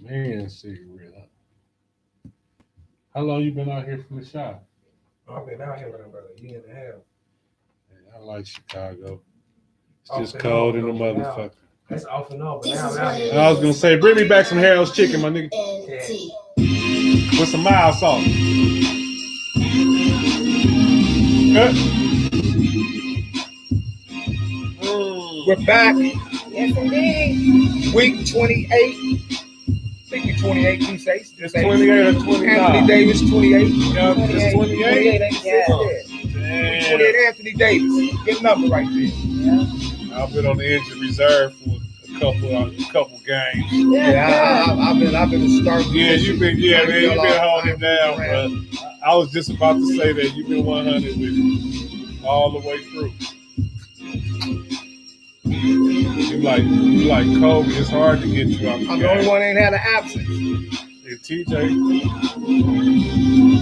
Man, cigarette. How long you been out here from the shop? I've been out here about a year and a half. Man, I like Chicago. It's Off just and cold on, in the though, but motherfucker. That's off and on, but now I'm out here. I was gonna say, bring me back some Harold's chicken, my nigga, with some mild sauce. We're back. Yes, indeed. Week 28. Think we 28 these days. It's 28 or 29. Anthony Davis, 28. Yeah, it's 28. 28. Yeah. Damn. 28 Anthony Davis. Good number right there. Yeah. I've been on the injured reserve for a couple games. Yeah, I've been a starter. Yeah, you've been holding it down, bro. I was just about to say that you've been 100 with it all the way through. You like Kobe. It's hard to get you out the I'm game. the only one that ain't had an absence. And TJ.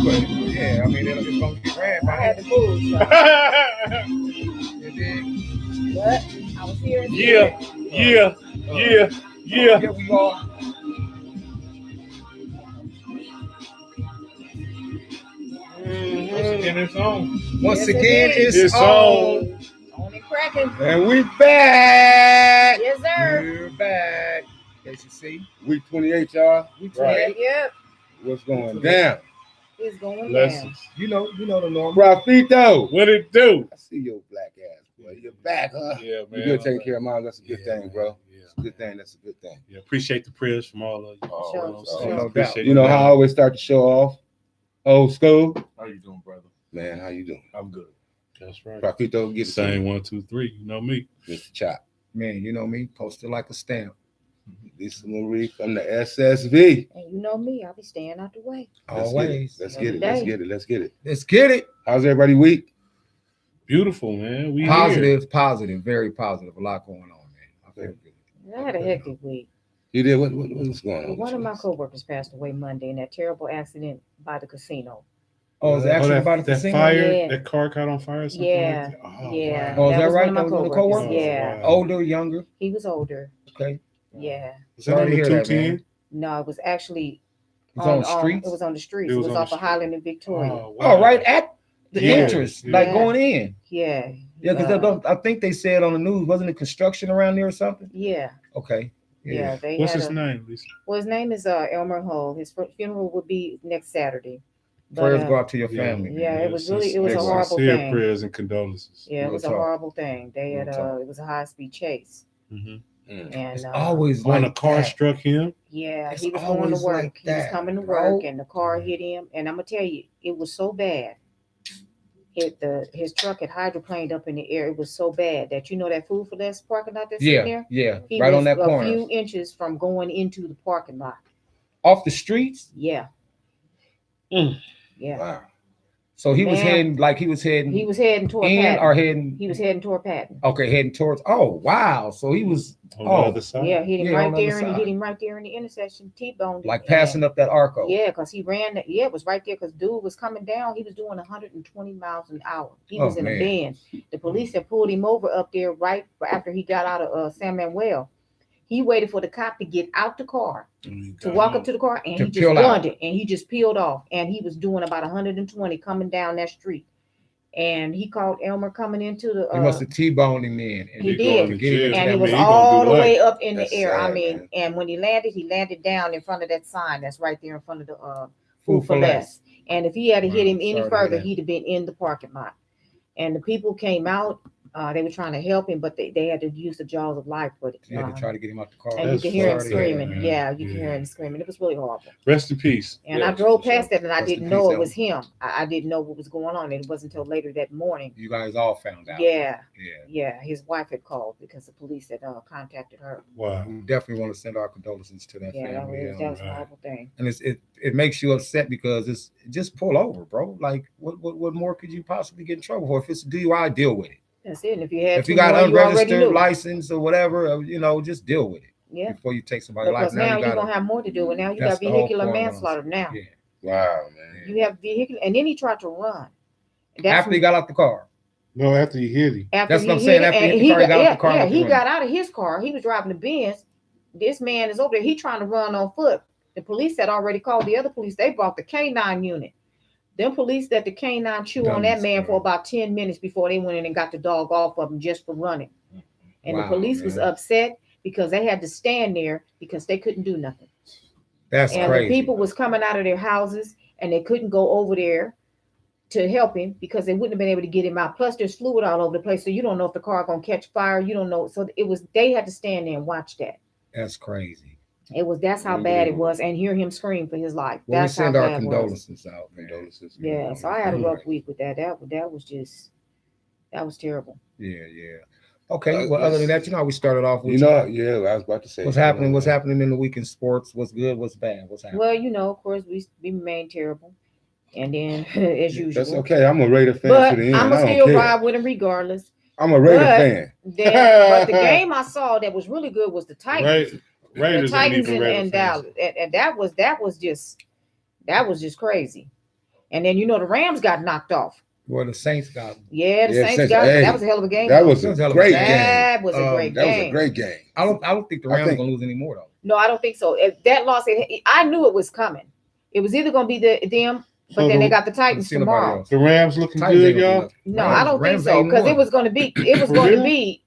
But yeah, I mean, it's going to get ran I by had to move. So. You dig? But I was here. Yeah. Here we are. Once again, it's on. Once Yes, again, it is. it's on. On and cracking. And we back. Yes, sir. We're back. As you see, Week 28, y'all. we Right. Yep. What's going down? It's going down. Blessings. You know the normal. Profito. What it do? I see your black ass, boy. You're back, huh? Yeah, man. You good taking care of mom. That's a good Yeah, thing, bro. Yeah. It's a good thing. That's a good thing. Yeah, appreciate the prayers from all of you. Oh, Sure, You know what I'm sure. saying? No Appreciate doubt. You know it. how I always start the show off? Old school. How you doing, brother? Man, how you doing? I'm good. That's right. Profito, get it to Same me. 1, 2, 3. You know me. Mr. Chop. Man, you know me, posted like a stamp. Lisa Marie from the SSV. And you know me, I'll be staying out the way. Always. Let's get it. Let's get it. Let's get it. Let's get it. How's everybody week? Beautiful, man. We Positive, very positive. A lot going on, man. I feel good. I had a hectic week. You did what's going on? One of my coworkers passed away Monday in that terrible accident by the casino. Oh, is it actually that, about the that casino? fire? Yeah. That car caught on fire or something Yeah, like that? Oh, yeah. wow. Oh, is that was right? one of my That was one of the coworkers. coworkers? Yeah, Wow. Older, younger. he was older. Okay. Yeah. Was that Sorry on to the hear that, 210? No, it was actually It's on the streets. It was on the streets. It It was was on off the of Highland and Victoria. Oh, Oh, right at the Yeah. entrance, Yeah. like Yeah. going in. Yeah. Yeah, because I think they said on the news, wasn't it construction around there or something? Yeah. Okay. Yeah. They What's had his name, Lisa? Well, his name is Elmer Hull. His funeral will be next Saturday. But, Prayers go out to your Yeah. family. Yeah, man. it was really- it was a horrible sincere thing. prayers and condolences. Yeah, it Real was a talk. horrible thing. They Real had talk. it was a high speed chase, Mm-hmm. and It's always When like a car that. struck him, yeah, It's he was going always to work. like He was that, coming to bro. work, and the car hit him. And I'm gonna tell you, it was so bad. His truck had hydroplaned up in the air. It was so bad that that Food for Less parking lot that's in there. Yeah, He right was on that a corner. few inches from going into the parking lot. Off the streets. Yeah. Mm. Yeah. Wow. So he was Man. heading. He was heading toward in Patton. or heading. He was heading toward Patton. Okay, heading towards. Oh wow! So he was on the Oh, other side. Yeah, hit him Yeah, on right the there, other and he side. hit him right there in the intersection. T-boned him. like passing up that arco. Yeah, because he ran. Yeah, it was right there. Because dude was coming down. He was doing 120 miles an hour. He Oh, was in man. a bend. The police had pulled him over up there right after he got out of San Manuel. He waited for the cop to get out the car to walk up to the car, and To he just peel out. gunned it, and he just peeled off. And he was doing about 120 coming down that street. And he called Elmer coming into the. He must have T-boned him in. And He to did. get him into And that he was man, man. gonna all do the way life. up in That's the air. I sad, mean, man. and when he landed down in front of that sign that's right there in front of the Food Food for Less. And if he had hit him Wow, any sorry to further, hear that. he'd have been in the parking lot. And the people came out. They were trying to help him, but they had to use the jaws of life with it. Yeah, to try to get him out the car. And you That's could hear him Sorry to hear that, screaming. man. Yeah, you could hear Yeah. him screaming. It was really horrible. Rest in peace. And Yeah, I drove for sure. past that, and I Rest in didn't peace, know it Elmer. was him. I didn't know what was going on. It wasn't until later that morning. You guys all found out. Yeah, Yeah. yeah. His wife had called because the police had contacted her. Wow. We definitely want to send our condolences to that Yeah, that family. was a right. horrible thing. And it makes you upset because it's just pull over, bro. Like what more could you possibly get in trouble for? If it's a DUI, deal with it. That's it. And if you had If you two got more, you already unregistered knew. license or whatever, just deal with it Yeah, before you take somebody's because license. now you you're gotta- gonna have more to do. And now you That's got the whole vehicular point of it. manslaughter now. Yeah. Wow, man. You have vehicular, and then he tried to run. After he got out the car. No, after you hit him. After That's he what I'm hit saying, it, after he and hit the car, he got out the car and Yeah, left he running. got out of his car. He was driving the Benz. This man is over there. He trying to run on foot. the police had already called the other police. They brought the K9 unit. Them police let the K9 chew on that Dummies, man bro. for about 10 minutes before they went in and got the dog off of him just for running. And Wow, the police was man. upset because they had to stand there because they couldn't do nothing. That's And crazy. the people was coming out of their houses and they couldn't go over there to help him because they wouldn't have been able to get him out. Plus, there's fluid all over the place, so you don't know if the car gonna catch fire. You don't know. So they had to stand there and watch that. That's crazy. That's how bad it was, and hear him scream for his life. Well, we That's how send our bad it was. condolences out, man. Condolences. Yeah, so I had a Right. rough week with that. That was terrible. Yeah. Okay. Well, other than that, you know how we started off with You know, yeah, I was about to say. what's happening. What's happening in the week in sports? What's good? What's bad? What's happening? Well, you know, of course, we remain terrible, and then as usual. That's okay. I'm a Raider fan But to the end. I'm I gonna don't still care. ride with him regardless. I'm a Raider But fan. But the game I saw that was really good was the Titans. Raiders The ain't Titans even and Dallas, and that was just crazy. And then the Rams got knocked off. Well, the Saints got. Yeah, the Yeah, Saints Saints- got hey, that was a hell of a game. That though. was That was a a hell of a great game. game. That was a great That was game. a great game. I don't think the I Rams think- gonna lose anymore though. No, I don't think so. If that loss, I knew it was coming. It was either gonna be them, but So then they the- got the Titans See nobody tomorrow. else. The Rams looking Titans good, ain't gonna y'all. do No, Rams- I don't Rams think so because 8-1. it was going to be. It was For going to real? be.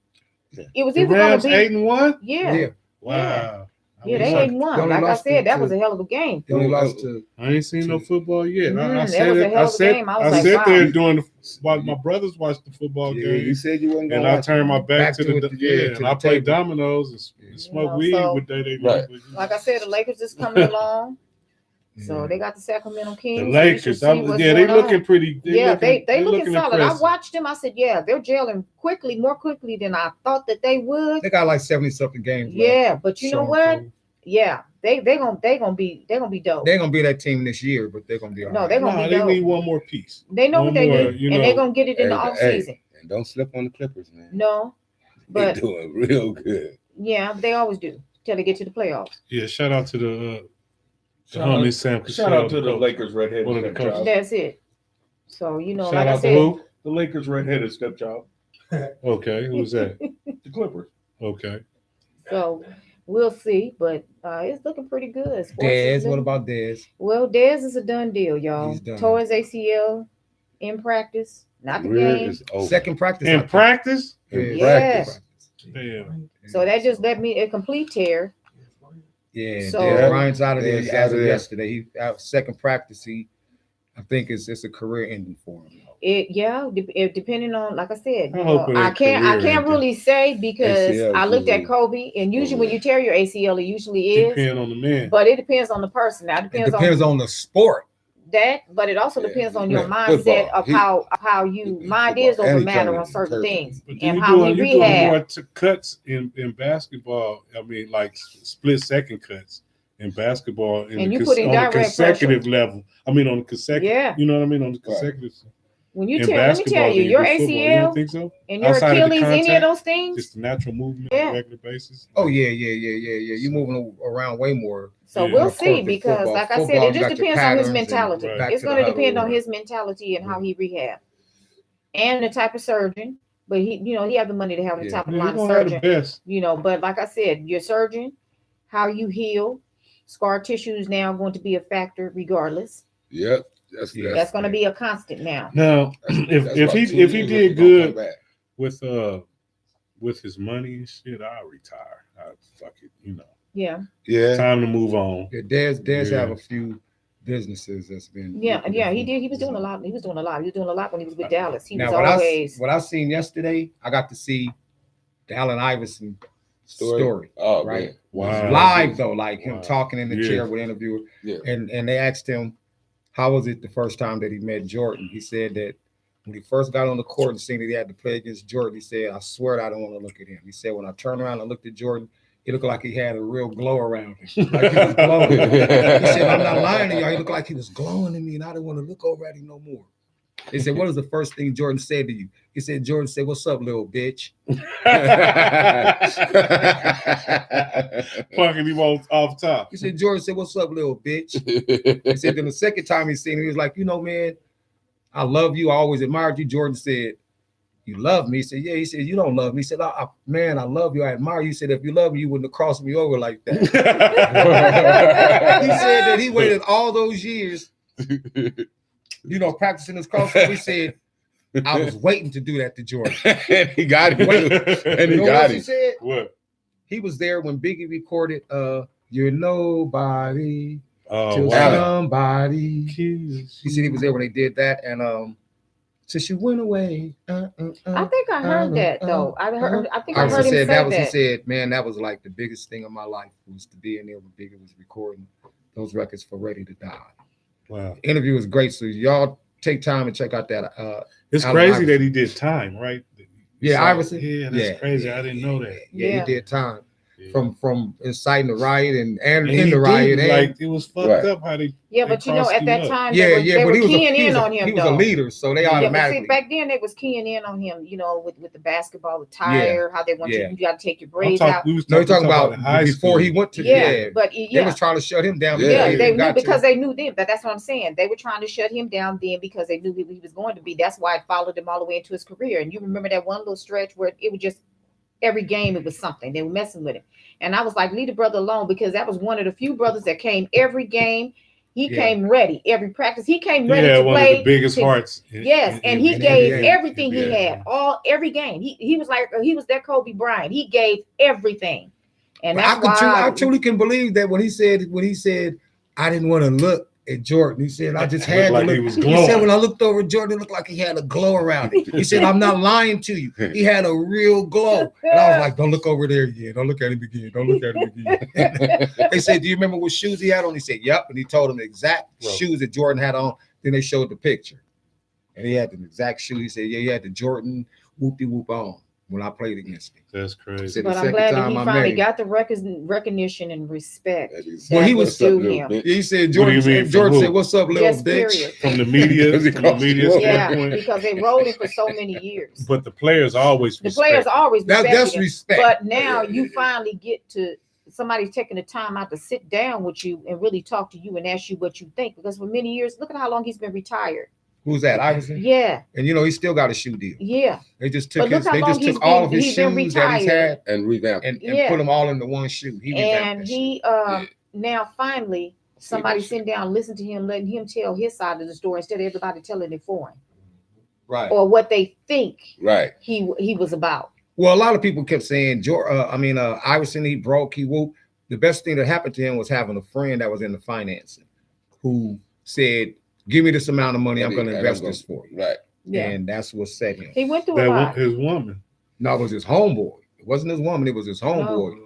It was The either going Rams to be. 8-1. Yeah, Wow. yeah, they They ain't won. only Like I lost said, that to- was a hell of a game. They only lost to. I ain't seen no football yet. I That said was a it. hell I of a said. game. I was I like, sat wow. there during while my brothers watched the football Yeah, you game, said you wasn't and gonna I watch turned my back Back to to the it, yeah, and to I the played table. dominoes and smoked know, weed so- with they. Right. Like I said, the Lakers is coming along. So they got the Sacramento Kings. The so we Lakers, should see what's they going on. looking pretty. They looking solid. impressive. I watched them. I said, yeah, they're gelling more quickly than I thought that they would. They got like 70-something games. left. Yeah, but you know So- what? so Yeah, they gonna be dope. They're gonna be that team this year, but they're gonna be all No, right. they're gonna No, be they dope. need one more piece. They know one what they more, need, you and know. they're gonna get it in the Hey, off season. And don't slip on the Clippers, man. No, They but doing real good. yeah, they always do till they get to the playoffs. Yeah, shout out to the Shout homie out- Sam. Shout out to the coach. Lakers redheaded One of the stepchild. coaches. That's it. So Shout like I out to said, who? The Lakers redheaded stepchild. Okay, who's that? The Clippers. Okay. so we'll see. But it's looking pretty good. Sports Dez, is what looking- about Dez? Well, Dez is a done deal, y'all. He's done. Tore his ACL in practice, not the Real game. is over. Second practice. I In think. practice? In Yeah. practice. Damn. So that just let me a complete tear. Yeah, So- Dez Bryant's out of there Dez as out of of there. yesterday. He second practice. I think it's a career ending for him. Depending on, like I said, I hope it I ain't can't career-ending. really say because ACL I looked at usually- Kobe, and usually when you tear your ACL, it usually is, Depend on the man. but it depends on the person. Now it It depends on the sport. that, but it also Yeah, depends on he your playing mindset football. of He- how you he mind football. is over And he matter trying on to certain turn. things But and you how doing he you doing rehab. more cuts in basketball. I mean, like split second cuts in basketball. And you put in on a direct consecutive level. I mean, on the consecutive. Yeah. You know what I mean? On the consecutive. When you in tell, let me tell basketball you, than your do football. You don't ACL think so? and your Outside of the Achilles, any of contact, those things. Just the natural movement Yeah. on a regular basis. Oh yeah. You're moving around way more. So Yeah. we'll On the see court than because, football. like I said, Football, it you just got your depends on his patterns and mentality. Right. back It's to the going to huddle, depend on right. his mentality and how he rehab, and the type of surgeon. But he have the money to have the Yeah. top of Yeah, line you're gonna have the surgeon. best. But like I said, your surgeon, how you heal, scar tissue is now going to be a factor regardless. Yep. Yeah. That's going to be a constant now. Now, That's if about he 2 if he years did before he gonna good come back. with his money and shit, I'll retire. Fuck it, Yeah, Yeah. Time to move on. Yeah, Dez Yeah. have a few businesses that's been. yeah. He did. He was doing a lot. He was doing a lot when he was with Dallas. He was Now, always. what I seen yesterday, I got to see the Allen Iverson story. Oh, Right. man. Wow. Live though, like him Wow. talking in the Yeah. chair with interviewer, Yeah. and they asked him, how was it the first time that he met Jordan? He said that when he first got on the court and seen that he had to play against Jordan, he said, I swear I don't want to look at him. He said, when I turned around and looked at Jordan, it looked like he had a real glow around him. Like he was glowing. He said, I'm not lying to y'all. He looked like he was glowing at me, and I didn't want to look over at him no more. He said, what was the first thing Jordan said to you? He said, Jordan said, what's up, little bitch? Fucking him off top. He said, Jordan said, what's up, little bitch? He said, then the second time he seen him, he was like, man, I love you. I always admired you. Jordan said, you love me? He said, yeah. He said, you don't love me. He said, man, I love you. I admire you. He said, if you love me, you wouldn't have crossed me over like that. He said that he waited all those years, practicing his crossing. He said, I was waiting to do that to Jordan. And he got him. And he You know got what he him. said? What? He was there when Biggie recorded You're Nobody Oh, Till wow. Somebody. He said he was there when they did that, and since you went away. I think I heard that though. I think I Iverson heard him said say that was. that. He said, "Man, that was like the biggest thing of my life was to be in there when Biggie was recording those records for Ready to Die." Wow. The interview was great, so y'all take time and check out that. It's Allen crazy Iverson. that he did time, right? Yeah, So, Iverson. Yeah, that's crazy. I didn't know that. Yeah, Yeah. he did time Yeah. from inciting the riot and And in the he riot. did, And, like it was fucked Right. up how they. Yeah, they but you know, crossed at that up. time, yeah, they but were he was keying in a on him he was though. a leader, so they Yeah, but see, Yeah, but see, automatically. back then they was keying in on him, with the basketball attire, how they want Yeah. you got to take your I'm braids talking, out. we was No, you're talking in about high before he school. went to Yeah, but They yeah, was trying to shut him down. Yeah, they knew got to. because they knew then. But that's what I'm saying. They were trying to shut him down then because they knew he was going to be. That's why it followed him all the way into his career. And you remember that one little stretch where it was just every game it was something. They were messing with him. And I was like, leave the brother alone, because that was one of the few brothers that came every game. He Yeah. came ready every practice. He came ready Yeah, to one play. of the biggest to- hearts. Yes, and he in gave NBA. everything he Yeah. had, every game. He was like he was that Kobe Bryant. He gave everything, and But that's why I truly can believe that when he said I didn't want to look at Jordan. He said I just It had looked to like look. he was He said glowing. when I looked over at Jordan, it looked like he had a glow around it. He said I'm not lying to you. He had a real glow, and I was like, don't look over there again. Don't look at him again. Don't look at him again. They said, do you remember what shoes he had on? He said, yep. And he told them the exact Bro. shoes that Jordan had on. Then they showed the picture, and he had the exact shoes. He said, yeah, he had the Jordan whoop-de-whoop on when I played against him. That's He crazy. said But the I'm second glad that time he I met finally him. got the recognition and respect. Well, he that was due him. Yeah, he said What do you Jordan. mean, from Jordan who? said, "What's up, little Just bitch?" period. From the media, Because he from the crossed media the Yeah, standpoint. because they rode him for so many years. But the players always The players always That's respected him. respect. But now Yeah, you yeah. finally get to somebody's taking the time out to sit down with you and really talk to you and ask you what you think. Because for many years, look at how long he's been retired. Who's that? Iverson. Yeah, And you know he still got a shoe deal. yeah. They just took But look his. how They long just he's took all been- of his he's been shoes that he's retired. had And revamp. and Yeah. put them all into one shoe. He revamped And that he Yeah. now finally somebody sitting down, listen to him, letting him tell his side of the story instead of everybody telling it for him shit. Right. or what they think Right. he was about. Well, a lot of people kept saying, Iverson, he broke, he whooped. The best thing that happened to him was having a friend that was in the financing who said, give me this amount of money, I'm going to invest this for you. Right. Yeah, And that's what set him. he went through a lot. his woman. No, it was his homeboy. It wasn't his woman, it was his homeboy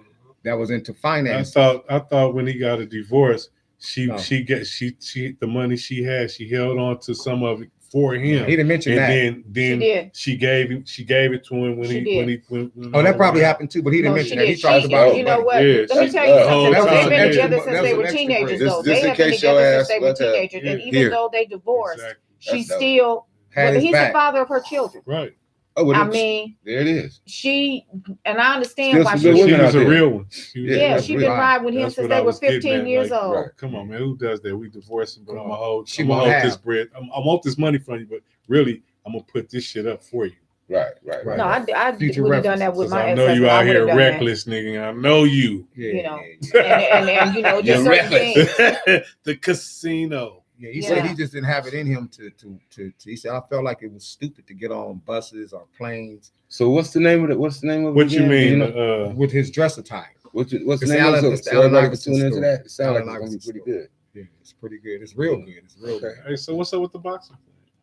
that was into finance. I thought when he got a divorce, she No. the money she had, she held on to some of it for him. He didn't mention that. And then She did. she gave it to him when She he did. when Oh, that probably happened too, but he didn't No, mention she that. He did. talked She- about you it. know what? Yeah, Let me that's tell you love. something. That was They've an been extra- together that since was they an were extra teenagers, break. though. Just They in have been case your together since ass they were let her- teenagers, and even Here. though they divorced, Exactly. she's That's dope. still. Had his He's back. the father of her children. Right. Oh, well, I that's- mean, there it is. she and I understand Still why some she. good She women was out a there. real one. She was Yeah, a Yeah, real she one. been right. riding with him That's since what they I were was getting 15 at, years like, old. Right. Come on, man. Who does that? We divorcing, but I'm gonna hold. She I'm gonna won't hold have. this bread. I want this money from you, but really, I'm gonna put this shit up for you. Right. Right. Right. No, I Future would have done that references. with Because my I know ex-husband. you I out would here have done that. reckless, nigga. I know you. Yeah, You know. yeah. And you know, just You're certain reckless. things. The casino. Yeah, he said Yeah. he just didn't have it in him to. He said I felt like it was stupid to get on buses or planes So what's the name of it? What's the name of it? What you again? Do mean? know? with his dress attire. What's the It's name Allen- of it? it's the So Allen everybody can Iverson tune into story. that. It sounds like Allen it's gonna be Iverson pretty story. good. Yeah, it's pretty good. It's real good. It's real good. Hey, so what's up with the boxing?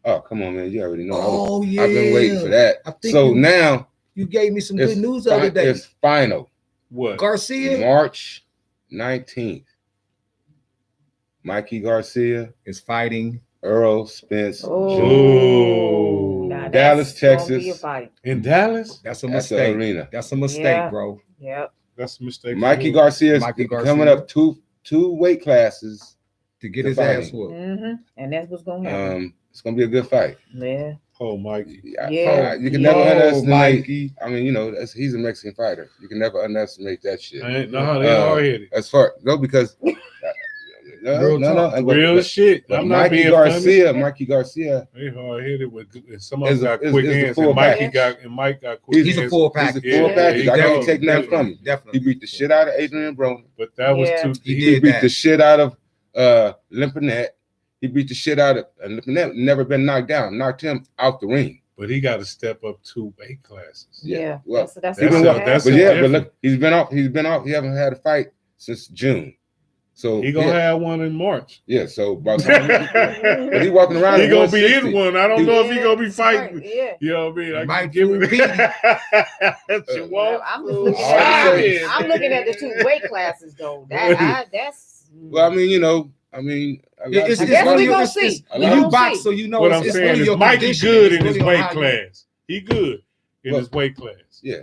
Oh, come on, man. You already know. Oh yeah, I've been waiting for that. I think So you- now You gave me some good it's, news the other day. it's final. What? Garcia March 19th. Mikey Garcia, is fighting. Earl Spence Jr. Oh. Now Dallas, that's gonna be Texas. a fight. In Dallas? That's a At the mistake. arena. That's a mistake, Yeah. bro. Yep. That's a mistake. for Mikey who? Garcia is Mikey coming Garcia. up two weight classes. To get The his ass fighting. whooped. And that's what's gonna happen. It's gonna be a good fight. Yeah. Oh, Mikey. Yeah. You can never underestimate. Mikey. I mean, you know, he's a Mexican fighter. You can never underestimate that shit. They hard headed. As far no, because Real talk. Real shit. But I'm not Mikey being Garcia, funny. Mikey Garcia, They hard headed with some of them Is a- got is- quick is the hands, full and Mikey package. Mike got quick He's hands. a full he's a package. full Yeah, package. he I can't goes. take nothing from him. Definitely. He beat the shit out of Adrian Broner. But that was Yeah. too. He He did beat that. the shit out of Limpinette. He beat the shit out of Limpinette. Never been knocked down. Knocked him out the ring. But he got to step up 2 weight classes. Yeah. Well, That's He how been it what- happens. that's but a yeah, but different- look, he's been off. He haven't had a fight since June. So He gonna yeah, have one in March. yeah. So by the He time but he walking around. at gonna be 160. in one. I don't He- know if he gonna be fighting. Right, yeah. You know what I mean? I Might can give prove it. You Well, won't I'm just fool looking All I at say- I'm looking at the 2 weight classes though. That's Well, I mean, you know, I mean, a lot of It's, I it's guess one of we your- gonna it's- see. it's- We when gonna you box, see. so you know What it's, I'm it's saying really is your Mikey conditioning. good It's in his really on weight how you- class. He good in Well, his weight class. Yeah.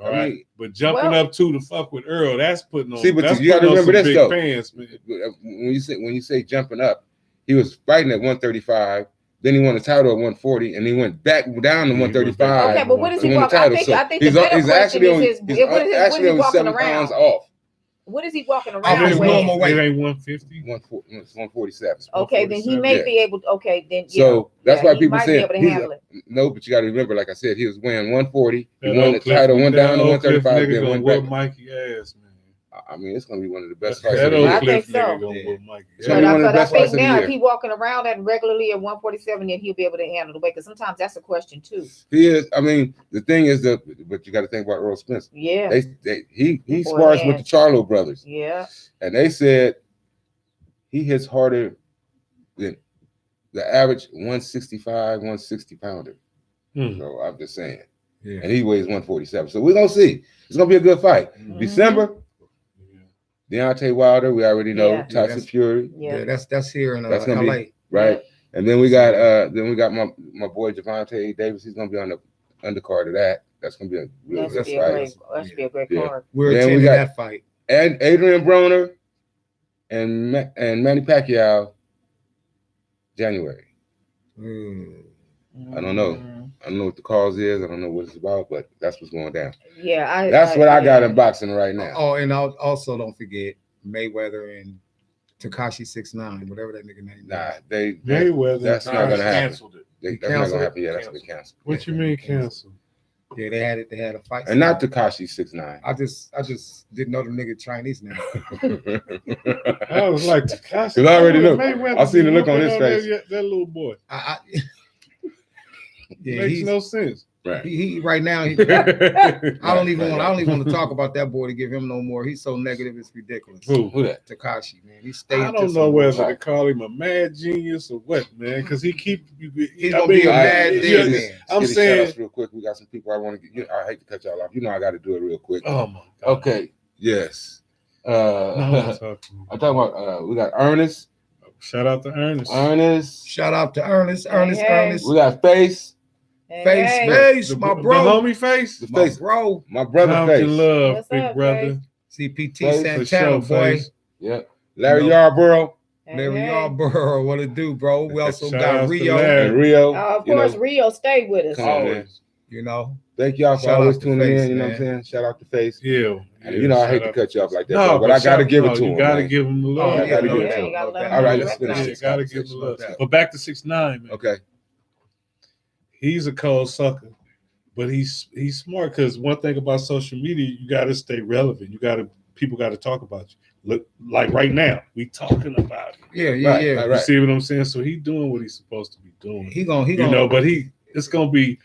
All right. mean, But jumping Well- up to fuck with Earl, that's putting on. See, but that's you gotta putting on remember some this, big though. pants, man. when you say jumping up, he was fighting at 135. Then he won the title at 140, and he went back down to He went 135. okay, but what is to he win the walking? title. I So think the he's better he's question actually on is he's what is he actually only walking 7 pounds around? off. What is he walking Off around his with? normal weight. It ain't 150. 147. Okay, then he 147. may Yeah. be able to. Okay, then So that's why he people might say be able to handle it. no, but you got to remember, like I said, he was weighing 140. He That won the Oak Cliff- title, went that down to Oak Cliff 135, nigga then gonna went whoop back. Mikey ass, man. I mean, it's gonna be one of the best fights. That of the old year. I Cliff think so. nigga gonna Yeah. whoop Mikey. It's gonna be one of the But I best think fights of the now year. if he walking around that regularly at 147, then he'll be able to handle the weight. Because sometimes that's a question too. He is. I mean, the thing is that, but you got to think about Earl Spence. Yeah, He Boy, spars yeah. with the Charlo brothers, yeah. and they said he hits harder than the average 165, 160 pounder. Hmm. So I'm just saying, Yeah. and he weighs 147. So we're gonna see. It's gonna be a good fight. Mhm. December, Deontay Wilder. We already know Yeah. Tyson Fury, Yeah. Yeah, that's here in That's gonna be- LA. right? And then we got my boy Javante Davis. He's gonna be on the undercard of that. That's gonna be a real That should good be a fight. great. That should be a great Yeah. card. We're Then we attending got- that fight. And Adrian Broner and Manny Pacquiao, January. I don't know. I don't know what the cause is. I don't know what it's about, but that's what's going down. Yeah, That's what I got yeah. in boxing right now. Oh, and also don't forget Mayweather and Tekashi 6ix9ine, whatever that nigga name is. Nah, they Mayweather. that's not gonna happen. Canceled it. That's not Canceled gonna it? happen. Yeah, that's been canceled. What you mean cancel? Yeah, they had it. They had a fight. And not Tekashi 6ix9ine. I just didn't know the nigga Chinese name. I was like Tekashi. 'Cause I already know. Mayweather I seen the look on whooping his face. That little boy. Yeah, Makes he's, no sense. Right. he right now. I don't even want to talk about that boy to give him no more. He's so negative, it's ridiculous. Who that? Tekashi, man, he stayed. I don't know whether to call him a mad genius or what, man, because he keep. He's gonna be a mad Let's dead get man. this- I'm let's get saying- these shout-outs real quick. We got some people I want to get. I hate to cut y'all off. You know I got to do it real quick. Oh my God. Okay. Yes. No, I'm talking. I'm talking about. We got Ernest. Shout out to Ernest. Ernest. Shout out to Ernest, Hey, Ernest, hey. Ernest, We got Face. face, Hey. face, my the bro, homie face. The my Face. bro, My brother Compton Face. love, What's big up, brother. CPT Face, For Santana, sure, boy, face. Yep. Larry No. Yarborough Larry Hey. Yarborough, what it do, bro? We also Shout got outs to Rio, Larry. and Rio. Of you course, know, Rio stayed with us. Come on, man. Always. you know. Thank y'all for Shout always out to tuning Face, in. You know what I'm man. saying? Shout out to Face. Yeah. And you know I hate to shout cut you off like that, No, but I got to give it to You him. gotta man. give him the Oh, love. I yeah, gotta no give it doubt, to him. you gotta no let doubt. him All right, know let's the finish Yeah, this gotta give him the conversation. love. No doubt. But back to 6ix9ine, man. Okay. He's a cold sucker, but he's smart because one thing about social media, you got to stay relevant. People got to talk about you. Look, like right now, we talking about it. Yeah, Right, yeah. right, You see what I'm saying? So he doing what he's supposed to be doing. He gonna, It's gonna be.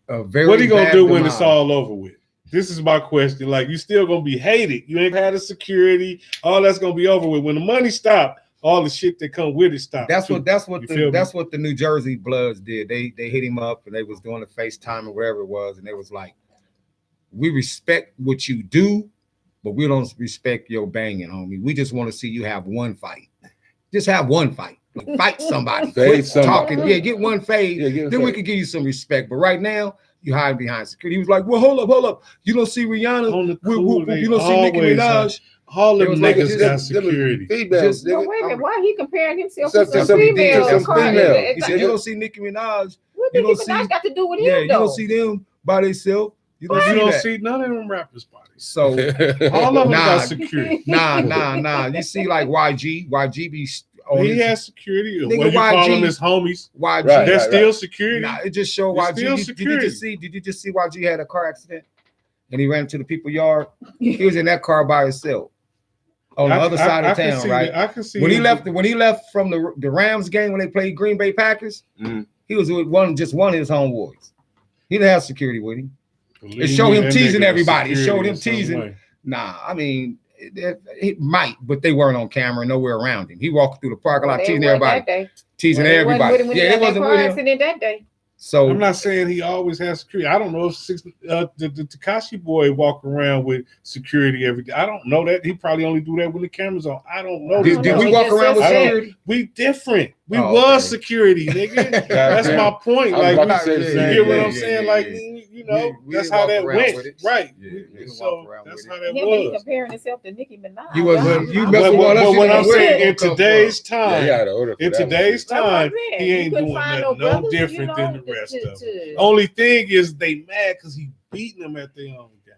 a very What he gonna bad do when it's demise. all over with? This is my question. Like, you still gonna be hated. You ain't had a security. All that's gonna be over with. When the money stop, all the shit that come with it stop. That's too. what You feel me? that's what the New Jersey Bloods did. They hit him up and they was doing the FaceTime or whatever it was, and they was like, "We respect what you do, but we don't respect your banging, homie. We just want to see you have one fight. Just have one fight. Like, fight somebody. Fade Quit somebody. talking. Yeah, get one fade. Yeah, give Then we could give you some respect. But right now, you hide behind security." He was like, "Well, hold up. You don't see Rihanna. On the Whoop, cool, whoop, whoop. they You don't see Nicki always Minaj." all It them was like niggas just- got security. Females, Just- No, nigga. wait a minute. Why he comparing himself Some- to some some- female? some female. He said, "You don't see Nicki Minaj. What You Nicki don't see- Minaj got to do with Yeah, him, you though? don't see them by themselves. You But don't you see don't that. see none of them rappers' bodies. So All of them Nah. got security. nah. You see like YG be on He his has security. Nigga, What you call YG them his homies. YG. Right. They're still security. Nah, it just showed It's YG. still Did you security. just see YG had a car accident and he ran into the people's yard? He was in that car by himself on the other side of can town, see right? that. I can see When he him. left from the Rams game when they played Green Bay Packers, Mhm. he was with one of his homeboys. He didn't have security with him. Believe showed me, him that teasing nigga was everybody. It showed security him in some teasing. way. Nah, I mean, it might, but they weren't on camera, nowhere around him. He walked through the parking lot teasing everybody, teasing everybody. Yeah, it wasn't with him. Accident that day. So I'm not saying he always has security. I don't know if the Tekashi boy walk around with security every day. I don't know that. He probably only do that when the camera's on. I don't know. Did we walk around with security? We different. We Oh, was okay. security, nigga. That's Yeah. my point. I was Like, about to say the you same get what thing. I'm saying? Like, you know, We that's didn't how walk that around went. with it. Right. Yeah, we didn't So walk around that's with how it. that Him, he was. comparing himself to Nicki Minaj. You was- I'm- you I'm- must But want us to what know I'm where saying, it in come from. today's Yeah, time, he had an order for in that one. today's That's what I'm time, saying. he You ain't couldn't doing find nothing no brothers, different than the rest to- of them. to- Only thing is they mad because he beating them at their own game,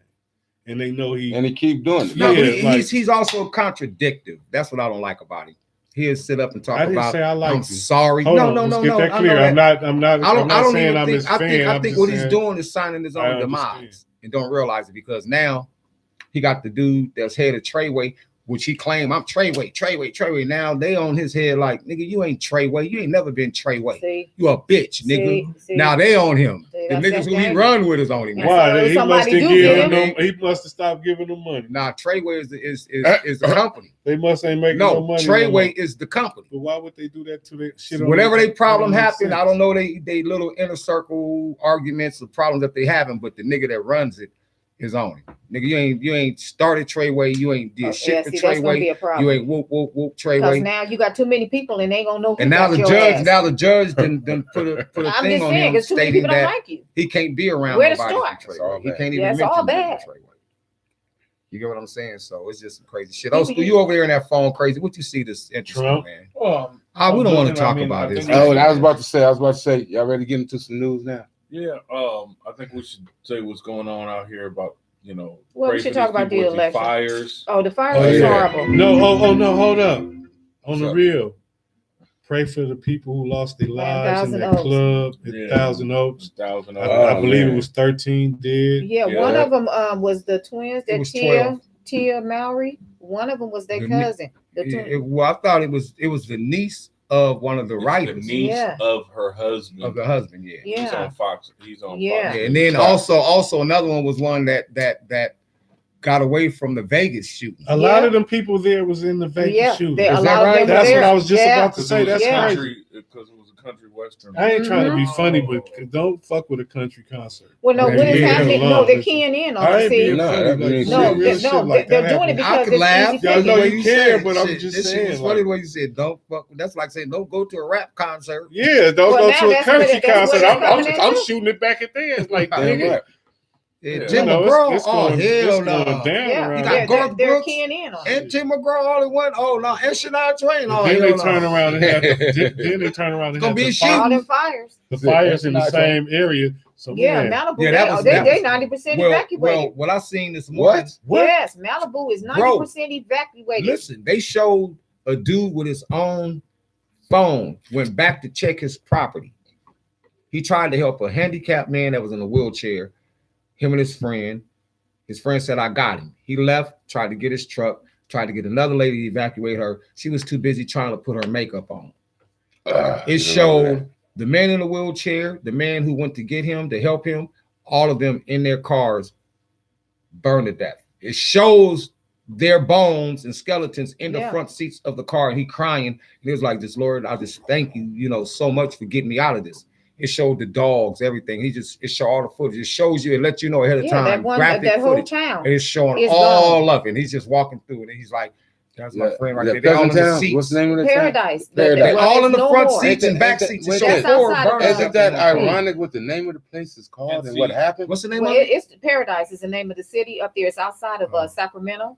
and they know he. And he keep doing it. No, Yeah, but like- he's also contradictive. That's what I don't like about him. He'll sit up and talk I didn't about. say I liked I'm him. sorry. Hold No, on, no, let's no, get no. that I clear. know I'm that. not. I'm not I don't saying even I'm think. his I fan. I'm think just what he's saying- doing is signing his I own understand. demise and don't realize it because now he got the dude that's head of Treyway, which he claimed I'm Treyway. Now they on his head like nigga, you ain't Treyway. You ain't never been Treyway. See, You a bitch, nigga. see. Now they on him. See, The that's niggas that who he game. run with is on him. And Why? so He must somebody have do given get them. He must have stopped giving them money. Nah, Treyway is the company. They must ain't making no money. no Treyway more. is the company. But why would they do that to their shit? Whenever they problem happen, I don't know. know they little inner circle arguments or problems that they having, but the nigga that runs it is on it. Nigga, you ain't started Treyway, you ain't did shit Yeah, for see, that's gonna be Treyway, a problem. you ain't whoop Because Treyway. now you got too many people and they gonna know. And now the judge done put a I'm thing just on saying, him because too many stating people don't that like you. he can't be around Where to nobody start? from It's all Treyway. He bad. can't Yeah, even it's mention all the name bad. Treyway. You get what I'm saying? So it's just some crazy shit. Oh, you over there in that phone crazy. What you see this interesting, Trump? man? Well, We don't want to looking, talk I mean, about I this. think Oh, I was about to say, y'all ready to get into some news now? Yeah, I think we should say what's going on out here about, Well, pray we for should these talk about people the with these election. fires. Oh, the fire Oh, was yeah. horrible. No, oh no, hold up. On What's the up? real, pray for the people who lost their lives in 1,000 that Oaks. club at Yeah. 1,000 Oaks. 1,000. I Oh, believe man. it was 13 dead. Yeah, Yeah. one of them was the twins It that was Tia Mowry. One of them was their The ni- cousin. The twin. Well, I thought it was the niece of one of the It's writers the niece Yeah. of her husband. of the husband. Yeah. He's Yeah. on Fox. He's on Yeah. Fox. And then Fox. also another one was one that got away from the Vegas shooting. A lot of them people there was in the Vegas Yeah, shooting. they- a Is lot that of right? them were That's there. what I was just Yeah. about to say. That's Yeah. crazy. country because it was a country western. I ain't trying to be Mhm. funny, but don't fuck with a country concert. Well, no, Yeah, what is yeah, happening? alone. No, they're keying in on I it. ain't See, being No, funny. that Like, means no, real they, shit no, like they're that doing happens. it because I can it's laugh. easy Y'all for know you. you care, but I'm just That shit saying, was funny like- when you said don't fuck. That's like saying don't go to a rap concert. Yeah, don't Well, go now to a that's what country it- that's what concert. it's I'm coming into. shooting it back at theirs. Like, Damn nigga, right. Yeah. Tim you know, McGraw, it's going hell down no. Yeah, around You got here. yeah, Garth they're Brooks keying in on it. And Tim McGraw all in one. Oh no, and Shania Twain. Oh, And then hell they turn no. around and have then they turn around and It's gonna have be the, a shooting. All them fires. the fires in the That's same area. So Yeah, man, Malibu. Yeah, that was- they that was- 90% Well, evacuated. what I seen this morning. What? Yes, Malibu is 90% evacuated. Listen, they showed a dude with his own phone went back to check his property. He tried to help a handicapped man that was in a wheelchair. Him and his friend. His friend said, "I got him." He left, tried to get his truck, tried to get another lady to evacuate her. She was too busy trying to put her makeup on. It showed the man in the wheelchair, the man who went to get him to help him, all of them in their cars burned to death. It shows their bones and skeletons in the Yeah. front seats of the car, and he crying. And he was like, "This Lord, I just thank you, so much for getting me out of this." It showed the dogs, everything. It showed all the footage. It shows you, it lets you know ahead of Yeah, time. that one, graphic that whole footage. town. And it's showing It's all of it. And he's just walking through it, and he's like, "That's my friend right there." They all in the Pleasant seats. What's the name of the town? Paradise. Paradise. They all in the no front more. seats and Ain't back that- seats. wait It a showed minute. four That's outside of burners. Isn't that up in the front. ironic what the name of the place is called And and see- what happened? What's the name Well, of it? it's Paradise is the name of the city up there. It's outside of Sacramento,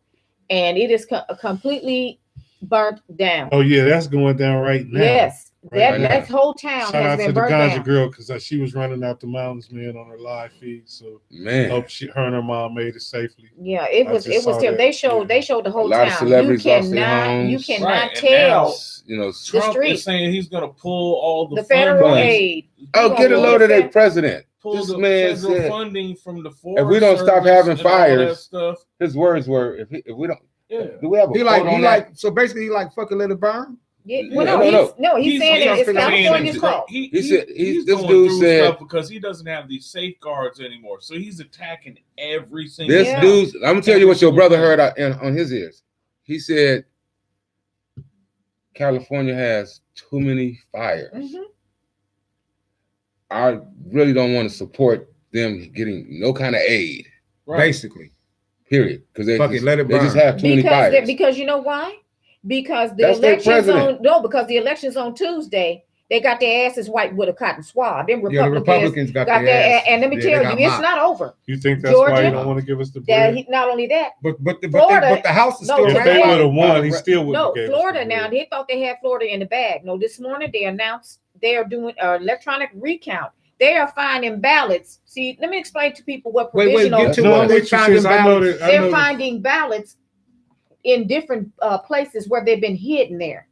and it is completely burnt down. oh yeah, that's going down right now. Yes, Right now. That whole town Shout has out to been the burnt ganja down. girl because she was running out the mountains, man, on her live feed. So Man, hope her and her mom made it safely. Yeah, it I was just saw terrible. that, They showed the a whole lot of town. celebrities lost their You homes. cannot Right, and tell You know, Trump street. is saying he's going to pull all the the federal funding. aid. oh, get a pull load the of their fed- president. Pull This the man federal said, funding from the forest. if we don't stop Service having and all that fires, stuff. his words were, if we don't, Yeah. do we have a He quote like on he that? like so basically he like fucking let it burn. Yeah, Yeah, well, he's saying I'm it's trying to figure out California's what fault. He said- he's this going dude through said- stuff because he doesn't have these safeguards anymore. So he's attacking every single. This Yeah. dude's, I'm gonna tell you what your brother heard on his ears. He said California has too many fires. Mhm. I really don't want to support them getting no kind of aid, Right. Basically. period. Because they, Fuck it, let it they just burn. have too many fires. Because you know why? Because the That's their elections president. because the elections on Tuesday, they got their asses wiped with a cotton swab. Them Yeah, the Republicans Republicans got got their ass. and let me yeah, tell they you, got it's mopped. not over. You think that's why Georgia, you don't want to give us the That bread? not only that, But Florida- the House is no, still If Florida- they ran would have won, he by- still would no, have gave Florida us the now, bread. they thought they had Florida in the bag. No, this morning they announced they are doing electronic recount. They are finding ballots. See, let me explain to people what Wait, provisional. get to No, what I'm they with you, found sis. in I know ballots. that. I They're know that. finding ballots in different places where they've been hidden there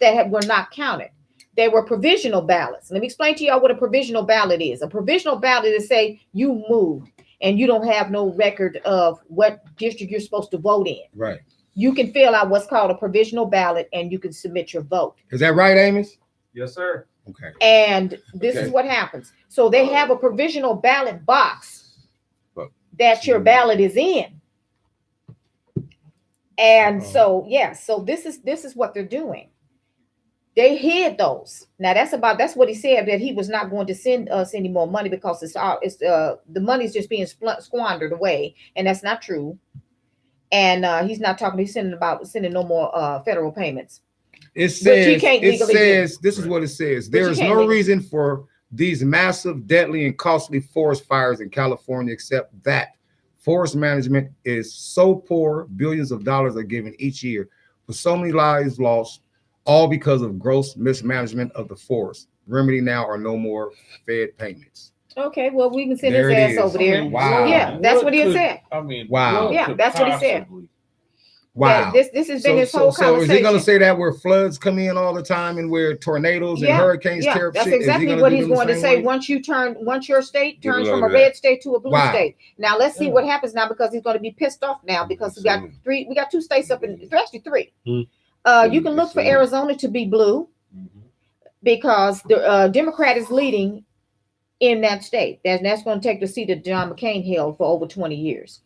that were not counted. They were provisional ballots. Let me explain to y'all what a provisional ballot is. A provisional ballot is say you moved and you don't have no record of what district you're supposed to vote in. Right. You can fill out what's called a provisional ballot and you can submit your vote. Is that right, Amos? Yes, sir. Okay. And this is Okay. what happens. So they have a provisional ballot box But- that your ballot is in. And so, yeah, so this is what they're doing. They hid those. Now that's what he said, that he was not going to send us any more money because the money's just being squandered away, and that's not true. And he's not talking. He's sending no more federal payments. It Which says, he can't it legally says, this is what it says. Which There he is can't no legally- reason for these massive, deadly, and costly forest fires in California, except that forest management is so poor, billions of dollars are given each year for so many lives lost, all because of gross mismanagement of the forest. Remedy now are no more Fed payments. Okay, well we can send There his it ass is. over there. Wow. Yeah, that's what he could- said. I mean, Wow. what Yeah, could that's what he said. possibly- Wow. This has been his whole so conversation. is he going to say that where floods come in all the time and where tornadoes and Yeah, hurricanes Yeah, tear up that's shit? Is he exactly gonna what do he's them the going to same say. way? Once your state Get a turns load from a of that. red state to a blue Wow. state. Now let's see Yeah. what happens now, because he's going to be pissed off now because we got Absolutely. we got two states up in, actually three. Hmm. You can look for Absolutely. Arizona to be blue because the Democrat is leading in that state. That's going to take the seat that John McCain held for over 20 years.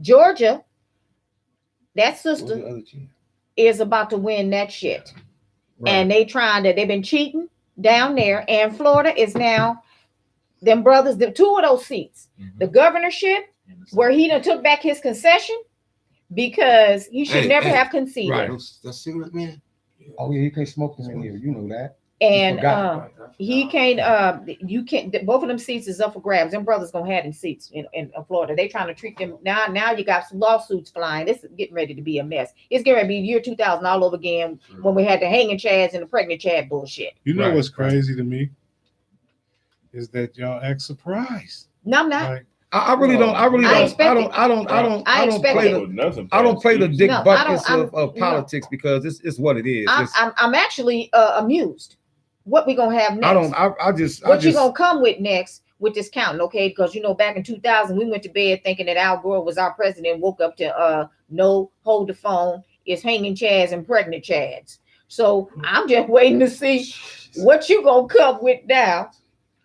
Georgia, that What was the sister other team? is about to win that shit. Right. And they've been cheating down there. And Florida is now them brothers, the two of those seats, the governorship, where he done took back his concession because he should Hey, never hey, have conceded. right. That's cigarette man. Oh yeah, you can't smoke them in here. You know that. And forgot. he can't you can't, both of them seats is up for grabs. Them brothers gonna have them seats in Florida. They trying to treat them now you got some lawsuits flying. This is getting ready to be a mess. It's getting ready to be year 2000 all over again when we had the hanging chads and the pregnant chad bullshit. You know Right, what's right. crazy to me is that y'all act surprised. No, I'm not. Like, I really don't. I really I don't. expect I don't. I don't. I don't. I I don't expect play it. the. Nothing I don't past play the these. dick No, I buckets don't- of no. politics because it's what it is. It's, I'm actually amused. What we gonna have next? I don't. I just. What you gonna come with next with this counting, okay? Because back in 2000, we went to bed thinking that Al Gore was our president. Woke up to no, hold the phone. It's hanging chads and pregnant chads. So I'm just waiting to see what you gonna come with now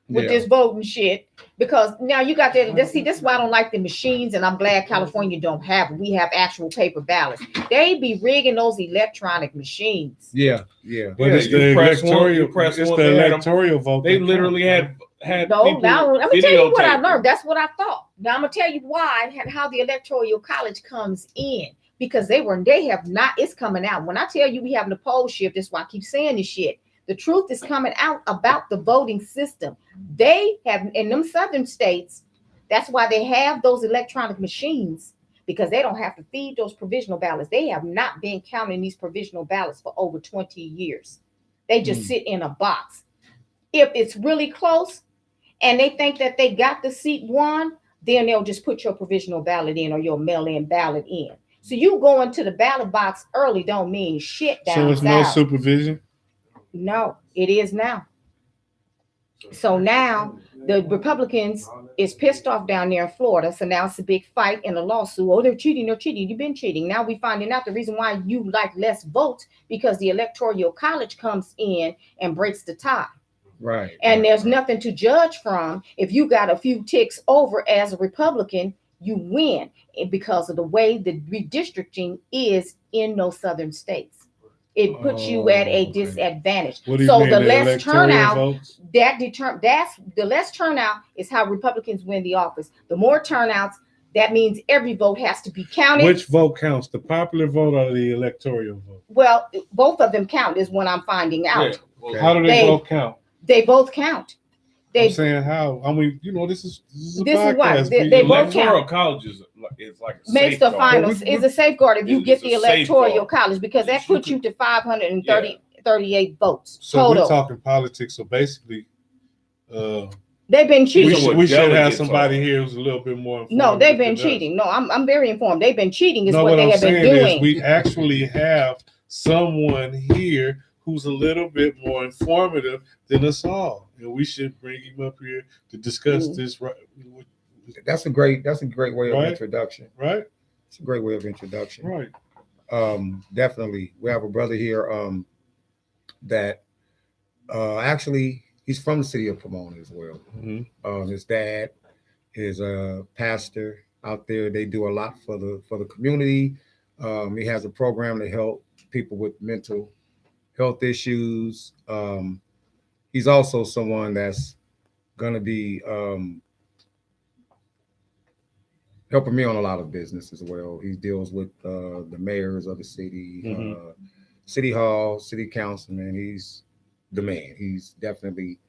with Yeah. this voting shit. Because now you got that. Let's see. That's why I don't like the machines, and I'm glad California don't have it. We have actual paper ballots. They be rigging those electronic machines. Yeah. Yeah. but Yeah, it's you the press one, electoral. you press It's one, the they had 'em- electoral vote. They that literally counts, had No, people now let me tell you what I videotaping. learned. That's what I thought. Now I'm gonna tell you why and how the electoral college comes in, because they have not. It's coming out. When I tell you we having a poll shift, that's why I keep saying this shit. The truth is coming out about the voting system. They have in them southern states. That's why they have those electronic machines, because they don't have to feed those provisional ballots. They have not been counting these provisional ballots for over 20 years. They just sit in a box. If it's really close and they think that they got the seat won, then they'll just put your provisional ballot in or your mail-in ballot in. So you going to the ballot box early don't mean shit down So it's no south. supervision. No, it is now. So now the Republicans is pissed off down there in Florida. So now it's a big fight in a lawsuit. Oh, they're cheating. You've been cheating. Now we finding out the reason why you like less votes because the Electoral College comes in and breaks the tie. Right. And there's nothing to judge from. If you got a few ticks over as a Republican, you win because of the way the redistricting is in those southern states. It puts you at a disadvantage. What do you So mean, the the less electoral turnout, votes? that's the less turnout is how Republicans win the office. The more turnouts, that means every vote has to be counted. Which vote counts? The popular vote or the electoral vote? Well, both of them count is what I'm finding out. Yeah, well, How do they both count? They both count. I'm saying how. I mean, this is a This is why. podcast. They the both electoral count. college is like a Makes the safeguard. finals is a safeguard if you It's get a the Electoral safeguard. College because that puts you to 538 votes So total. we're talking politics. So basically, They've been These cheating. are what we should have delegates somebody are. here who's a little bit more informed. No, they've been than us. cheating. No, I'm very informed. They've been cheating is No, what they I'm have been saying doing. is we actually have someone here who's a little bit more informative than us all, and we should bring him up here to discuss this. Right? That's a great way of Right. introduction. Right. It's a great way of introduction. Right. Definitely. We have a brother here that actually he's from the city of Pomona as well. Mm-hmm. His dad is a pastor out there. They do a lot for the community. He has a program to help people with mental health issues. He's also someone that's gonna be helping me on a lot of business as well. He deals with the mayors of the city, city hall, city councilman. He's the man. He's definitely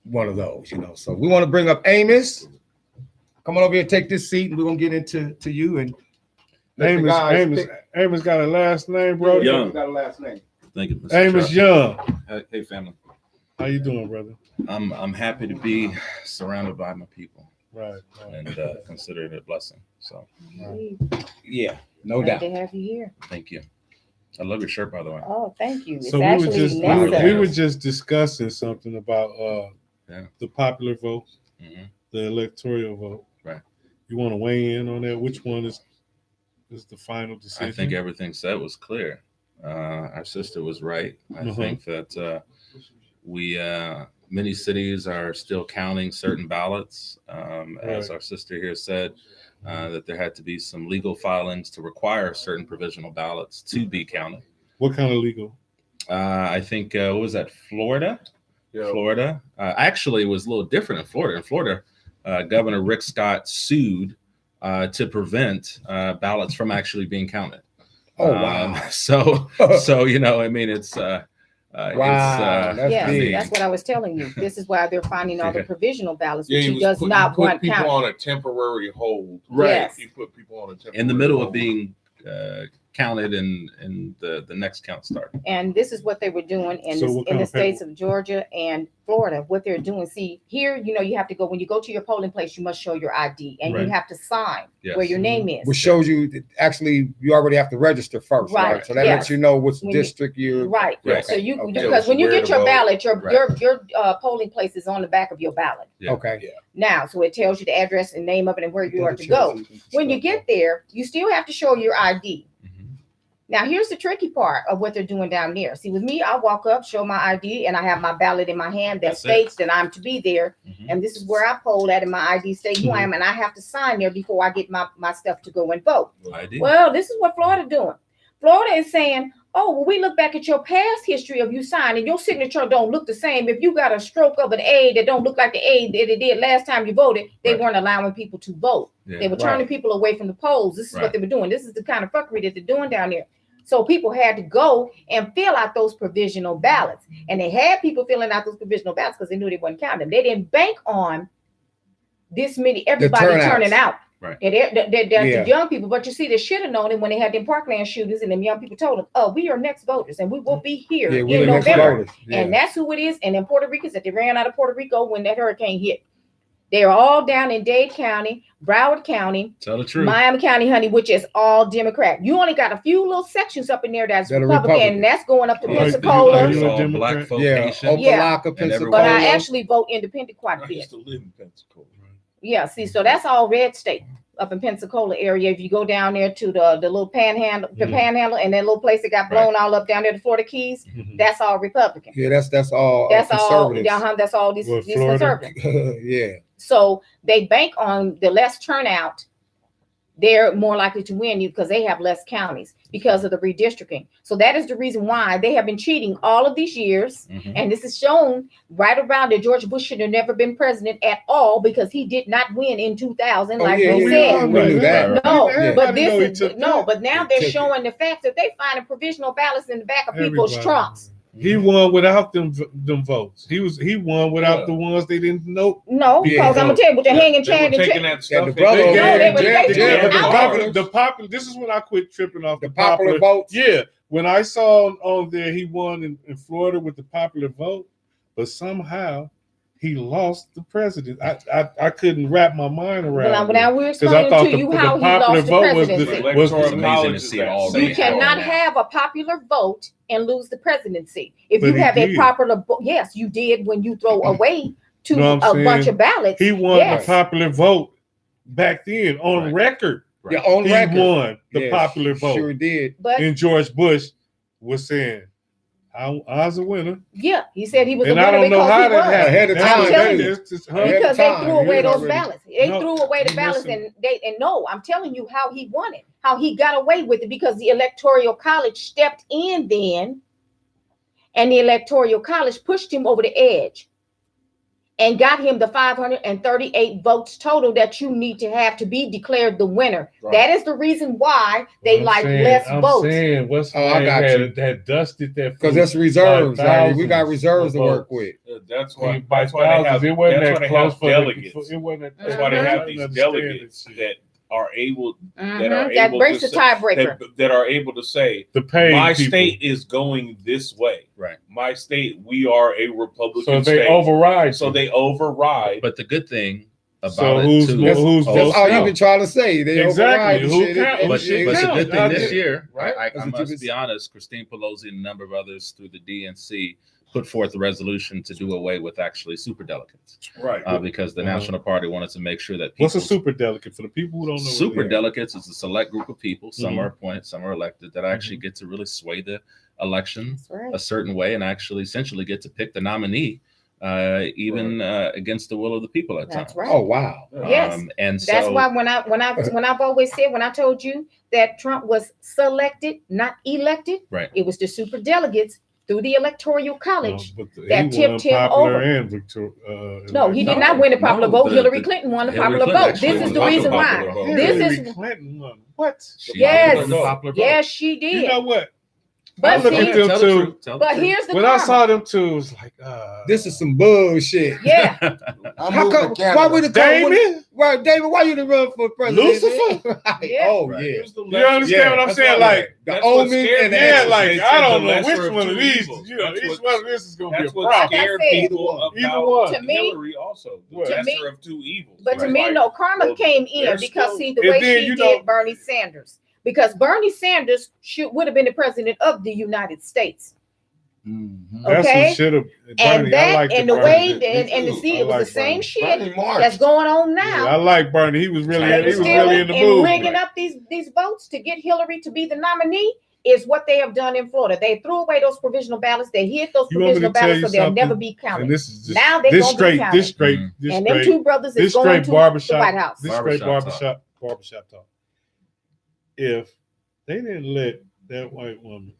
one of those, So we want to bring up Amos. Come on over here, take this seat, and we're gonna get into you and Amos got a last name, bro. Young. Got a last name. Thank you, Mr. Amos Chuck. Young. Hey, family. How you doing, brother? I'm happy to be surrounded by my people Right. and consider it a blessing. So, Yeah, no Glad doubt. to have you here. thank you. I love your shirt, by the way. Oh, thank you. It's So actually necessary. we were just discussing something about the popular vote, Mhm. the electoral vote. Right. You want to weigh in on that? Which one is the final decision? I think everything said was clear. Our sister was right. I think that many cities are still counting certain ballots. As our sister here said, that there had to be some legal filings to require certain provisional ballots to be counted. What kind of legal? I think, what was that, Florida? Yeah. Florida. Actually, it was a little different in Florida. In Florida, Governor Rick Scott sued to prevent ballots from actually being counted. Oh wow! So I mean, it's wow. Yes, big. that's what I was telling you. This is why they're finding all the provisional ballots, Yeah, which he he does was not put want people counted. on a temporary hold. Right. Yes. He put people on a temporary in the middle of hold. being counted and the next count started. And this is what they were doing in, So what in kind the of states of Georgia and Florida. What they're doing, see, here, you have to go, when you go to your polling place, you must show your ID and Right. you have to sign Yes. where your name is. Which shows you that actually you already have to register first, right? Right, So that yes. lets you know which When you- district you're Right. Right. So you, Okay. because when you Where get to your vote. ballot, your Right. polling place is on the back of your ballot. Yeah. Okay. Now, so it tells you the address and name of it and where you are to go. When you get there, you still have to show your ID. Mhm. Now, here's the tricky part of what they're doing down there. See, with me, I walk up, show my ID, and I have my ballot in my hand that That's it. states that I'm to be there. Mhm. And this is where I poll at, and my ID states who I am, and I have to sign there before I get my stuff to go and vote. ID. Well, this is what Florida doing. Florida is saying, oh, well, we look back at your past history of you signing. Your signature don't look the same. If you got a stroke of an A that don't look like the A that it did last time you voted, they Right. weren't allowing people to vote. Yeah. They were turning people away from the polls. This is what Right. they were doing. This is the kind of fuckery that they're doing down there. So people had to go and fill out those provisional ballots. And they had people filling out those provisional ballots because they knew they wasn't counting them. They didn't bank on this many, everybody turnouts. turning out. Right. They're Yeah. the young people, but you see, they should have known it when they had them Parkland shooters, and them young people told them, "Oh, we are next voters, and we will be here Yeah, we're in the next November." voters. Yeah. And that's who it is. And in Puerto Ricans that they ran out of Puerto Rico when that hurricane hit. They are all down in Dade County, Broward County, Tell the truth. Miami County, honey, which is all Democrat. You only got a few little sections up in there that's That are Republican, Republican. and that's going up to Are you- Pensacola. are you It's a all Democrat? black folk Yeah, Haitian. Yeah. Opelika, And But Pensacola. I actually vote independent quite a I bit. used to live in Pensacola. Yeah, see, so that's all red state up in Pensacola area. If you go down there to the little panhandle, and that little place that got blown all up down there, the Florida Keys, Mhm. that's all Republican. Yeah, that's all That's all. conservatives. That's all these What, Florida? conservatives. Yeah. So they bank on the less turnout. They're more likely to win you because they have less counties because of the redistricting. So that is the reason why they have been cheating all of these years. Mhm. And this is shown right around that George Bush should have never been president at all because he did not win in 2000, like yeah, they we said. all knew that. Right. No, Yeah. but Everybody know he this took is no, that. but now He they're took it. showing the fact that they finding provisional ballots in the back of people's Everybody. trunks. He won without them votes. He won without Yeah. the ones they didn't know. No, Yeah. because I'm gonna tell you, with the hanging They were Chad and taking Chad. that stuff. the in brother there. over No, there they in were jail- taking jail it with the out. popular- The popular. This is when I quit tripping off The the popular votes. Yeah, when I saw on there he won in Florida with the popular vote, but somehow he lost the president. I couldn't wrap my mind around Well, it. now we're 'Cause I explaining thought to you how he lost the vote was presidency. the Electoral was It's amazing to college see is all that You these same. cannot now. have a popular vote and lose the presidency. If But you he have a did. popular vote, yes, you did when you throw away to Know what I'm a bunch saying? of ballots. he won Yes. the popular vote back then on Right. record. Right. Yeah, on He record. won the Yeah, popular vote, Sure did. But and George Bush was saying, "I was a winner." yeah, he said he was And a I winner don't know because how he that won. happened. Ahead of That's time, what telling that too. is. Just- Ahead of Because they time, threw he away was those already- ballots. They No, threw away the he ballots, must've- and no, I'm telling you how he won it, how he got away with it because the Electoral College stepped in then, and the Electoral College pushed him over the edge and got him the 538 votes total that you need to have to be declared the winner. Right. That is the reason why they I'm like saying- less I'm votes. saying, what's Oh, I got you. that dusted that Because food that's reserves. by Like, we got thousands reserves of to work votes. with. That's By why. That's why they thousands. have. It wasn't That's that why they close have for delegates. it wasn't. That's why they Mhm. have these delegates that are able That able breaks to the say- tiebreaker. that are able to say The pay my people. state is going this way. Right. My state, we are a Republican So they state. override. So you. they override. But the good thing about So it who's too, more- who's oh, That's votes all count. you've been trying to say. They Exactly. override the Who shit. count- It- but it- the it count. good thing I this did. year, Right. I That's what you must was- be honest, Christine Pelosi and a number of others through the DNC put forth a resolution to do away with actually superdelegates right. because the Uh-huh. National Party wanted to make sure that people What's a super delegate for the people who don't know? what super it is? delegates is a select group of people. Some Mhm. are appointed, some are elected that actually get to really sway the election That's right. a certain way and actually essentially get to pick the nominee, even against the will of the people at That's times. right. Oh, wow. Yes. And so That's why when I've always said, when I told you that Trump was selected, not elected, Right. it was the super delegates through the Electoral College. But that he tipped won him popular over. and No, he did No, not win the popular no, vote. the- Hillary Clinton won the Hillary popular Clinton vote. actually This is won the the reason popular why. vote. This Hillary is Clinton won. What? she Yes. won the popular vote. yes, she did. You know what? But I look see- at them Tell the too. truth, tell the but truth. here's the When I karma. saw them two, it was like, This is some bullshit. Yeah, I'm How moving come? to Canada. Why would it come? Damon. Right, David, why you didn't run for president? Lucifer? Yeah. Oh, Right. yeah. Here's the You understand what I'm That's saying? why- Like, The that's what omen scared and me. the yeah, answer. like They I said don't the know lesser which of one of two these. evils. You know, That's each what- one of this is gonna be a That's what problem. scared Like I said, people either about one. To me- Hillary also. The What? To lesser me- of two evils. but to It's me, like, no, karma well, came in they're because still- see the And way then, she you did know- Bernie Sanders. Because Bernie Sanders would have been the president of the United States. Mhm. That's Okay. what should have. And that and the way and to too. see I it was like the same Bernie. shit Bernie March. that's going on Yeah, now. I like Bernie. He was really, And he was still really in the and mood. rigging up these votes to get Hillary to be the nominee is what they have done in Florida. They threw away those provisional ballots. They hid those You want me to provisional tell ballots you so they'll something? never be And counted. this is just Now they this gonna be straight, counted. this straight, Mhm. this And them straight, two brothers this is going straight to barbershop, the White House. this straight Barbershop barbershop talk. If they didn't let that white woman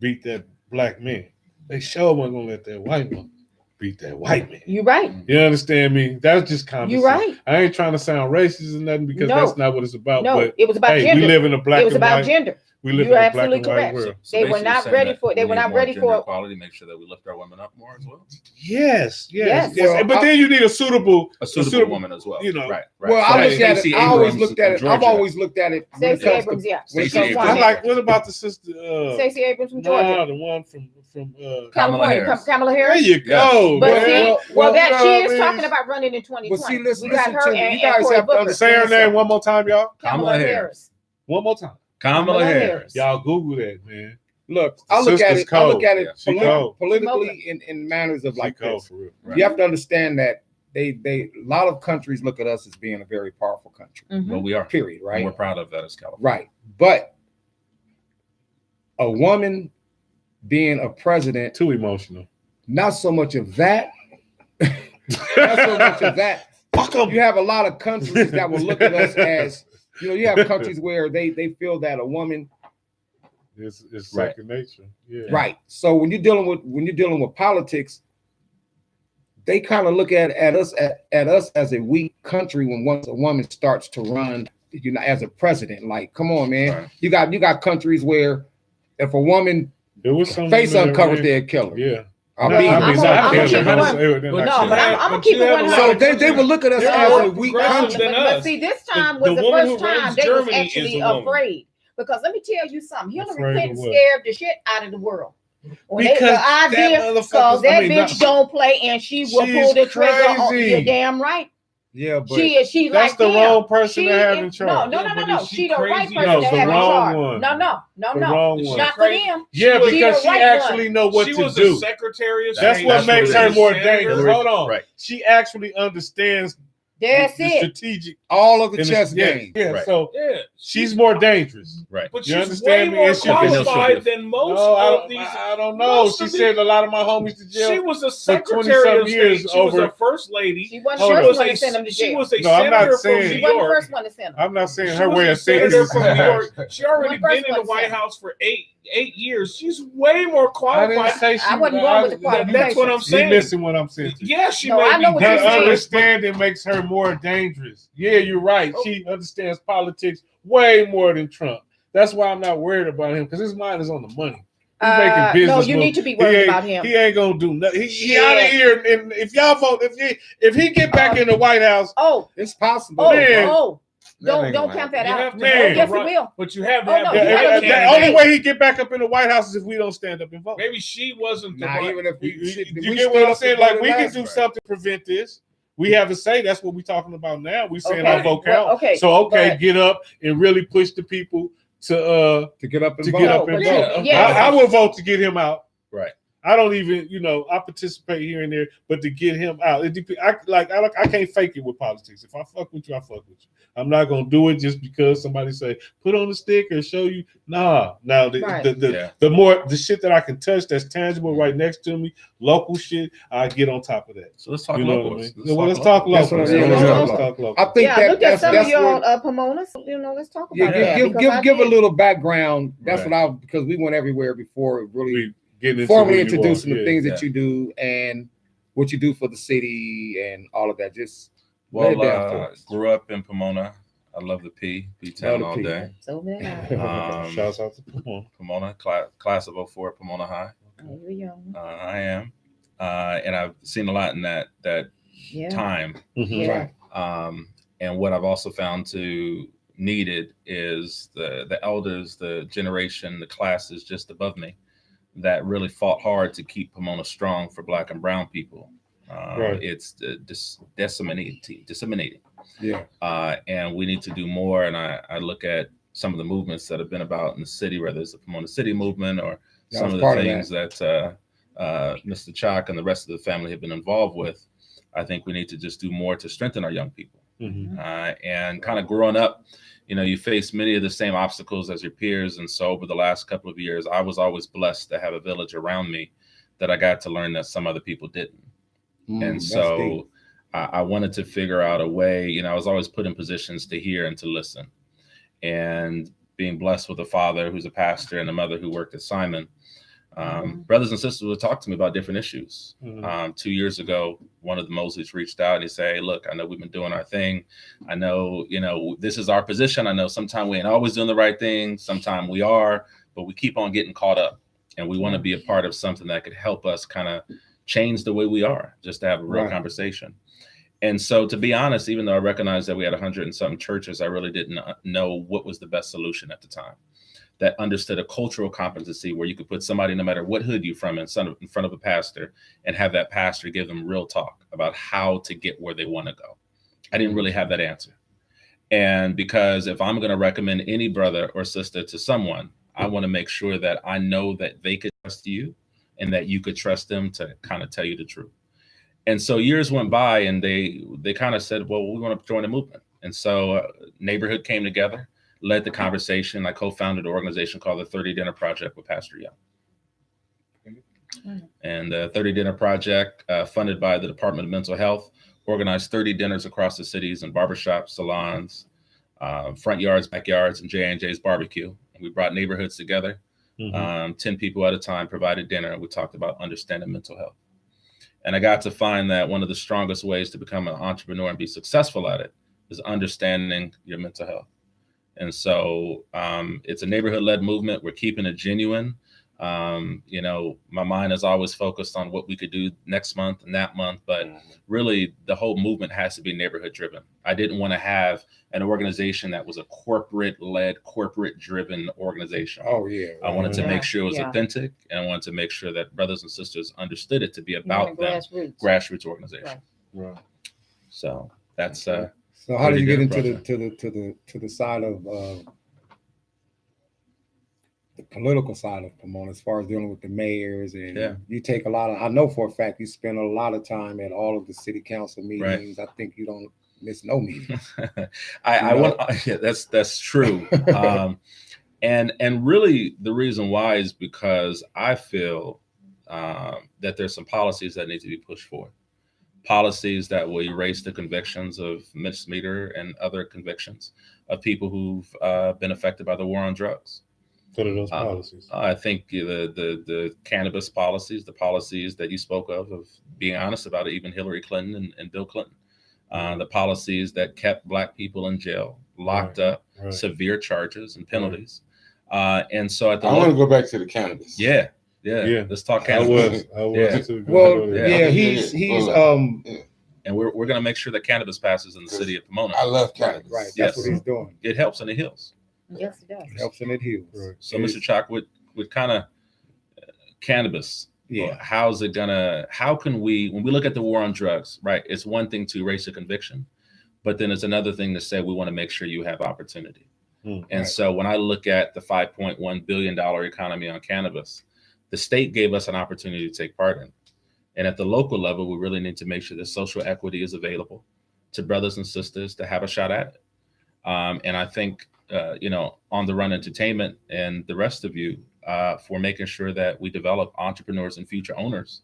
beat that black man, they sure weren't gonna let that white woman beat that white man. You're right. You understand me? That's just common You're sense. right. I ain't trying to sound racist or nothing because No. that's not what it's about. No, but it was about hey, gender. we live in a black It was and about white. gender. We live You're in a black absolutely and white correct. world. They were basically not saying ready that for. They we were need not more ready gender for. equality. Make sure that we lift our women up more as well. Yes. Yes. Well, but then you need a suitable Woman as well. you know. Right. Well, So I like looked at it. Stacey I always Abrams looked at in it. I've Georgia. always looked at it. When it Stacey comes Abrams, to, yeah. when it Stacey comes to I Abrams. like. What about the sister? Stacey Abrams from Nah, Georgia, the one from Kamala California, Harris. Kamala There Harris. you go. But Well, see, well, well, well, that you know she what I is mean? talking about running in 2020. But see, listen, we got listen her to me. and, You guys and Cory have to Booker. understand Say her name something. one more time, y'all. Kamala Harris. One more time. Kamala Harris. Y'all Google that, man. Look, The I look at sister's it. I look at cold. it She cold. politically in manners of like She cold this. for real. Right. You have to understand that they a lot of countries look at us as being a very powerful country. Mhm. Well, we are. Period. And Right. we're proud of that as California. Right. But a woman being a president, Too emotional. not so much of that. Not so much of that. Fuck 'em. You have a lot of countries that will look at us as, you have countries where they feel that a woman, It's Right. second nature. Yeah. right. So when you're dealing with politics, they kind of look at us as a weak country when once a woman starts to run, as a president. Like, come on, man. Right. You got countries where if a woman There was some face women that uncovered, ran- they'll kill her. Yeah. I No, mean, I mean, I'm it's gonna- not I'm killing gonna her. keep I it didn't one. like No, that. but I'm But keep you it have a 100. lot so of they would look at us They're as more a weak progressive country. than But us. see, this time The was the woman first who runs time they Germany was is actually a woman. afraid. Because let me tell you something. Hillary Afraid of Clinton what? scared the shit out of the world. When Because the idea, that because motherfucker- that I mean, bitch not- don't play and she will She's pull the trigger on. crazy. You're damn right. Yeah, but She That's like the him. wrong person She to have is- in charge. No, Yeah, but no. is she She the right crazy? person No, to the have in wrong charge. one. No. The wrong one. Not for Crazy. them. Yeah, She because was she the right actually one. know what She to was do. a secretary of That's state. what That's makes what her it is. more Senator. dangerous. Hold on. Right. She actually understands That's the it. strategic all of the and chess yeah, games. Yeah, Right. so Yeah, she's more dangerous. Right. but You she's understand way me? more And she'll be no qualified shit. than most No, of these. I don't know. most She of sent a lot of my homies to jail. She was a 20-some secretary of years state. She was over- a first lady. She wasn't Hold the on. first one to send them to She jail. was a No, I'm not senator from saying- New She wasn't the York. first one to send them. I'm not saying She her was way a of thinking senator is from New York. She already One first been in the one White sent. House for eight years. She's way more I didn't qualified. say she. I wasn't going with the qualifications. That's what I'm You saying. missing what I'm saying. Yeah, she No, may I know be what you're Her saying. dangerous, but understanding makes her more dangerous. Yeah, you're right. She understands politics way more than Trump. That's why I'm not worried about him because his mind is on the money. He's making business. No, you moves. need to be worried He ain't- about him. He ain't gonna do nothing. He Shit. out of here. And if y'all vote, if he get back in the White House, Oh, It's possible. oh, Man. oh. That Don't ain't don't gonna count happen. that You out. have to have Yes, the it right- will. but you have to Oh, have no, the you the gotta right be candidate. only way he get back up in the White House is if we don't stand up and vote. Maybe she wasn't the Nah, right. even if we, You shit, we get stood what I'm up saying? and Like voted we can last do time. something to prevent this. We have a say. That's what we're talking about now. We saying Okay, our vote well, count. okay, So but- get up and really push the people to to get up and to vote. get up No, and but vote. yeah, yes. I will vote to get him out. Right. I don't even, I participate here and there, but to get him out, I can't fake it with politics. If I fuck with you, I fuck with you. I'm not gonna do it just because somebody say put on the sticker, show you. Nah, now Right. the shit that I can touch that's tangible right next to me, local shit, I get on top of that. So let's talk You know what I locals. mean? Well, let's talk That's local. what I'm saying. Let's talk local. I think Yeah, I looked at some of that's y'all what, Pomonas. Let's talk yeah, about that. give because I give a did. little background. That's Right. what because we went everywhere before it really We getting into formally who you introducing are. the Yeah. things that you do and what you do for the city and all of that. Just Well, lay it down for us. grew up in Pomona. I love the P-Town Love the all P. day. So there. Shouts out to Pomona. Pomona, class of 04, Pomona High. You're young. I am. And I've seen a lot in that Yeah. time. Yeah. And what I've also found needed is the elders, the generation, the classes just above me that really fought hard to keep Pomona strong for Black and brown people. Right. It's disseminating. Yeah. And we need to do more. And I look at some of the movements that have been about in the city, whether it's the Pomona City movement or That some was of part the of things that Mr. Chalk and the rest of the family have been involved with. I think we need to just do more to strengthen our young people. Mhm. And kind of growing up, you face many of the same obstacles as your peers. And so over the last couple of years, I was always blessed to have a village around me that I got to learn that some other people didn't. And That's so deep. I wanted to figure out a way, I was always put in positions to hear and to listen. And being blessed with a father who's a pastor and a mother who worked at Simon, Brothers and sisters would talk to me about different issues. Mhm. 2 years ago, one of the Mosleys reached out and he said, hey, look, I know we've been doing our thing. I know, this is our position. I know sometimes we ain't always doing the right thing. Sometimes we are, but we keep on getting caught up. And we want to be a part of something that could help us kind of change the way we are, just to have a real Right. conversation. And so, to be honest, even though I recognized that we had 100 and something churches, I really didn't know what was the best solution at the time. That understood a cultural competency where you could put somebody, no matter what hood you're from, in front of a pastor and have that pastor give them real talk about how to get where they want to go. I didn't really have that answer. And because if I'm going to recommend any brother or sister to someone, I want to make sure that I know that they could trust you and that you could trust them to kind of tell you the truth. And so years went by and they kind of said, well, we want to join a movement. And so neighborhood came together, led the conversation. I co-founded an organization called the 30 Dinner Project with Pastor Young. And the 30 Dinner Project, funded by the Department of Mental Health, organized 30 dinners across the cities in barbershops, salons, front yards, backyards, and J&J's barbecue. And we brought neighborhoods together. 10 people at a time, provided dinner. And we talked about understanding mental health. And I got to find that one of the strongest ways to become an entrepreneur and be successful at it is understanding your mental health. And so it's a neighborhood-led movement. We're keeping it genuine. My mind is always focused on what we could do next month and that month, but really the whole movement has to be neighborhood-driven. I didn't want to have an organization that was a corporate-led, corporate-driven organization. Oh yeah. I wanted to make sure it was Yeah. authentic, and I wanted to make sure that brothers and sisters understood it to be about them, grassroots organization. Right. So that's So how did you get into Project. the side of the political side of Pomona, as far as dealing with the mayors, and Yeah. you take a lot of, I know for a fact you spend a lot of time at all of the city council meetings. I think you don't miss no meetings. I want, yeah, that's true. And really the reason why is because I feel that there's some policies that need to be pushed forward. Policies that will erase the convictions of Mitch Smeater and other convictions of people who've been affected by the war on drugs. What are those policies? I think the cannabis policies, the policies that you spoke of being honest about it, even Hillary Clinton and Bill Clinton, the policies that kept Black people in jail, locked up, severe charges and penalties. And so at the I want to go back to the cannabis. Yeah. Let's talk cannabis. I was too. Well, Yeah. he's And we're going to make sure that cannabis passes in the city of Pomona. I love cannabis. right. That's Yes. what he's doing. It helps and it heals. Yes, it does. It helps and it heals. Right. So, Mr. Chalk, with kind of cannabis, Yeah. how can we, when we look at the war on drugs, right, it's one thing to erase a conviction, but then it's another thing to say we want to make sure you have opportunity. And so when I look at the $5.1 billion economy on cannabis, the state gave us an opportunity to take part in. And at the local level, we really need to make sure that social equity is available to brothers and sisters to have a shot at it. And I think, On the Run Entertainment and the rest of you for making sure that we develop entrepreneurs and future owners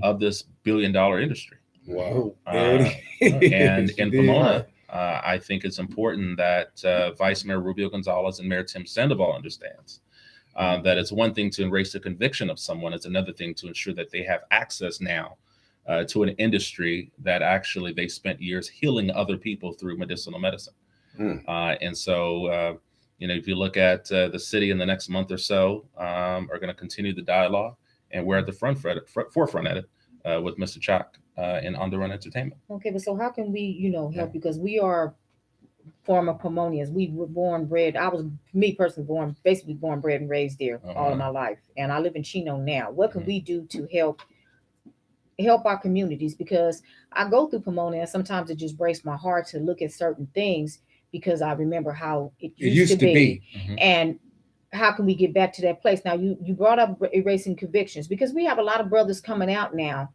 of this billion-dollar industry. Wow. And in Pomona, I think it's important that Vice Mayor Rubio Gonzalez and Mayor Tim Sandoval understands that it's one thing to erase the conviction of someone. It's another thing to ensure that they have access now to an industry that actually they spent years healing other people through medicinal medicine. And so, if you look at the city in the next month or so, are going to continue the dialogue, and we're at the forefront at it with Mr. Chalk and On the Run Entertainment. Okay, but so how can we, help? Because we are former Pomonians. We were bred. I was, me personally, basically born, bred, and raised there all of my life, and I live in Chino now. What can we do to help our communities? Because I go through Pomona, and sometimes it just breaks my heart to look at certain things, because I remember how it used to be. And how can we get back to that place? Now, you brought up erasing convictions, because we have a lot of brothers coming out now.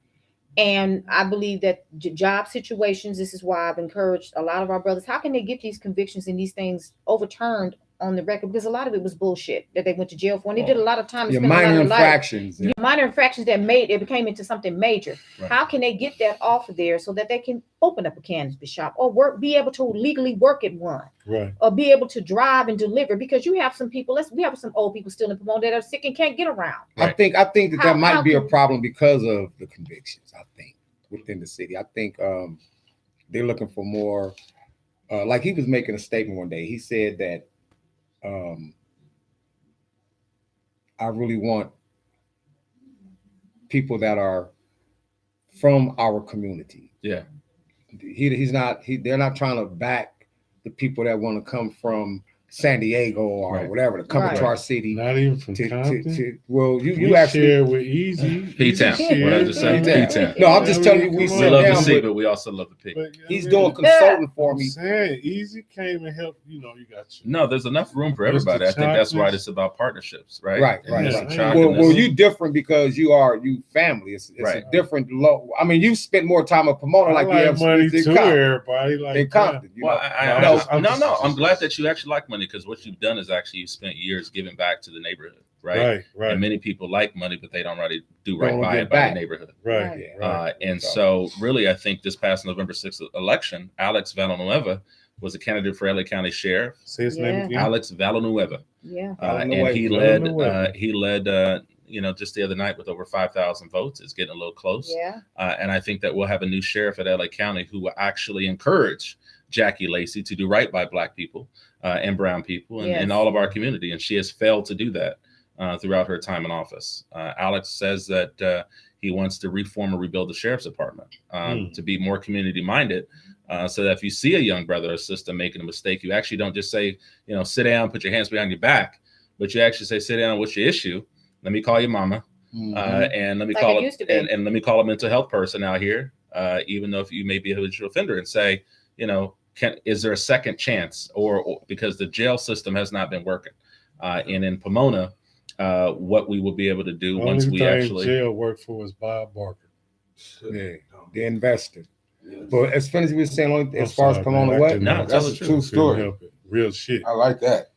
And I believe that job situations, this is why I've encouraged a lot of our brothers, how can they get these convictions and these things overturned on the record because a lot of it was bullshit that they went to jail for. And they did a lot of time. And Your spent a lot minor of life. infractions. Your minor infractions that made it became into something major. Right. How can they get that off of there so that they can open up a cannabis shop or be able to legally work at one? Right. Or be able to drive and deliver, because you have some people. We have some old people still in Pomona that are sick and can't get around. I think that How- might how be a can- problem because of the convictions. I think within the city, I think they're looking for more. Like he was making a statement one day. He said that I really want people that are from our community. Yeah. They're not trying to back the people that want to come from San Diego or Right. whatever to come Right. to our city. Not even from Compton. You We actually share with Easy. P-Town. Easy What I shares just said. P-Town. P-Town. No, I'm just I telling mean, you, we come We sit love down, the C, but but we also love the P. But, I he's mean, doing consulting for I'm me. saying Easy came and helped. You got you. No, there's enough room for Mr. everybody. I think that's why Chocolates. it's about partnerships, right? Right, And right, Mr. right. Choc Well, and well, this- you different because you family. It's Right. a different low. I mean, you spent more time at Pomona, I like like you have money spent too. in Compton. Everybody like In Compton, you Well, know. I'm just- I'm glad that you actually like money, because what you've done is actually you spent years giving back to the neighborhood, right? Right. And many people like money, but they don't really do right Don't by give it by back. the neighborhood. Right. Right. And so really, I think this past November 6th election, Alex Villanueva was a candidate for LA County Sheriff. Say his name Yeah. again. Alex Villanueva. Yeah. And he Villanueva. led, just the other night with over 5,000 votes. It's getting a little close. Yeah. And I think that we'll have a new sheriff at LA County who will actually encourage Jackie Lacey to do right by Black people and brown people and Yes. in all of our community. And she has failed to do that throughout her time in office. Alex says that he wants to reform or rebuild the sheriff's department to be more community minded. So that if you see a young brother or sister making a mistake, you actually don't just say, sit down, put your hands behind your back, but you actually say, sit down, what's your issue? Let me call your mama. And let me Like call it used to be. and let me call a mental health person out here, even though if you may be a habitual offender, and say, is there a second chance, or because the jail system has not been working, and in Pomona, what we will be able to do once we actually jail work for is Bob Barker. Yeah, the investor. But as far as we were saying, I'm as far as sorry, Pomona man, I what? couldn't No, help tell it. the truth. True Couldn't story. help it. Real shit. I like that.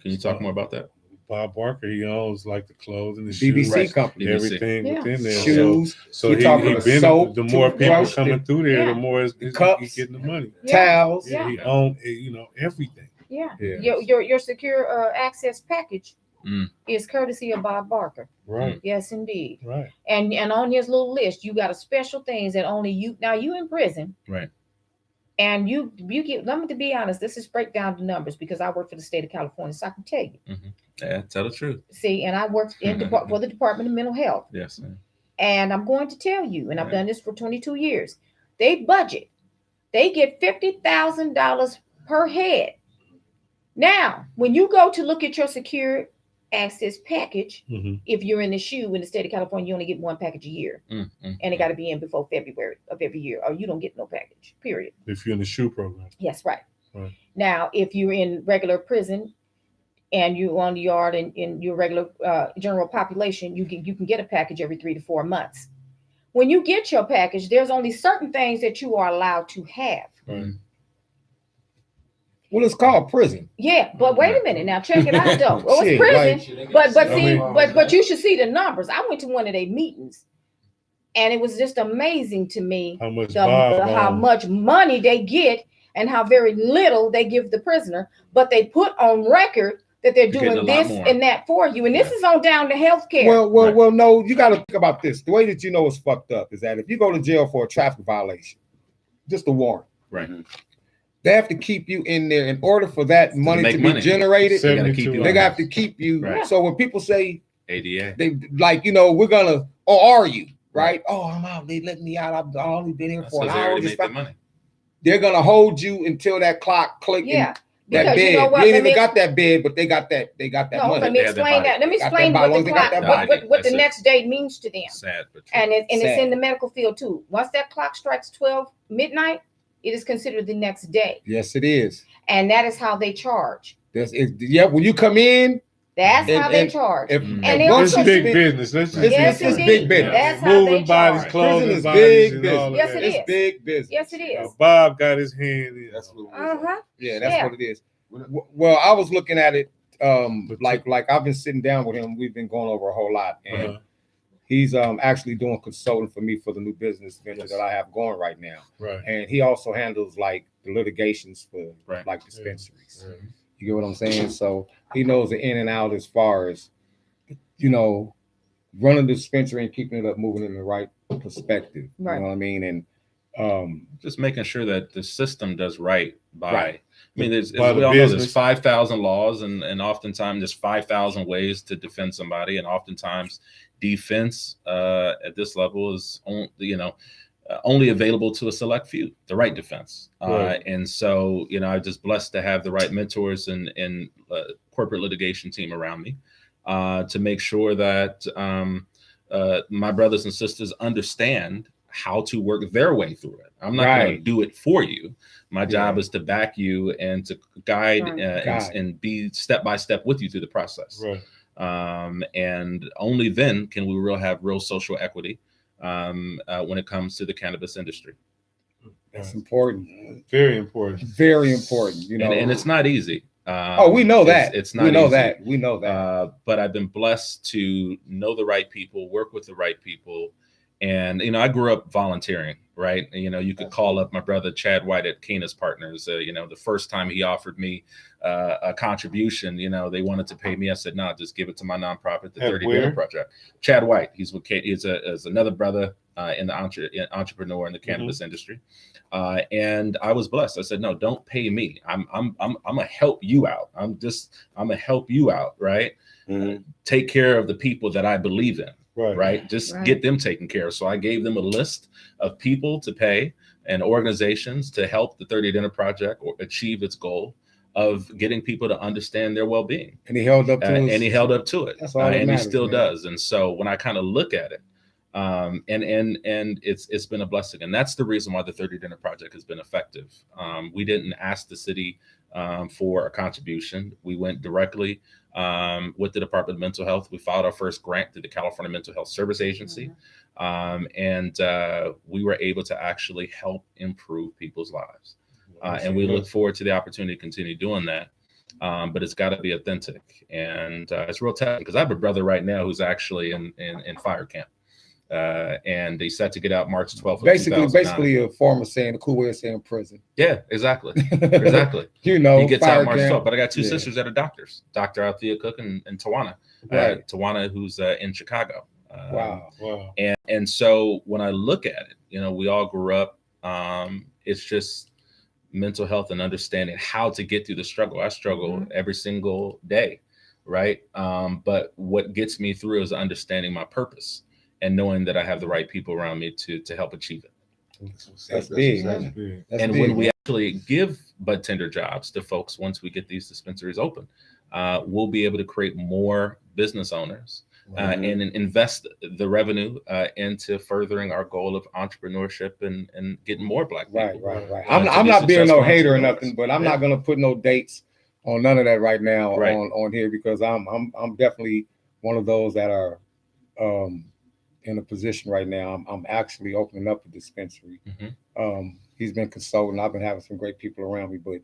Can you talk more about that? Bob Barker, he owns like the clothing, the BBC shoes, Right. company. BBC. everything Yeah. within there. Shoes, So we he talking benefit. soap, The more people toothbrush, coming through there, Yeah. the more it's cups. he's getting the money. towels. Yeah, he owned, everything. Yeah. Yeah. Your secure access package Mm. is courtesy of Bob Barker. Right. Yes, indeed. Right. And on his little list, you got a special things that only you. Now you in prison, Right. and you get. Let me to be honest. This is break down the numbers because I work for the state of California, so I can tell you. Yeah, tell the truth. See, and I worked for the Department of Mental Health, Yes. Ma'am. and I'm going to tell you, and I've Right. done this for 22 years. They get $50,000 per head. Now, when you go to look at your secure access package, Mhm. if you're in the SHU in the state of California, you only get one package a year, and it got to be in before February of every year, or you don't get no package. Period. If you're in the shoe program. Yes, right. Right. Now, if you're in regular prison and you're on the yard and in your regular general population, you can get a package every 3 to 4 months. When you get your package, there's only certain things that you are allowed to have. Right. Well, it's called prison. Yeah, but wait a minute now, check it out though. Well, it's Shit, prison, but I see, mean- but you should see the numbers. I went to one of their meetings, and it was just amazing to me How much how much money they get and how very little they give the prisoner. But they put on record that they're You're getting doing a lot this more. and that for you, and this is on down to healthcare. Well, no, you got to think about this. The way that you know it's fucked up is that if you go to jail for a traffic violation, just a warrant, Right. they have to keep you in there in order for that money make to be money. generated. They gotta keep you They on. have to keep you. Right. So when people say ADA. they like, we're gonna, or are you right? Oh, I'm out. They let me out. I've only been here That's for an because they hour. already Just made their money. They're gonna hold you until that clock clicking. Yeah, That because bed. you know what? You ain't Let even me- got that bed, but they got that. They got that No, money. let me They have that explain body. that. Let me Got explain that what body. the They got clock, that body. what the That's it. next day means to them. Sad, but true. And it's Sad. in the medical field too. Once that clock strikes 12 midnight, it is considered the next day, Yes, it is. and that is how they charge. Yeah, when you come in, That's And- how they and- charge. if, Mm. if And they once It's also you big spend- business. Let's just Yes, it's indeed. big business. That's how they moving bodies, charge. clothing Prison is bodies, big and business. all of Yes, that. it It's is. big business. Yes, it is. Bob got his hand in. That's what Uh-huh. Yeah, that's Yeah. what it is. Well, I was looking at it But like I've been sitting down with him. We've been going over a whole lot, and Uh-huh. he's actually doing consulting for me for the new business venture Yes. that I have going right now. Right. And he also handles like the litigations for Right. like dispensaries. Right. You get what I'm saying? So he knows the in and out as far as, you know, running the dispensary and keeping it up, moving in the right perspective. Right. You know what I mean? And Just making sure that the system does right by. Right. I mean, there's, By as we the all know, there's business. 5,000 laws, and oftentimes there's 5,000 ways to defend somebody, and oftentimes defense at this level is only available to a select few, the right defense. Right. And so, I'm just blessed to have the right mentors and corporate litigation team around me to make sure that my brothers and sisters understand how to work their way through it. I'm not going to Right. do it for you. My job Yeah. is to back you and to guide, Right. and be step by step with you through the process. Right. And only then can we have real social equity when it comes to the cannabis industry. that's important. Very important. Very important. You know, And it's not easy. we know that. It's not we know easy. that. We know that. But I've been blessed to know the right people, work with the right people. And, I grew up volunteering, right? You could call up my brother, Chad White at Keena's Partners. The first time he offered me a contribution, they wanted to pay me. I said, no, just give it to my nonprofit, the At 30 where? Dinner Project. Chad White, he's another brother in the entrepreneur in the cannabis industry. And I was blessed. I said, no, don't pay me. I'm gonna help you out. I'm gonna help you out, right? Mhm. Take care of the people that I believe in. Right. Right. Just Right. get them taken care of. So I gave them a list of people to pay and organizations to help the 30 Dinner Project or achieve its goal of getting people to understand their well-being. And he held up to us. And he held up to it. That's all that And matters, he still man. does. And so when I kind of look at it, and it's been a blessing. And that's the reason why the 30 Dinner Project has been effective. We didn't ask the city for a contribution. We went directly with the Department of Mental Health. We filed our first grant through the California Mental Health Service Agency. And we were able to actually help improve people's lives. And we look forward to the opportunity to continue doing that. But it's got to be authentic. And it's real tough because I have a brother right now who's actually in fire camp. And he's set to get out March 12th. Basically a former saying, a cool way of saying prison. Yeah, exactly. Exactly. He gets out March 12th. camp. But I got two Yeah. sisters that are doctors, Dr. Althea Cook and Tawana. Right. Tawana, who's in Chicago. Wow. Wow. And so when I look at it, we all grew up. It's just mental health and understanding how to get through the struggle. I struggle every single day, right? But what gets me through is understanding my purpose and knowing that I have the right people around me to help achieve it. That's big. That's man. big. That's And big. when we actually give bud tender jobs to folks, once we get these dispensaries open, we'll be able to create more business owners and invest the revenue into furthering our goal of entrepreneurship and getting more Black people. Right. to I'm be not being no successful hater or entrepreneurs. nothing, but I'm Yeah. not gonna put no dates on none of that right now Right. on here because I'm definitely one of those that are in a position right now. I'm actually opening up a dispensary. He's been consulting. I've been having some great people around me, but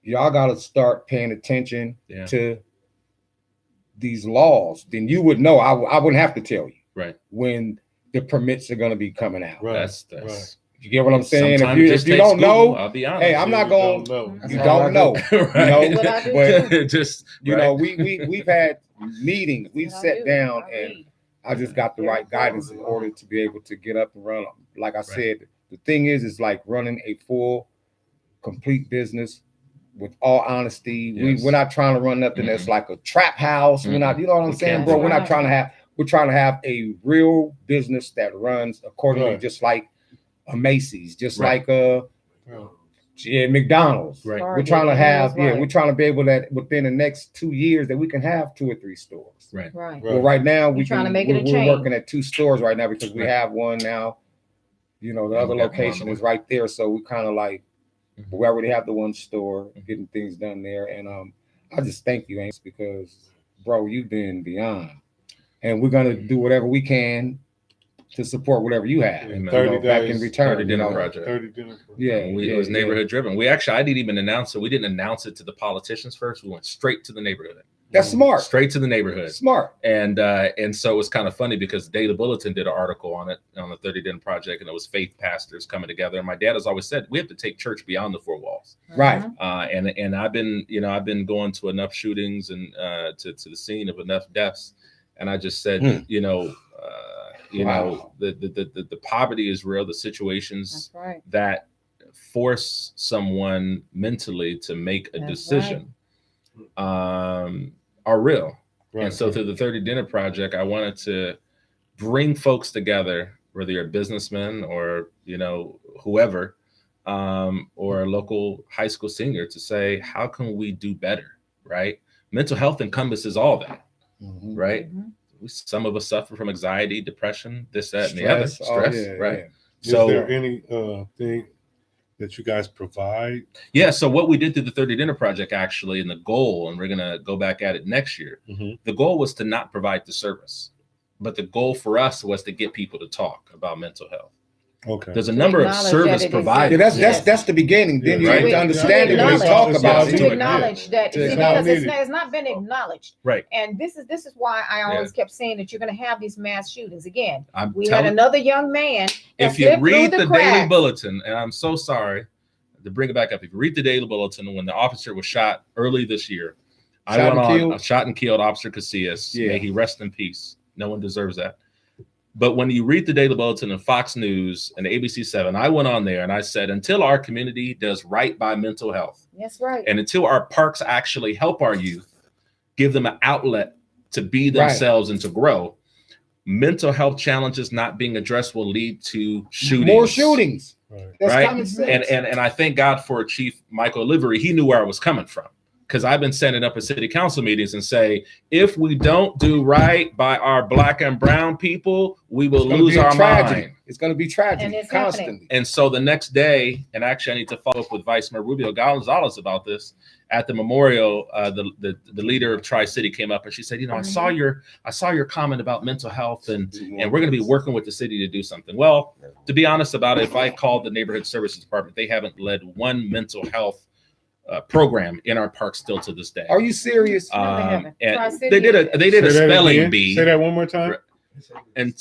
y'all got to start paying attention Yeah. to these laws. Then you would know. I wouldn't have to tell you Right. when the permits are going to be coming out. Right. That's Right. You get what I'm saying? Sometimes If just you takes don't Google, know, I'll be honest. hey, I'm not You going. don't know. You That's don't know. Right. You What know, I do but too. Just you right. know, we've had meetings. We've What I sat do, down, I and read. I just got the right guidance in order to be able to get up and run. Like I said, the thing is like running a full, complete business. With all honesty, Yes. we're not trying to run nothing that's like a trap house. We're not, you know what I'm We saying, can't bro? do We're not that. trying to have. We're trying to have a real business that runs accordingly, Right. just like a Macy's, just Right. like McDonald's. Right. We're trying to have, Right. we're trying to be able that within the next 2 years that we can have 2 or 3 stores. Right. Right. Well, right now You're trying to make it a we're chain. working at 2 stores right now because we Right. have one now. You know, the And other we got one on location the is right there, so we kind of like Mhm. we already have the one store getting things done there, and I just thank you, Ace, because bro, you've been beyond, and we're gonna do whatever we can to support whatever you have. Amen. 30 back in days, return. 30 dinner project. 30 dinner. Yeah, It was neighborhood driven. I didn't even announce it. We didn't announce it to the politicians first. We went straight to the neighborhood. That's smart. Straight to the neighborhood. Smart. And so it was kind of funny because the Daily Bulletin did an article on it, on the 30 Dinner Project, and it was faith pastors coming together. And my dad has always said we have to take church beyond the four walls. Right. And I've been going to enough shootings and to the scene of enough deaths, and I just said, Wow. the poverty is real. The situations That's right. that force someone mentally to make a That's decision are real. Right. And so through the 30 Dinner Project, I wanted to bring folks together, whether you're a businessman or, whoever, or a local high school senior, to say, how can we do better, right? Mental health encompasses all that, Mhm. right? Mhm. Some of us suffer from anxiety, depression, this, that, and the Stress. other. Oh, Stress, yeah, right? yeah. So is there any thing that you guys provide? yeah, so what we did through the 30 Dinner Project, actually, and the goal, and we're going to go back at it next year, the goal was to not provide the service, but the goal for us was to get people to talk about mental health. Okay. There's a number of acknowledge service that it providers. Yeah, that's the beginning. Then Yeah, you right. need to understand it when acknowledge- they talk about to it. To it. acknowledge that, To see, acknowledge because it. it's not been acknowledged. Right. And this is why I always kept saying that you're going to have these mass shootings again. I'm We had telling another young man. that if you slipped through read the Daily cracks. Bulletin, and I'm so sorry to bring it back up, if you read the Daily Bulletin, when the officer was shot early this year, shot and killed Officer Casillas. Yeah. May he rest in peace. No one deserves that. But when you read the Daily Bulletin and Fox News and ABC7, I went on there and I said, until our community does right by mental health, That's right. and until our parks actually help our youth, give them an outlet to be themselves and to grow, mental health challenges not being addressed will lead to shootings. More shootings. Right. That's Right. common sense. And I thank God for Chief Michael Livery. He knew where I was coming from, because I've been setting up at city council meetings and say, if we don't do right by our Black and brown people, we will lose our mind. It's going to be tragic And it's constantly. And so the next day, and actually I need to follow up with Vice Mayor Rubio Gonzalez about this, at the memorial, the leader of Tri-City came up and she said, I saw your comment about mental health, and we're going to be working with the city to do something. Well, to be honest about it, if I called the neighborhood services department, they haven't led one mental health program in our park still to this day. Are you serious? No, they haven't. And Tri-City they did a Say that spelling again. bee. Say that one more time. And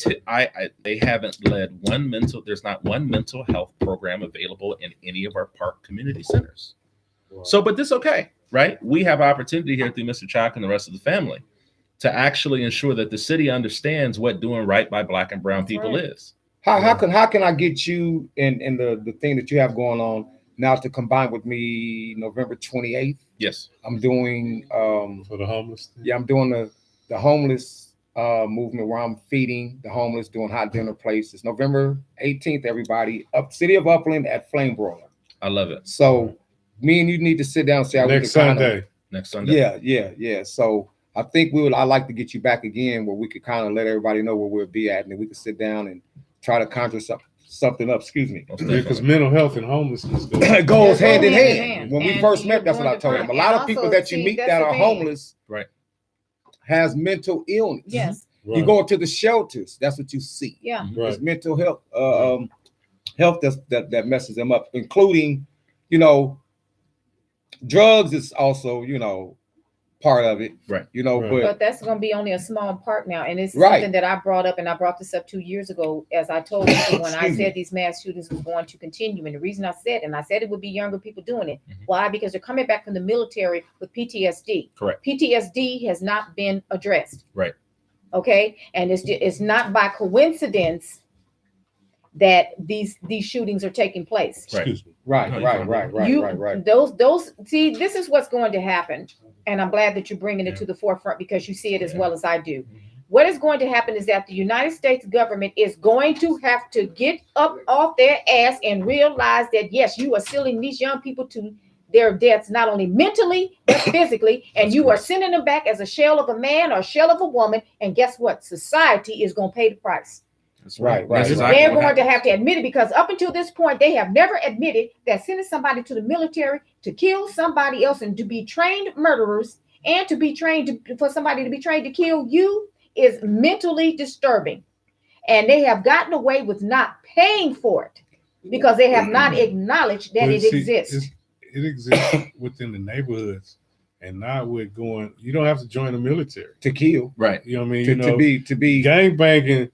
they haven't led there's not one mental health program available in any of our park community centers. Wow. So, but this okay, right? We have opportunity here through Mr. Chalk and the rest of the family to actually ensure that the city understands what doing right by Black and brown That's people right. is. How can I get you and the thing that you have going on now to combine with me November 28th? Yes. I'm doing For the homeless thing? I'm doing the homeless movement where I'm feeding the homeless, doing hot dinner places. November 18th, everybody, up City of Upland at Flame Broiler. I love it. So me and you need to sit down and say Next Sunday. Next Sunday. Yeah. So I think I'd like to get you back again where we could kind of let everybody know where we'll be at, and then we can sit down and try to conjure something up. Excuse me. Most Yeah, definitely. because mental health and homelessness go. It goes They hand go in hand in hand. hand. When we And first met, you're that's what I going to told him. A find- lot and of people also, that you see, meet that's that the are thing. homeless Right. has mental illness. Yes. You Right. go into the shelters, that's what you see. Yeah. Right. It's mental health, health that messes them up, including, drugs is also, part of it. Right. Right. But that's going to be only a small part now. And it's Right. something that I brought up, and I brought this up 2 years ago, as I told you when I Excuse me. said these mass shootings was going to continue. And the reason I said it would be younger people doing it. Mhm. Why? Because they're coming back from the military with PTSD. Correct. PTSD has not been addressed. Right. Okay. And it's not by coincidence that these shootings are taking place. Right. Excuse me. Right. Those see, this is what's going to happen. And I'm glad that you're bringing it to the forefront because you see it as well as I do. What is going to happen is that the United States government is going to have to get up off their ass and realize that, yes, you are sealing these young people to their deaths, not only mentally, but physically. And you are sending them back as a shell of a man or a shell of a woman. And guess what? Society is going to pay the price. That's Right. That's They're exactly what going to happens. have to admit it because up until this point, they have never admitted that sending somebody to the military to kill somebody else and to be trained murderers and to be trained for somebody to be trained to kill you is mentally disturbing. And they have gotten away with not paying for it because they have not acknowledged that But it see, exists. It exists within the neighborhoods, and not with going. You don't have to join the military. To kill, Right. You know what I mean? to be. Gang banging.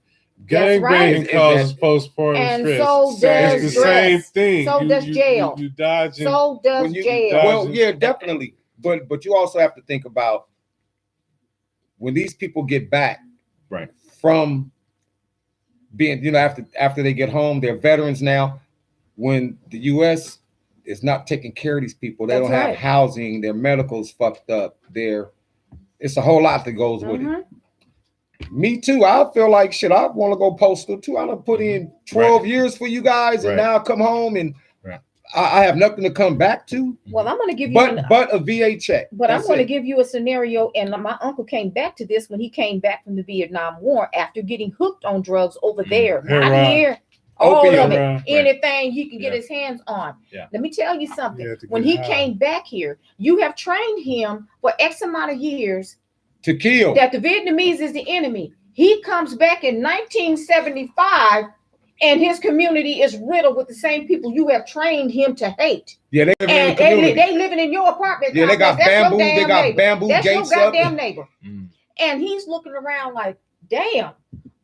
Gang banging Is causes postpartum And stress. so does It's the stress. same thing. So does jail. You dodging. So does When you- jail. Well, yeah, definitely. But you also have to think about when these people get back, Right. from being, after they get home, they're veterans now. When the U.S. is not taking care of these people, they That's don't have right. housing, their medical's fucked up. It's a whole lot that goes with it. Mhm. Me too. I feel like shit. I want to go postal too. I done put in 12 years for you guys, and Right. now I come home and Right. I have nothing to come back to, Well, I'm going to give you but a VA check. But I'm That's going to it. give you a scenario, and my uncle came back to this when he came back from the Vietnam War after getting hooked on drugs over there. Not Heroin. here, all Opium. of it, Heroin. anything he can get Yeah. his hands on. Yeah. Let me tell you something. You have to When get he high. came back here, you have trained him for X amount of years To kill. that the Vietnamese is the enemy. He comes back in 1975, and his community is riddled with the same people you have trained him to hate. Yeah, they live in And the community. they living in your apartment. Yeah, they got complex. That's your bamboo. They damn got neighbor. bamboo That's your gates up. goddamn neighbor. Mm. And he's looking around like, damn,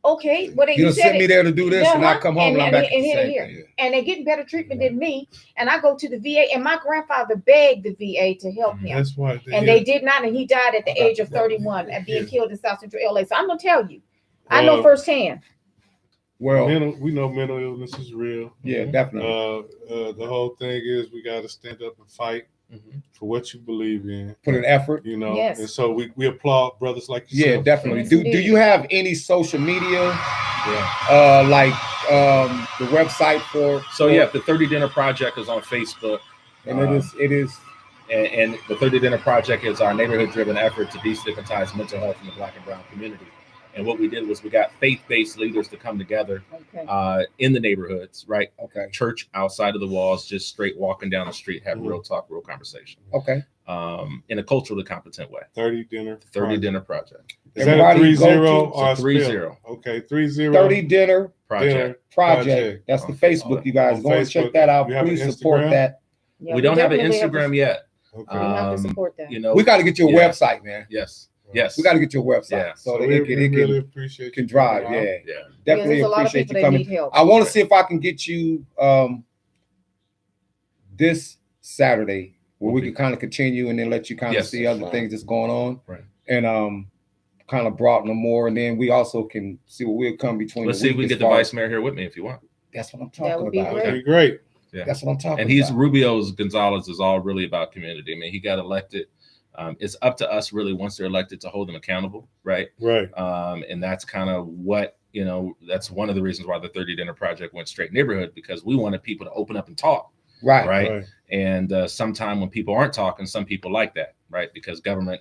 okay, well, You you done said sent me it. there to do this, and I Uh-huh. come home and I'm And back at the here, same here. thing. And they're getting better treatment than me. And I go to the VA, and my grandfather begged the VA to help him. That's why. And they did not, and he died at the age of 31 and being killed in South Central LA. So I'm gonna tell you, I know firsthand. Well, we know mental illness is real. yeah, definitely. The whole thing is we got to stand up and fight Mhm. for what you believe in. Put an effort. You know, Yes. and so we applaud brothers like Yeah, yourself. definitely. Yes, Do indeed. you have any social media, Yeah. like the website for? So yeah, the 30 Dinner Project is on Facebook. and it is. And the 30 Dinner Project is our neighborhood-driven effort to destigmatize mental health in the Black and Brown community. And what we did was we got faith-based leaders to come together Okay. in the neighborhoods, right? Okay. Church outside of the walls, just straight walking down the street, have Mhm. real talk, real conversation, Okay. in a culturally competent way. 30 dinner. 30 Dinner Project. Is that a Everybody 30 go to- or a 30. Okay, 30. 30 Dinner Project. Project. That's the Facebook, you guys. On Go and check Facebook. that out. You have an Please support Instagram? that. Yeah, We don't have an definitely Instagram yet. Okay. We have to Um, support that. You know, We got to get your Yeah. website, man. yes, yes, We got to get your website Yeah. so that we it can really appreciate can you drive. coming out. Yeah, yeah. definitely there's a lot of appreciate people you that coming. need help. I want to see if I can get you this Saturday where we Okay. can kind of continue and then let you kind of Yes. see other things that's going on, Right. and kind of broaden them more, and then we also can see what will come between. Let's the see if we week can as get the far vice as- mayor here with me if you want. That's what I'm That talking would be about. great. That'd be great. Yeah. That's what I'm talking And he's about. Rubio's Gonzalez is all really about community. I mean, he got elected. It's up to us really once they're elected to hold them accountable, right? Right. And that's kind of what, that's one of the reasons why the 30 Dinner Project went straight neighborhood, because we wanted people to open up and talk, Right. right? And sometime when people aren't talking, some people like that, right? Because government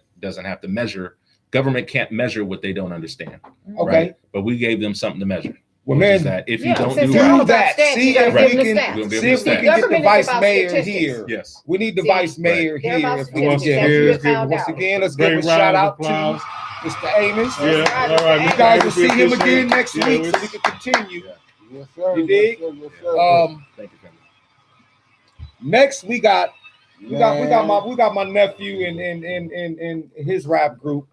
can't measure what they don't understand, Okay. right? But we gave them something to measure. Well, which man, is that if you Yeah, don't since do they're all right, do about that. stats, See you gotta if give we them the can stats. We'll be see able if to we stats. can get the Government is vice about mayor statistics. here. yes, We need the See, vice mayor they're here. about If we I can want statistics. to get That's give, what we found once out. again, let's great give a round shout of out to applause. Mr. Amos. Yeah, right, all right. Mr. You Mr. guys will Amos, see him appreciate again it. next Yeah, week, we- so we can continue. Yes, sir. You dig? Yes, sir. Yes, sir. thank you, family. Next we got my nephew and his rap group.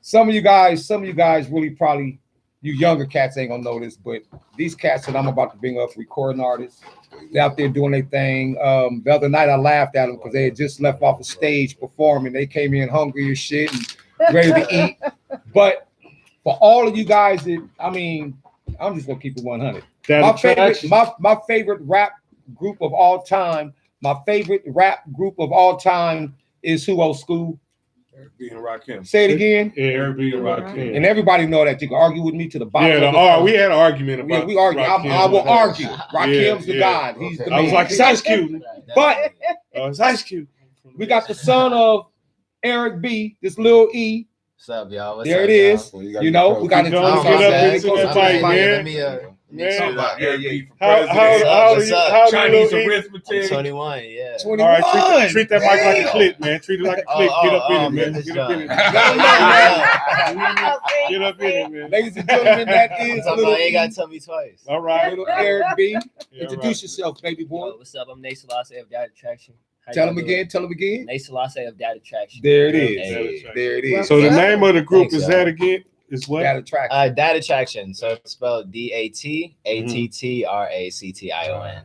Some of you guys really probably, you younger cats ain't gonna know this, but these cats that I'm about to bring up, recording artists, they're out there doing their thing. The other night I laughed at them because they had just left off a stage performing. They came in hungry as shit and ready to eat. But for all of you guys I'm just gonna keep it 100. That My favorite, attraction. my favorite rap group of all time. My favorite rap group of all time is Who Old School. Being Rakim. Say it again. Yeah, Eric B. and Rakim. And everybody know that. You can argue with me to the bottom. Yeah, of the we had an argument about. yeah, we argue. Rakim. I will argue. Rakim's the yeah. God. He's the I was man. like, it's Ice Cube. But It's Ice Cube. we got the son of Eric B. This little E. What's up, y'all? What's There up, it is. So We got Keep to going, y'all? get up Oh, into my that bad. fight, My bad. man. Let me Man, Talking about Yeah, Eric yeah. B for how president. old are What's you? up? How old are you, Chinese little E? arithmetic. 21, yeah. 21. All right, treat that mic like a Damn. clip, man. Treat it like a clip. Get up in it, man. this Get up in it. John. Let 'em know, man. Get up in it, man. Ladies and gentlemen, that I'm is talking little about, you ain't gotta E, tell me twice. All right. little Eric B. Yeah, Introduce right. yourself, baby boy. Yo, what's up? I'm Nate Selassie of Data Attraction. How Tell y'all him doing? again. Tell him again. Nate Selassie of Data Attraction. There it Yeah, is. Hey. There it is. So the Yeah. name of the group Thanks, is y'all. that again? Is what? Data track. Data Attraction. So it's spelled DATATTRACTION.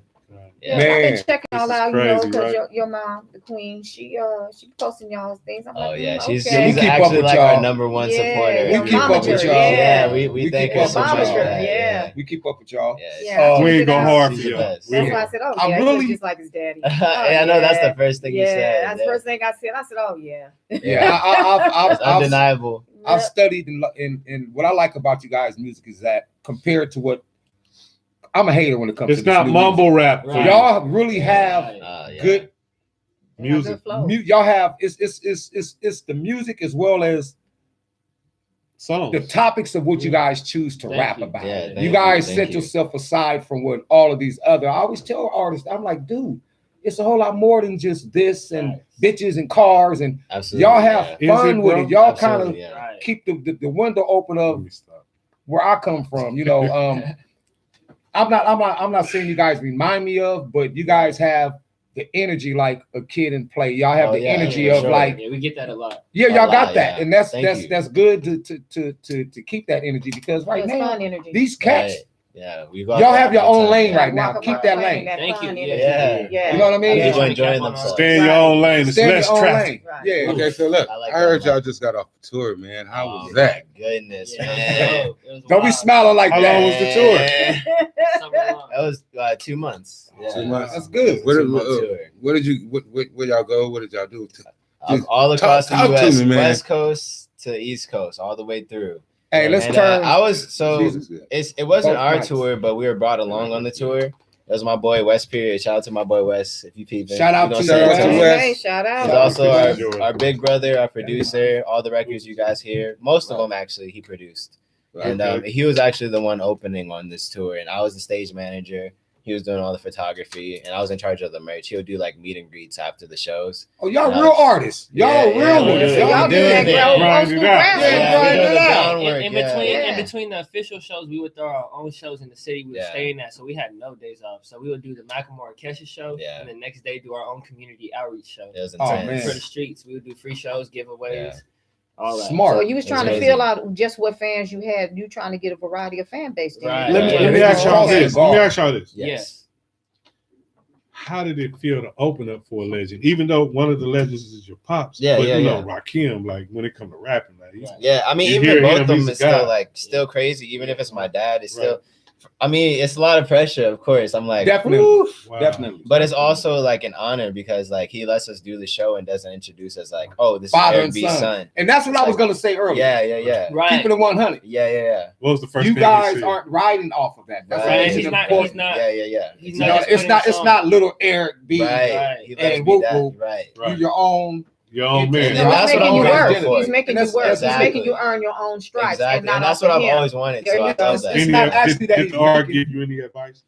Yeah, Man, I've been checking this all is out, you know, crazy, because right? your mom, the queen, she posting y'all's things. I'm Oh like, yeah, she's okay. We keep up actually with like y'all. our number one Yeah, supporter. We your keep up momager, with y'all. Yeah, We we keep thank up her with so much y'all. for that. Yeah. We keep up with y'all. Yeah, Oh, we ain't going hard for She's the y'all. best. We That's ain't why I said, oh I'm yeah, really- he's just like his daddy. Yeah, I know that's the first thing you Yeah, said. that's the first thing I said. I said, oh yeah. Yeah, It's undeniable. I've studied and what I like about you guys' music is that compared to what I'm a hater when it comes It's to this not new mumble rap. music. Right. Y'all really have Right. good Music. y'all have it's the music as well as Songs. the topics of what you guys choose to Thank rap you. about. Yeah, you thank guys you, set thank you. yourself aside from what all of these other. I always tell artists, I'm like, dude, it's a whole lot more than just this and bitches and cars and Absolutely. y'all have yeah. fun Is it, with bro? it. Y'all kind of Absolutely, yeah. Right. keep the window open Let of me stop. where I come from. You know, I'm not saying you guys remind me of, but you guys have the energy like a kid in play. Y'all have Oh, the yeah, energy for of sure. like, Yeah, we get that a lot. yeah, A y'all got lot, that, yeah. and that's Thank you. that's good to keep that energy because right It's now fun energy. these cats, Right. Yeah, we y'all have your own lane yeah. right Walk now. up Keep on that the lane. that Thank fun you. energy. Yeah. Yeah. You know what I mean? People Yeah. enjoying themselves. Stay in your own lane. It's Stay in less your own traffic. lane. Right. Yeah. Okay, so look, I like I heard that, y'all man. just got off the tour, man. How Oh, was that? my goodness, Yeah, man. it was Don't be wild. smiling like How that. long was the tour? Man. Summer long. That was 2 months. Yeah. 2 months. That's good. Where did, 2-month tour. where did you where y'all go? What did y'all do? Just All across talk the to U.S., me, man. West Coast to East Coast, all the way through. Hey, let's And, turn. I was so Jesus. it wasn't Both our mics. tour, but we were brought along on the tour. It was my boy West Period. Shout out to my boy West. If you peeping, Shout out we gonna to say you, it West. to him. West. Hey, shout out. He's also Enjoy. our big brother, our producer. All the records you guys hear, most of them actually he produced. And he was actually the one opening on this tour, and I was the stage manager. He was doing all the photography, and I was in charge of the merch. He would do like meet and greets after the shows. Oh, y'all No, real artists. Y'all yeah, real yeah, ones. we do it. Y'all We do do that. it. Bro. Grind it out. Yeah, we grind do it the out. groundwork, In yeah. between, Yeah. in between the official shows, we would throw our own shows in the city. We would Yeah. stay in that, so we had no days off. So we would do the Macklemore Kesha show, Yeah. and the next day do our own community outreach show. It was Oh, intense. man. For the streets, we would do free shows, giveaways, Yeah. all that. Smart. So you was It trying was to crazy. fill out just what fans you had. You trying to get a variety of fan base. Then. Right. Let me, Yeah. let me Yeah. ask y'all Yeah. this. Let me ask y'all this. Yes. How did it feel to open up for a legend? Even though one of the legends is your pops. Yeah, but yeah, you know, yeah. Rakim, like when it come to rapping, like he's, Yeah, I mean, You even hear both him, of them he's a is still guy. still crazy. Even if it's my dad, it's Right. still. I mean, it's a lot of pressure, of course. I'm like, Definitely. "Woo." wow. Definitely. But it's also like an honor because like he lets us do the show and doesn't introduce us like, oh, this Father is Eric and B's son. son. And that's what I was gonna say earlier. Yeah. Right. Keeping it 100. Yeah. What was the first You thing guys you said? aren't riding off of that. That's Right. what makes He's it not- important. he's not- Yeah. He's You not know, just it's putting not a it's song. not little Eric B. Right. Right. He lets And me whoop, that. whoop. Right. You Right. your own. Your own And man. then He's that's what making I'm you working work. for. He's making And you that's- work. exactly. He's making you earn your own stripes. Exactly. And, And not that's off what of I've him. always wanted. There So you I go. love It's that. Any not did, actually that did he's the R making- give you any advice?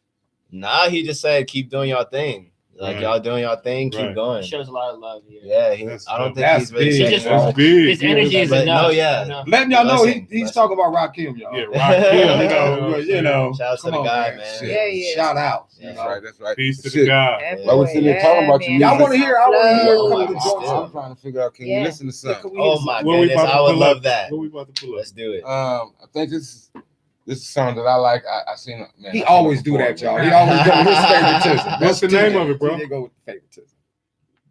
Nah, he just said keep doing your thing. Like Right. y'all doing your thing, keep Right. going. He shows a lot of love here. Yeah, That's I don't dope. think That's he's really big. checking Just- out. That's big. His energy is But enough. no, yeah. you know? Letting y'all know Blessing, he's blessing. talking about Rakim, y'all. Yeah, Rakim, you know. Shout out to Come the on, guy, man. man. Shit. Yeah, yeah. Shout out. Yeah. You That's know. right. That's right. Peace to Shit. the God. That Yeah. Well, I was boy, sitting there that talking about you man. Y'all music. want to hear? I want to hear a couple of Ooh, joints. still. I'm trying to figure out. Can Yeah. we listen to something? Oh my What we goodness, about to I would pull love up? that. What we about to pull up? Let's do it. I think this is a song that I like. I seen it. Man, He I seen always it do before, that, y'all. man. He always go with his favoritism. What's the name of it, bro? TJ go with favoritism.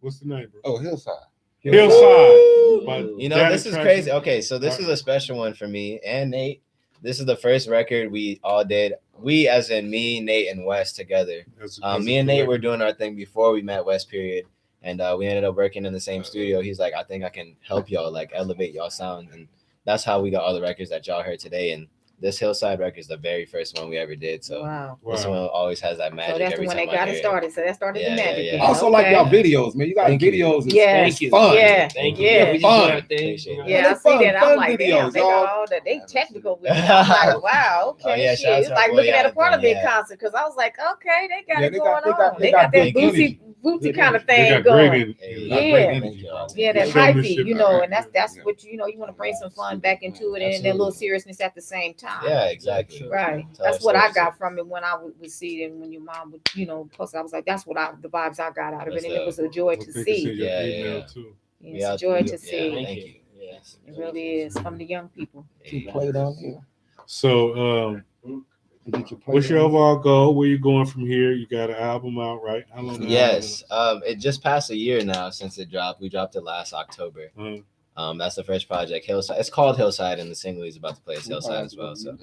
What's the name, bro? Oh, Hillside. Hillside. by You know, Data this is Attraction. crazy. Okay, so this is a special one for me and Nate. This is the first record we all did. We, as in me, Nate, and Wes together. That's Me and Nate were doing our thing before we met West Period, and we ended up working in the same studio. He's like, I think I can help y'all, like elevate y'all sound, and that's how we got all the records that y'all heard today. And this Hillside record is the very first one we ever did. So Wow. this Wow. one always has that magic So that's the every one time that got I it hear started. So that started Yeah, the magic. yeah, then. yeah. I also like Okay. y'all videos, man. You got Thank you. videos. Yeah. It's Thank you. fun. Yeah. Thank you. you. Yeah. We just do Fun. our thing. Appreciate it. Yeah, They're I see that. I'm fun like, damn, videos, they got y'all. all that. They technical with it. I'm like, wow, okay, Oh, yeah, shit. shout out It's to like our looking boy at a Jonathan, Parliament yeah. concert because I was like, okay, they got Yeah, it they going got- on. they They got got that big bootsy Good kind of They thing got going. great Hey, Got Yeah. great thank energy. you all. Yeah, that Showmanship. hyphy, you know, and that's Yeah. what you want to bring some fun back into it, and then a little seriousness at the same time. Yeah, exactly. Right. Tell our That's what I stories, got from it when I would see it, and when your mom would, post. I was like, that's the vibes I got out of it, That's and it was a I joy think to it's in see. your Yeah, email yeah. too. It's a joy to see. Yeah, Thank thank you. you. Yes. It really is from the young people. Hey, Play down here. So, Get your play what's your down overall goal? Where you going from here? You got an album out, right? How long? the Yes. It just passed a year now since it dropped. We dropped it last October. album? That's the first project, Hillside. It's called Hillside, and the single he's about to play is Hillside as well. So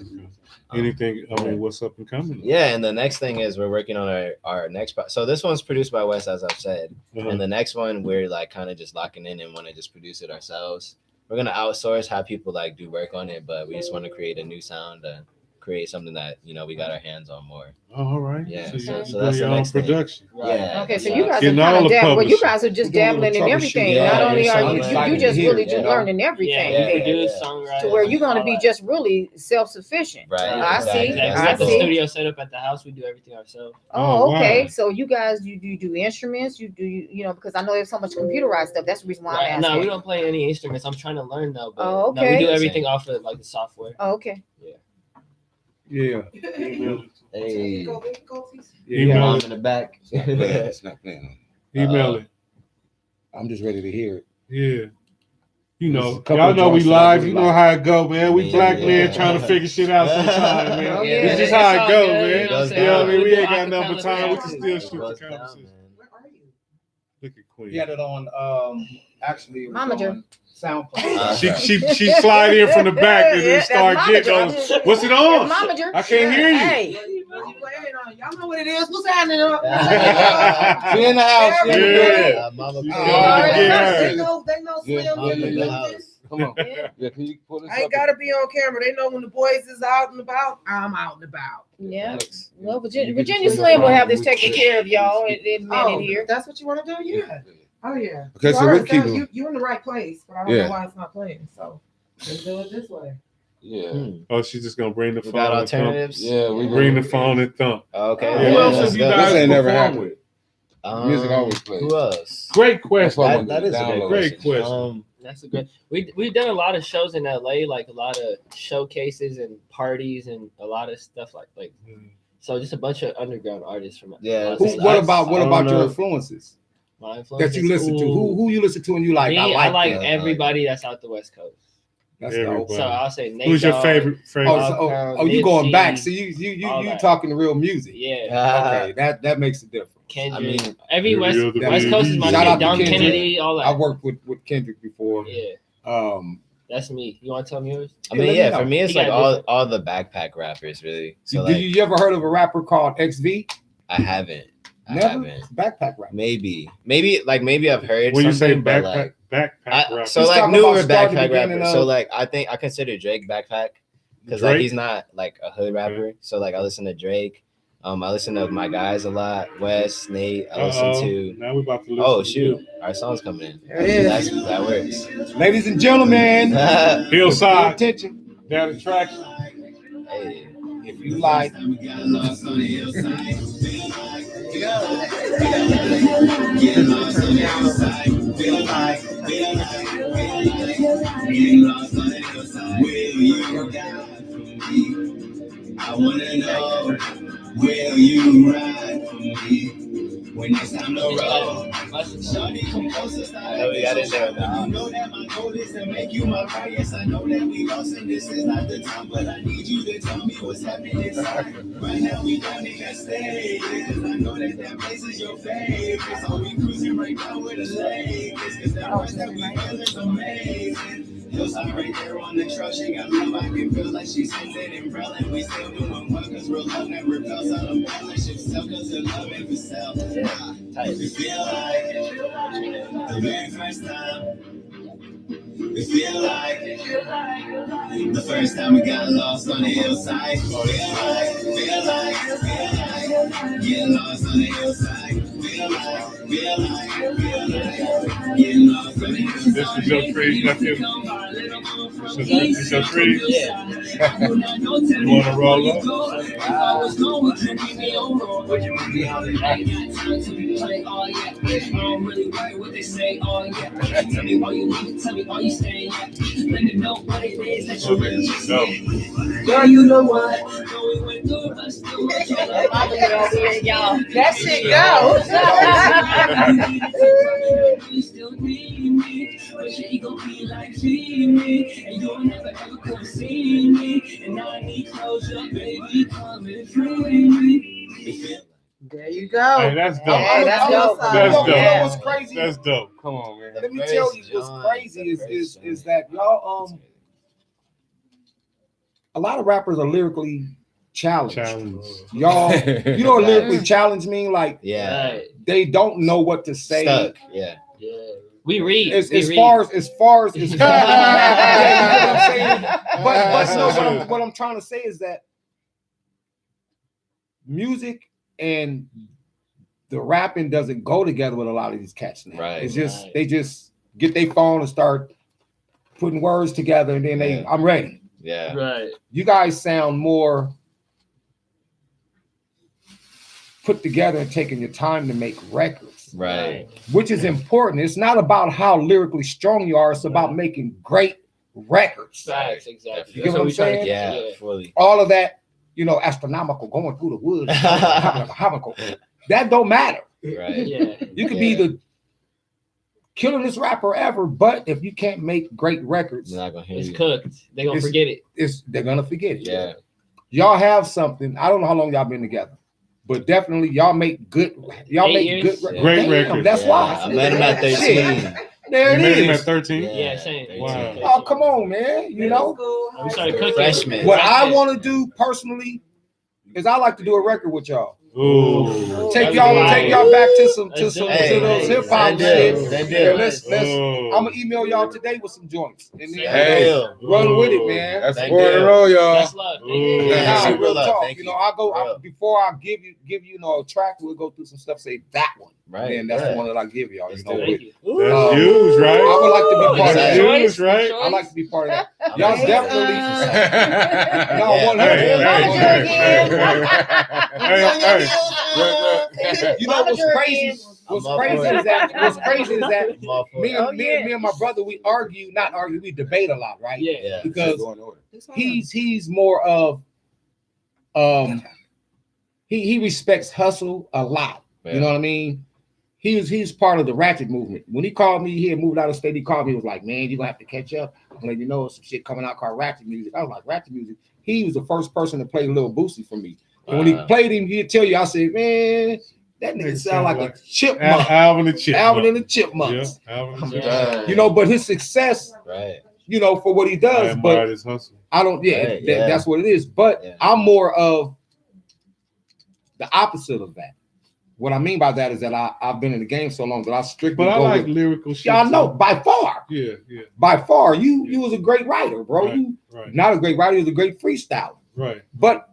Anything? I mean, what's up and coming? yeah, and the next thing is we're working on our next. So this one's produced by Wes, as I've said, Uh-huh. and the next one we're like kind of just locking in and want to just produce it ourselves. We're gonna outsource, have people like do work on it, but we just want to create a new sound and create something that we got our hands on more. Oh, all right. Yeah, So, so you're that's doing the your own next thing. production. Yeah. Okay, so that's you us. guys are Getting kind all of the well, you publishing. guys are just We're doing a dabbling in little everything. troubleshooting. Not Yeah, only are you, yeah, you just here, really just learning everything. Yeah, Yeah, we produce, yeah. songwrite. To where you're gonna all be that. just really self-sufficient. Right. I exactly. see. Exactly. We That's I got the the goal. see. studio set up at the house. We do everything ourselves. Oh, Oh, okay. wow. So you guys, you do instruments. You do, because I know there's so much computerized stuff. That's the reason why I'm asking. No, we don't play any instruments. I'm trying to learn though. But Oh, no, we okay. do everything off of like the software. Oh, okay. Yeah. Hey, Email mom it. in the back. It's not playing. Email it. I'm just ready to hear it. Yeah. You There's know, a couple y'all of know we joints that I live. really You know like. how it go, man. We Yeah, black yeah. men trying to figure shit out sometimes, man. Oh, yeah. It's just It's how all it goes, good, man. you know You what I'm know saying? what I mean? We We ain't do got number acapella time. We dance. can still shoot the Goes down, conversation. man. Look at Queen. He had it on. Actually, it was Momager. on SoundCloud. She slide in from the back and Yeah, then that's start getting Momager. on. What's it on? That's Momager. I can't hear you. Hey. Y'all know what it is. What's happening up? She in the house. She in the Yeah. building. Mama You Bear. gotta get her. They know Yeah, Slim Mama in the in the business. house. Come on. Yeah. Yeah, can you pull this I ain't up? gotta be on camera. They know when the boys is out and about. I'm out and about. Yeah. Alex, Well, you get Virginia the Slim will phone have this with taken the- care of, y'all, in a minute here. That's what you want to do? Yeah. Oh yeah. Okay, You so already we're keeping. found- you in the right place, but I don't Yeah. know why it's not playing. So let's do it this way. Yeah. Oh, she's just gonna bring the We phone. got and thump. alternatives. Yeah, we Bring the phone and thump. Okay. Oh, Who yeah, else let's have you go. guys This ain't never performed happened. with? Music always plays. Who else? Great That's question. why That is a good Download. Great question. question. That's a good. We've done a lot of shows in LA, like a lot of showcases and parties and a lot of stuff like. So just a bunch of underground artists from Yeah, Los Who, Angeles. what about I don't your know. influences My that influences? you listen to? Ooh. Who you listen to and you like? Me, I like that. everybody that's out the West Coast. That's dope. Everybody. So I'll say Nate Who's your Dogg. favorite? Oh, you going Nipsey, back? So you all that. talking the real music? Yeah, Okay, that makes a difference. Kendrick. I mean, Every West Real the West Coast is my Shout out shit. to Don Kendrick. Kennedy, all that. I worked with Kendrick before. Yeah, that's me. You want to tell me yours? I Yeah, mean, let me yeah, know. for me, it's You like got all, different- all the backpack rappers, really. So Did like, you ever heard of a rapper called XV? I haven't. I Never. haven't. Backpack rapper. Maybe I've heard. When you say something, but, like, backpack rapper, so He's like talking newer about starting the backpack beginning rappers. of- So like I consider Drake backpack because like Drake? he's not like a hood rapper. So like I listen to Drake. I listen to my guys a lot. Wes, Nate. I listen to. Now we about to listen. Oh to shoot, our song's coming in. There it is. That works. Ladies and gentlemen, you. pay Hillside, attention. that attraction. Hey. If you like, I wanna know, will you ride for me when it's time to roll? Shawty, come closer, stop. know we got in there now. You know that my goal is to make you my pride. Yes, I know that we lost and this is not the time, but I need you to tell me what's happening inside. Right now we down in that stage. I know that place is your favorite. So we cruising right now with a lake. Cause that rush that we feel is amazing. Hillside right there on the truck, she got love. I can feel like she's scented and prowling. We still doing well, cause real love never fails. I don't partnerships sell, cause the love ain't for sale. Tight. We feel like the very first time It feel like the first time we got lost on the hillside. Feel like, getting lost on the hillside. Feel like, getting lost on the hillside. This is your tree, nephew. This is your tree. Yeah. You want to roll up? Girl, you know what? That shit go. There you go. Hey, that's dope. Hey, that's dope. That's dope. You know what's crazy? That's dope. Come on, man. Let me tell you what's crazy is that y'all a lot of rappers are lyrically challenged. Y'all, you know what lyrically challenged mean? Like Yeah. they don't know what to say. Stuck. Yeah. Yeah. We read. As we read. far as yeah, you know what I'm saying? But no, what I'm trying to say is that music and the rapping doesn't go together with a lot of these cats now. Right. It's just they just get their phone and start putting words together, and then I'm ready. Yeah. Right. You guys sound more put together and taking your time to make records. Right. Which is important. It's not about how lyrically strong you are, it's about making great records. Facts, exactly. You get what I'm saying? Yeah, fully. All of that, astronomical going through the woods, that don't matter. Right. Yeah. You could be the killingest rapper ever, but if you can't make great records, They're not gonna hear It's you. cooked. They're gonna forget it. they're gonna forget it. Yeah. Y'all have something. I don't know how long y'all been together, but definitely y'all make good. Y'all 8 make years. good, Great Damn, records. That's Yeah, why I met him at 13. Shit. There You met it him at is. 13? Yeah, same. Wow. Oh, come on, man. You know We started cooking. Freshman. what I want to do personally is I like to do a record with y'all. Ooh. Take That's y'all fire. back to some Let's do to it. those hip hop That shit. deal. That Yeah, deal. let's Oh. I'm gonna email y'all today with some joints. And then Hey. run with it, man. That's Thank 4 in a you. row, y'all. That's love. Thank you. Ooh. Yeah. Nah, super real love. talk. Thank You you. know, I go Real. before I give you a track. We'll go through some stuff. Say that one, Right. and that's Yeah. the one that I give y'all. Let's You know, do it. Thank you. That's huge, right? I would like to be Ooh, part of That's that. choice. huge, right? I like to be part of that. I'm Y'all excited. definitely. No, Yeah. 100. You know what's crazy? What's I'm all crazy for is it. that I'm all for me it. and my brother, we we debate a lot, right? Yeah. Yeah. Because he's more of he respects hustle a lot. Yeah. You know what I mean? He's part of the ratchet movement. When he called me, he had moved out of state. He called me, he was like, "Man, you're gonna have to catch up. I'm letting you know some shit coming out called ratchet music." I was like, "Ratchet music." He was the first person to play Lil Boosie for me. And when he played him, he'd tell you, I said, "Man, that nigga sound like a chipmunk." Alvin and Chipmunk. Alvin and the Chipmunks. Yeah, Alvin and Yeah. Chipmunk. You know, but his success, Right. for what he I does, admire but his hustle. I don't, Right, yeah. that's what it is. But Yeah. I'm more of the opposite of that. What I mean by that is that I've been in the game so long that I strictly But I go like with, lyrical shit. yeah, I know, too. by far. Yeah. By far. You was a great writer, bro. Right. You Right. not a great writer, you was a great freestyler. Right. But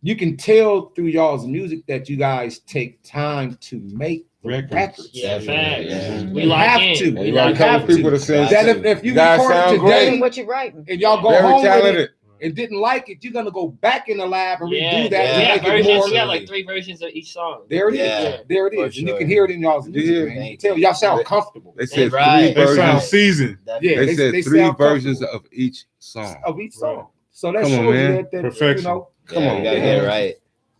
you can tell through y'all's music that you guys take time to make the records. Yeah, Definitely, facts. yeah. We You lock have in. to. You We got a lock couple in. people to say That if you guys record sound it today great. What you writing? and y'all go Very home with talented. it and didn't like it, you're gonna go back in the lab and Yeah, redo that yeah. to We got make it versions. more. We got like 3 versions of each song. There it is. Yeah, There it for is. And you sure. can hear it in y'all's music, Yeah. man. You Thank can tell you. y'all sound comfortable. They said Right. They three sound versions. seasoned. Yeah, They said they three sound versions comfortable of each song. of each Right. song. So that Come on, shows man. you that Perfection. Come Yeah, on, you gotta man. get it right.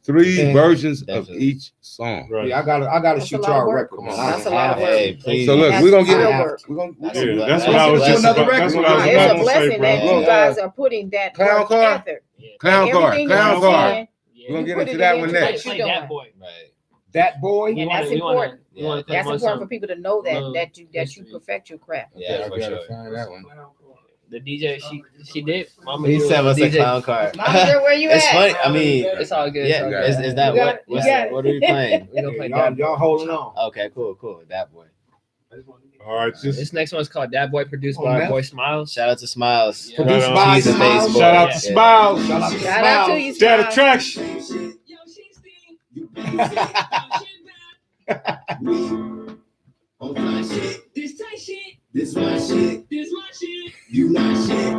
3 And- versions Definitely. of each song. Right. Yeah, I gotta That's shoot a lot of y'all a work. record. Come man. on. That's a lot of work. Hey, please. So look, That's we're gonna real get work. we're gonna That's Yeah, a- that's that's what I was a just blessing. about. That's what I was It's about a to say, blessing bro. that you Look, guys are putting that Clown work car. effort. Clown car, Everything clown you're car. doing, We're gonna you get put into it that into one what next. you're Play that doing. boy. Right. That boy. And that's important. We wanna play That's one important song. for people to know that Little that you history. perfect your craft. Yeah, I for gotta sure. find that one. The DJ, she did. Mama He did said with what's the a DJ. clown car. Mama, where you It's at? funny. I mean, It's all good. yeah. It's all Yeah. good. Is that You got what? it. You got it. What are we playing? We gonna play Y'all, that. y'all holding on. Okay, cool. That boy. All right, just This next one's called That Boy, produced Oh, by our man. boy Smiles. Shout out to Smiles. Yeah. Produced Shout by He's a Smiles. Facebook. shout out to Yeah. Smiles. Shout out to Shout out to you, That Smiles. attraction. On fly shit, this tight shit, this my shit, this my shit, you not shit.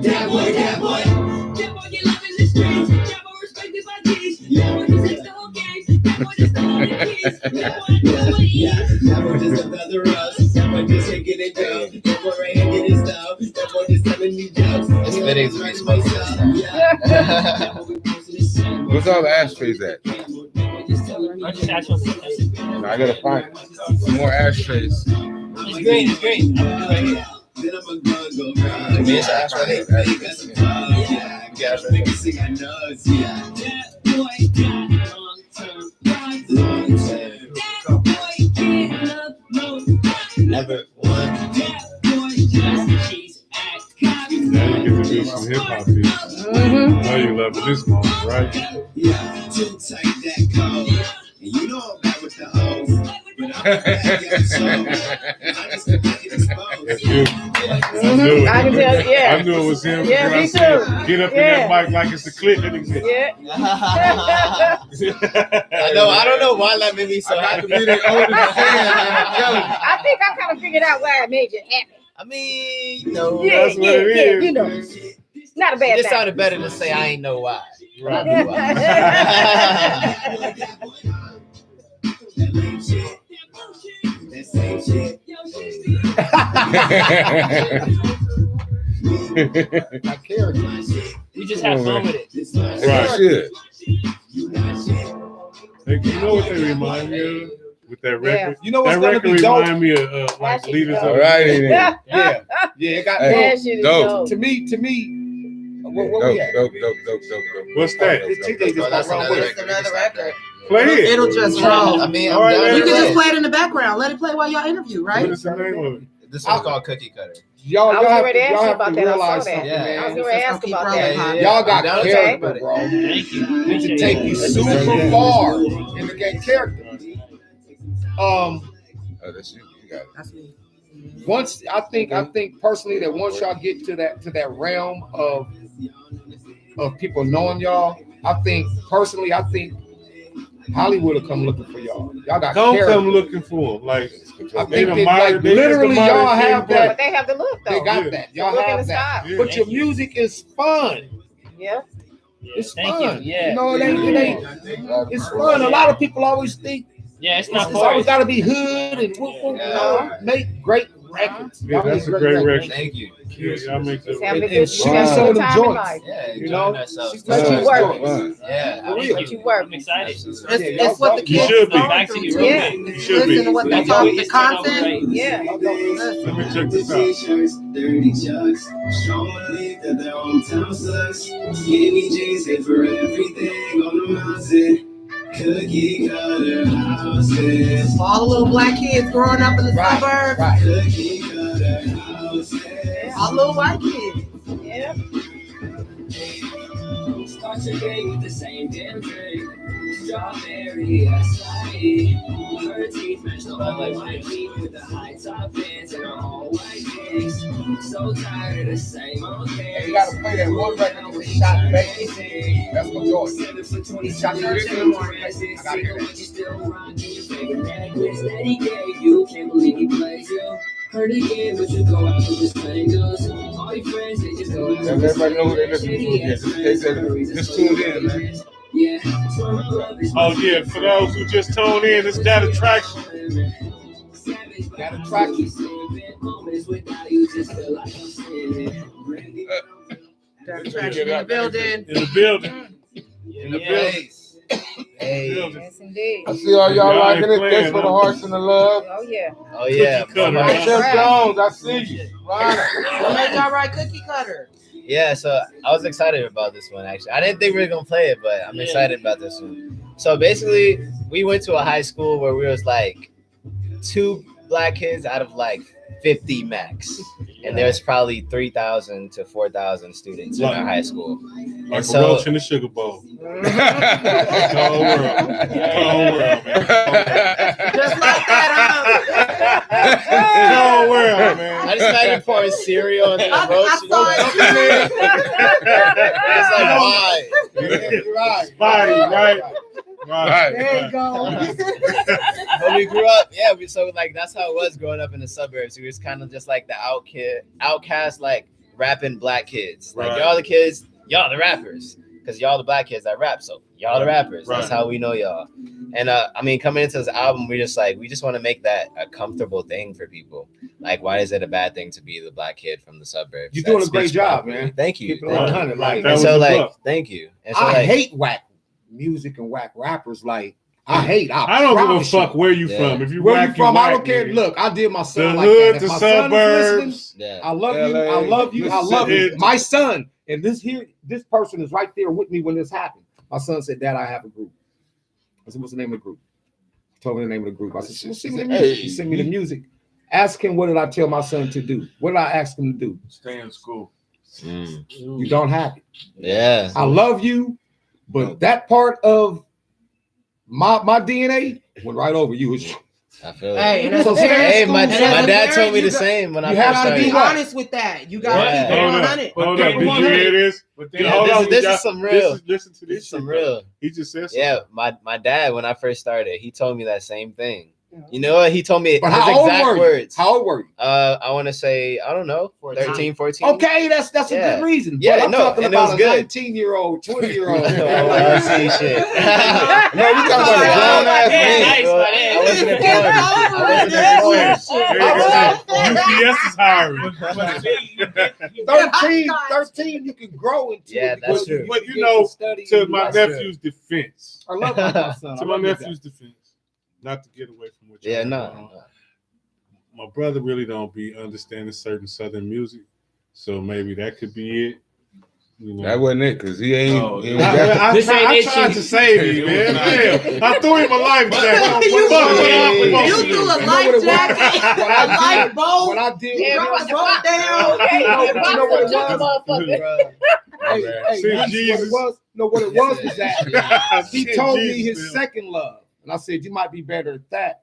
That boy, that boy, that boy get love in the streets, that boy respected by these, that boy just takes the whole game, that boy just don't want the keys, that boy do what he is. That boy just another us, that boy just taking it down, that boy right here getting stuff, that boy just telling me jokes. It's fitting to be smoking this stuff. Where's all the ashtrays at? I just asked one. I gotta find some more ashtrays. It's green. It's green. Right here. Then I'm a gun go round. Me and Ash right here. They got some fun, yeah. Got niggas singing nuts, yeah. That boy got long-term rights. Long-term. That boy can't love no Never one. That boy just cheese ass cop. Now you get to do some hip hop beats. Mm-hmm. Know you loving this moment, right? Yeah, too tight that cold. And you know I'm bad with the hoes. But I'm bad at the show. I just get exposed. That's you. I knew it. I can tell, yeah. I knew it was him. Yeah, when I me said, too. Get up in Yeah. that mic like it's a clip. And he said, Yeah. I know. I don't know why that made me so happy. I think I kind of figured out why it made you happy. I mean, you know, Yeah, That's what yeah, it yeah, is. you know. Not a it bad just thing. sounded better to say I ain't know why. Right. I knew why. That lame shit. That same shit. My character. We just have fun with it. This my Right. Shit. You not shit. You know what they remind me of with that record? You know what's That gonna record be dope? remind me of like That leaders shit of All right, then. Yeah, yeah, it got Hey. That shit is Dope. dope. to me. What Dope, we at? dope. What's that? This TJ just Oh, that's got wrong another with it. record. Another record. Play it. It'll just I roll. mean, All I'm right, down man. to You can play just it. play it in the background. Let it play while y'all interview, What right? is the name of it? This one's called Cookie Cutter. Y'all I was have already to, y'all asking have about to that. I saw realize that. something, Yeah. I was man. going to ask Keep about rolling, that. huh? Y'all got Down to character, play. bro. Thank you. We can take you super far in the game character. Oh, that's you. You got it. That's me. Once I think personally that once y'all get to that realm of people knowing y'all, I think Hollywood will come looking for y'all. Y'all got Don't character. come looking for him. Like I they think the that, modern, like, they just the literally modern y'all King have Buck. that. But they have the look, though. They got Yeah. that. Y'all The look and have the that. style. But your music is fun. Yeah. It's Thank fun. you. Yeah. You know, it ain't. It's fun. A lot of people always think Yeah, it's not it's always for got to be hood and whoop, whoop. No, make great records. Yeah, Y'all that's make a great record. Thank you. Yeah, y'all make Just that. having a And good, she having got a some good of them time in joints. life. Yeah, You enjoying know, ourselves. But you Fun, work. fun. Yeah, For real. But you work. I'm excited. It's Yeah, what the you kids should be. going Back to through, you. too. Yeah. You should Listen be. to what they Like, talk, we the just turned over content. great. Yeah. Let me check this out. T-shirts, dirty chucks, strong belief that their hometown sucks. Skinny jeans hit for everything on the mountain. Cookie cutter houses. All the little black kids growing up in the suburbs. Right. Cookie cutter houses. All the little white kids. Yeah. Start your day with the same damn drink. Strawberry acai. Her teeth match the all white meat with the high top pants and her all white kicks. So tired of the same old thing. And you gotta play that one record with Shot Baby. That's my joy. 7 for 20 Shot shots Baby. in the morning. I gotta hear that. You still rocking your favorite necklace that he gave you. Can't believe he plays you. Heard again, but you go out with his bangles. All your friends, they just go out Let with everybody know who they listen to again. They said, just tune in, man. Yeah, so my love is Oh yeah, for those who just tuned in, it's that attraction. That attraction. That attraction in the building. In the building. In the building. Hey. Building. Yes, indeed. I see all y'all Y'all liking ain't it. playing, Thanks for the huh? hearts and the love. Oh, yeah. Oh yeah. Cookie cutter, Bye-bye. huh? Chef Jones, I see you. Right. What made y'all write Cookie Cutter? Yeah, so I was excited about this one actually. I didn't think we were gonna play it, but I'm Yeah. excited about this one. So basically, we went to a high school where we was like 2 black kids out of like 50 max, and there's probably 3,000 to 4,000 students in our high school. Like So- a roach in the sugar bowl. Cold world. Cold world, man. Just like that, Cold world, man. I just imagine pouring cereal and I roast. saw it. It's like, why? Right. Body, right? Right. There you go. When we grew up, yeah, so like that's how it was growing up in the suburbs. We was kind of just like the outcast, like rapping black kids. Like Right. y'all the kids, y'all the rappers, because y'all the black kids that rap. So y'all the rappers. That's Right. how we know y'all. And I mean, coming into this album, we just want to make that a comfortable thing for people. Like, why is it a bad thing to be the black kid from the suburbs? You're that doing a great speaks job, properly? man. Thank you. Keep it Thank you. 100. Like, That And was so the like, book. thank you. And so I like, hate whack music and whack rappers. Like, I don't give a promise fuck you. where you Yeah. from. If you Where you whack, from? I whack, don't care. nigga. Look, I did my son The like hood, that. If the my son is listening, suburbs. yeah. I love you. LA, I love you. I love you. Mississippi. My son, and this person is right there with me when this happened. My son said, "Dad, I have a group." I said, "What's the name of the group?" He told me the name of the group. I said, "Well, send me the music." He sent me the music. Ask him, what did I tell my son to do? What did I ask him to do? Stay in school. You don't have it. Yeah. I love you, but that part of my DNA went right over you. I feel it. Hey, and as So a parent, Hey, my and as a dad parent, told me you the same when I you first have to gotta started. be what? honest with that. You gotta Yeah. keep it Hold up. 100. Hold But up. then Did you 100. hear this? But Yeah, then hold on. This y'all- is some real. Listen to This this is some shit, real. though. He just said something. Yeah, my dad, when I first started, he told me that same thing. You know what? He told me But his how old exact were you? words. How old were you? I want to say, I don't know, 13, 14. Okay, that's a Yeah. good reason. Yeah, But I'm no, talking and it was about a good. 19-year-old, 20-year-old. Oh, I see shit. No, we talking about a grown ass Yeah, man. nice, Well, but I wasn't It's employed. over I wasn't with. employed. There you go. UPS is hiring. But see, you get 13, you can grow into Yeah, it. that's because true. But get you know, study to and my do that. nephew's defense, I love my son. to my nephew's defense, not to get away from what you're Yeah, going no. on. My brother really don't be understanding certain Southern music, so maybe that could be it. You know. That wasn't it, because he ain't. Oh, he ain't yeah. got- I This ain't it, tried Chief. to save you, man. Damn, I threw him a life jacket. You Fuck what I'm threw supposed to do. a You know what life it was? jacket, What a I life did, boat. what I did, Yeah, Drop we a boat down. Okay, No, but you know what it was? motherfucker. Hey, Man. hey, See, what it Jesus. was? No, what it was that he Shit, told me Jesus, his man. second love, and I said you might be better at that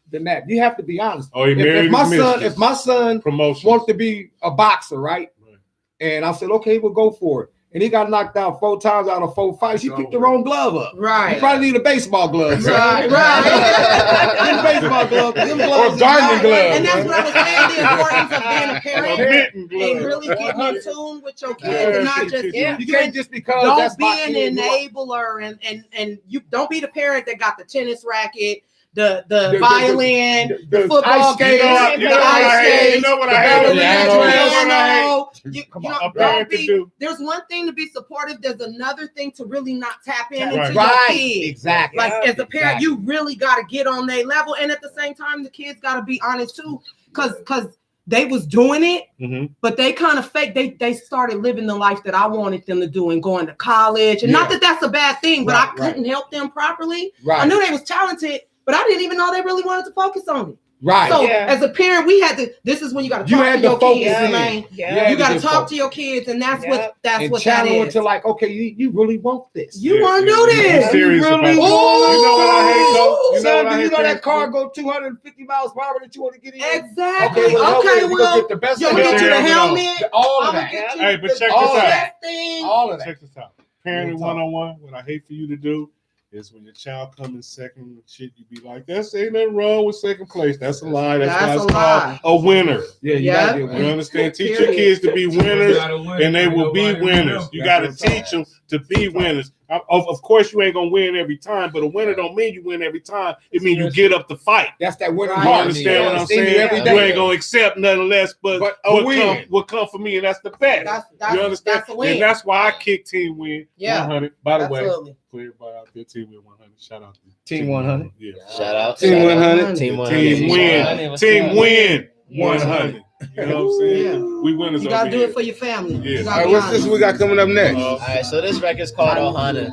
than that. You have to be honest. Oh, he married If my his son, mistress. if my son Promotion. wants to be a boxer, right? Right. And I said, okay, we'll go for it. And he got knocked out 4 times out of 4 fights. You picked the wrong glove up. You Right. probably need a baseball glove. Right, Get a right. baseball glove. Them gloves Or is gardening not- gloves. And that's what I was saying, the importance of being a A parent mitten and glove. really getting in tune with your kids Yeah, and not just Yeah. You can't just because don't that's be my an kid. enabler and you don't be the parent that got the tennis racket, the The- violin, the the football ice skates. game, You know what I hate? You know what I hate? ballerina You know what I hate? You Come know, on. A parent could do. there's one thing to be supportive. There's another thing to really not tap in Right. into your Right, kids. exactly. Like as a parent, Exactly. you really got to get on their level, and at the same time, the kids got to be honest too, because they was doing it, Mhm. but they kind of fake. They started living the life that I wanted them to do and going to college, and not Yeah. that that's a bad thing, but Right, I couldn't help them properly. Right. I knew they was talented, but I didn't even know they really wanted to focus on it. Right. So Yeah. as a parent, we had to. This is when you got to You talk had to to your focus kids, in. man. Yeah. You got to just talk focus. to your kids, and that's Yep. what that channel is. into like, okay, you really want this. You Yeah, want to yeah, do yeah. this? I'm serious You really about it. want You know what I hate, though? You know Son, what I do hate? you know that parents car do? go 250 miles per hour that you want to get in? Exactly. Okay, well, Okay, you well, get the best you of want to it. get you the Yeah, helmet? All of I'ma that. get you Hey, but check all this of out. that. thing. All of that. Check this out. Parenting Real talk. 101. What I hate for you to do is when your child comes in second and shit, you be like, "That's ain't nothing wrong with second place. That's a lie. That's why That's it's a lie. called a winner." Yeah, you Yeah. gotta You do it. understand? Teach your Period. kids to be winners, and they will be winners. You got to That's what I'm teach them to be winners. Of course, you ain't gonna win every time, but a winner don't mean you win every time. It means you get up to fight. That's that winning Right. You heart. understand what I'm It's in you saying? every You day. ain't gonna accept nothing less but a what win. come for me, and that's the best. That's You understand? That's a win. And that's why I kick Team Win Yeah. 100. By the way, Absolutely. for everybody out there, Team Win 100. Shout out to Team 100. Yeah. Shout out. Team Shout out. 100. Team 100. Team Win. 100. Team Win Yeah. 100. You know what I'm saying? Yeah. We winners You over gotta do here. it for your family. Yeah. You All gotta right, be what's this honest. we got coming up next? All right, so this record's called Ohana.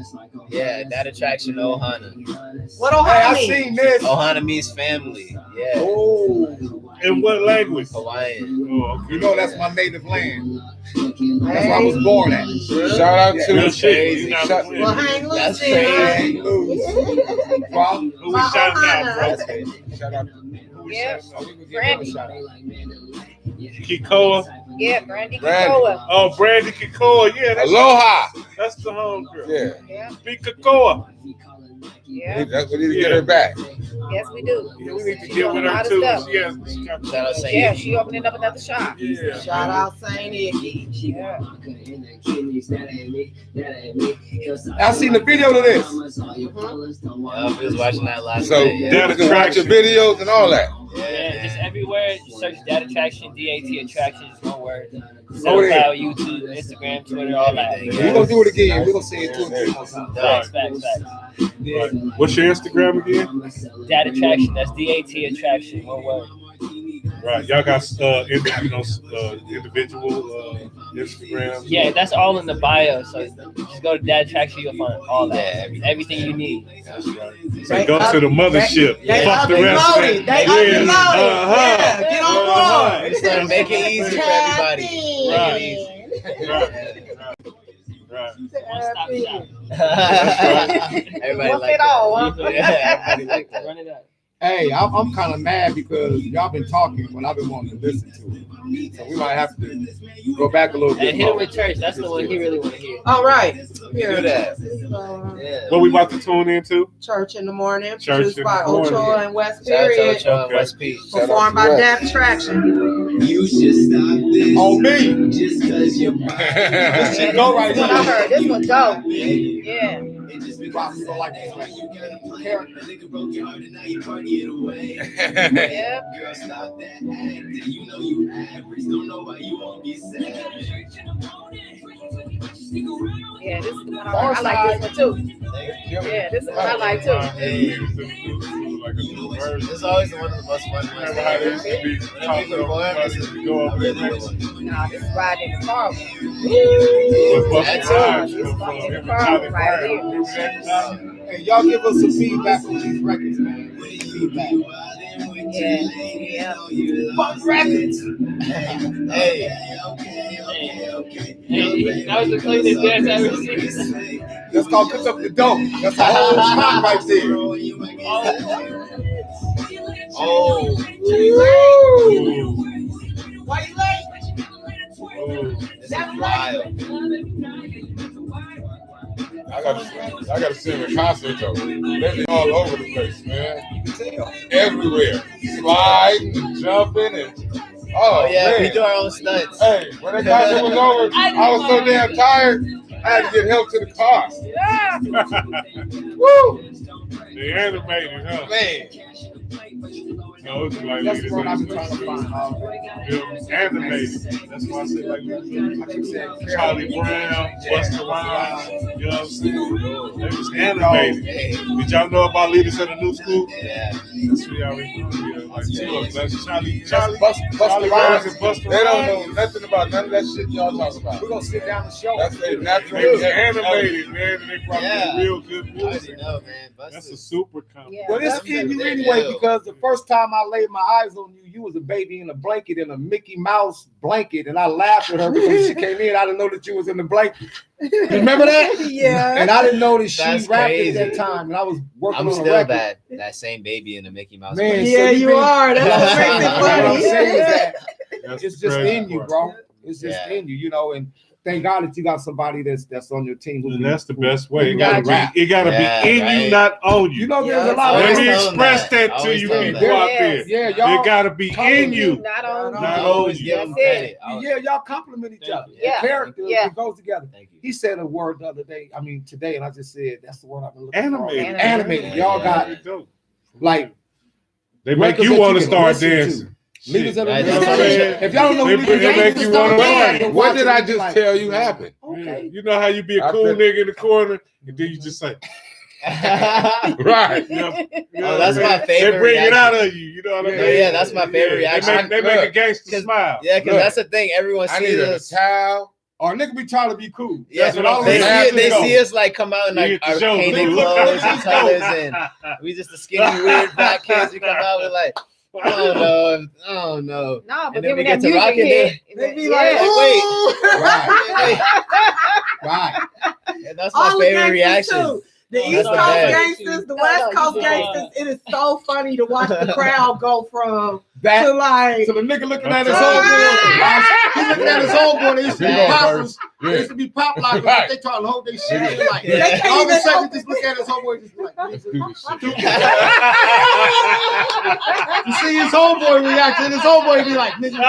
Yeah, that attraction, Ohana. What Hey, Ohio I mean? seen this. Ohana means family. Yeah, Oh, In what language? Hawaiian. Oh, okay. you know that's my native land. That's where I was born at. Shout out Yeah. to Real shit. You Shout- not Well, hang loose That's then. crazy. Ain't lose. Well, Who we shouting out, bro? That's crazy. shout out Who Yeah. Oh, we can give him a Brandy. shout out. Kikoa. Yeah, Brandy Brandy. Kikoa. Oh, Brandy Kikoa. Yeah, Aloha. that's the homegirl. Yeah. Yeah, Big Kikoa. yeah. That's what we need to get her back. Yes, we do. Yeah, we need to She get doing with a her lot of too. stuff. Yes. Shout out Saint Yeah, Iggy. she opening up another shop. Yeah. Shout out Saint Iggy. Yeah. I seen the video to this. We was watching that last So night. That you can watch your videos and all that. Yeah, just everywhere. Just search Dad Attraction, DAT Attraction, just one word. Oh, yeah. SoundCloud, YouTube, Instagram, Twitter, all that. Everything. We're gonna do it again. We're gonna say it too. Facts. Right. What's your Instagram again? Dad Attraction, that's DAT Attraction, one word. Right. Y'all got individual Instagram. Yeah, that's all in the bio. So just go to Dad Attraction, you'll find all that. Yeah, everything you need. Say go to the mothership. They Fuck up the and rest of loaded. that. They up and loaded. Yeah, get on board. Just to make it easy for everybody. Right. Make it Right. One stop shop. easy. Everybody What's like it all, huh? that. Yeah, everybody like that. Run it up. Hey, I'm kind of mad because y'all been talking when I've been wanting to listen to it. So we might have to go back a little And bit hit him more. with church. That's the one he really want to hear. All right. Do that. Yeah. What we about to tune into? Church in the morning, Church produced in by the morning. Ochoa and West Shout out to Period, Ocho and West Peach. performed by Dad Attraction. You should stop this. On me. Just cause you're This shit Yeah, go this right is what I here. heard. This one go. Yeah. You probably don't like this right here. nigga broke your heart and now you party it away. Yeah. Girl, stop that acting. You know you average. Don't know why you won't be sad. Yeah, this is the one I like. I like this one too. Yeah, this is what I like too. This is always one of the most fun ones. Remember how they used to be talking about this to go over there? Nah, this is riding in the car. With That's Busta all. Rhymes from Charlie Brown. Remember that time? Hey, y'all give us some feedback on these records, man. Feedback. Yeah. Fuck records. Hey, Hey, that was the cleanest dance I ever seen. That's called cook up the dope. That's the whole spot right there. oh, Why you late? this is wild. I gotta see him in concert though. They be all over the place, man. Everywhere. Sliding and jumping and Oh yeah, man. we do our own stunts. Hey, when that concert was over, I was so damn tired, I had to get help to the car. Woo! They animated, huh? Man. No, it's like That's the word I've been trying to find. animated. That's why I say like Charlie Brown, Busta Rhymes. You know what I'm saying? They was animated. Did y'all know about Leaders of the New School? Yeah. That's what y'all remember. Like two of them. That's Charlie Busta Rhymes Rhymes. and Busta They don't Rhymes. know nothing about none of that shit y'all talk about. We're gonna sit down the show. That's a natural. They was animated, man, and they brought Yeah. real good I already music. know, man. That's a Busta's super compliment. Yeah. Well, it's That's in you what they anyway do. because the first time I laid my eyes on you, you was a baby in a blanket in a Mickey Mouse blanket, and I laughed at her because she came in. I didn't know that you was in the blanket. You remember that? Yeah. And I didn't know that she That's rapped crazy. at that time, and I was working I'm on still a record. that same baby in the Mickey Mouse. Man, blanket. Yeah, so you been- are. That's what makes What it I'm funny. saying is that That's it's the just crazy in you, part. bro. It's just Yeah. in you, you know. And thank God that you got somebody that's on your team. And that's the best way. It who gotta can rap. be. It gotta Yeah, be in you, right. not on you. You know, there's Yeah, a lot always of Let me tell them express that. that to Always you tell them people that. out there. yeah, It y'all. gotta be in you, Not on not I on always you. give them That's it. credit. Yeah, y'all compliment each other. Yeah. The character Yeah. it goes together. Thank you. He said a word the other day. I mean today, and I just said that's the word I've been looking Animated. for. Animated. Y'all got Dope. like They make records you that want to can start listen to. dancing. Leaders of the Right, New that's School. what I'm saying. If y'all don't know They who Leaders of the make New you School wanna is, learn. go What watch did it I and be just like, tell you happened? Okay. You know how you be a I cool feel- nigga in the corner, and then you just say, Right. you know, Oh, that's what I'm my saying? favorite They bring it reaction. out of you. You know what I Yeah, mean? yeah, that's my favorite reaction. They make a Look, gangster 'cause- smile. Yeah, because Look. that's the thing. Everyone I sees need a us. towel. Or nigga be trying to be cool. Yeah, That's what I'm they saying. see, they Go. see us like come out in You like get the our show, painted dude. clothes and colors, and we just the skinny weird black kids. We come out with like, oh no. No, but And then then we when get that to music rocking hit, They be yeah. like, Like, Right. Wait, Right. and that's my all the favorite gangsters reaction. too. The Oh, East that's Coast bad. gangsters, the No, West no, Coast you did. gangsters, it is so funny to watch the crowd go from That to like so the nigga looking at his I'm homeboy. telling He's looking at his homeboy. They used to be Big old poppers. verse. They used to be pop lockers. Right. They trying to hold their shit in like. They can't All of a even sudden, open just look at his homeboy. Just like, Let's do this shit. you see his homeboy reaction. His homeboy be like, nigga,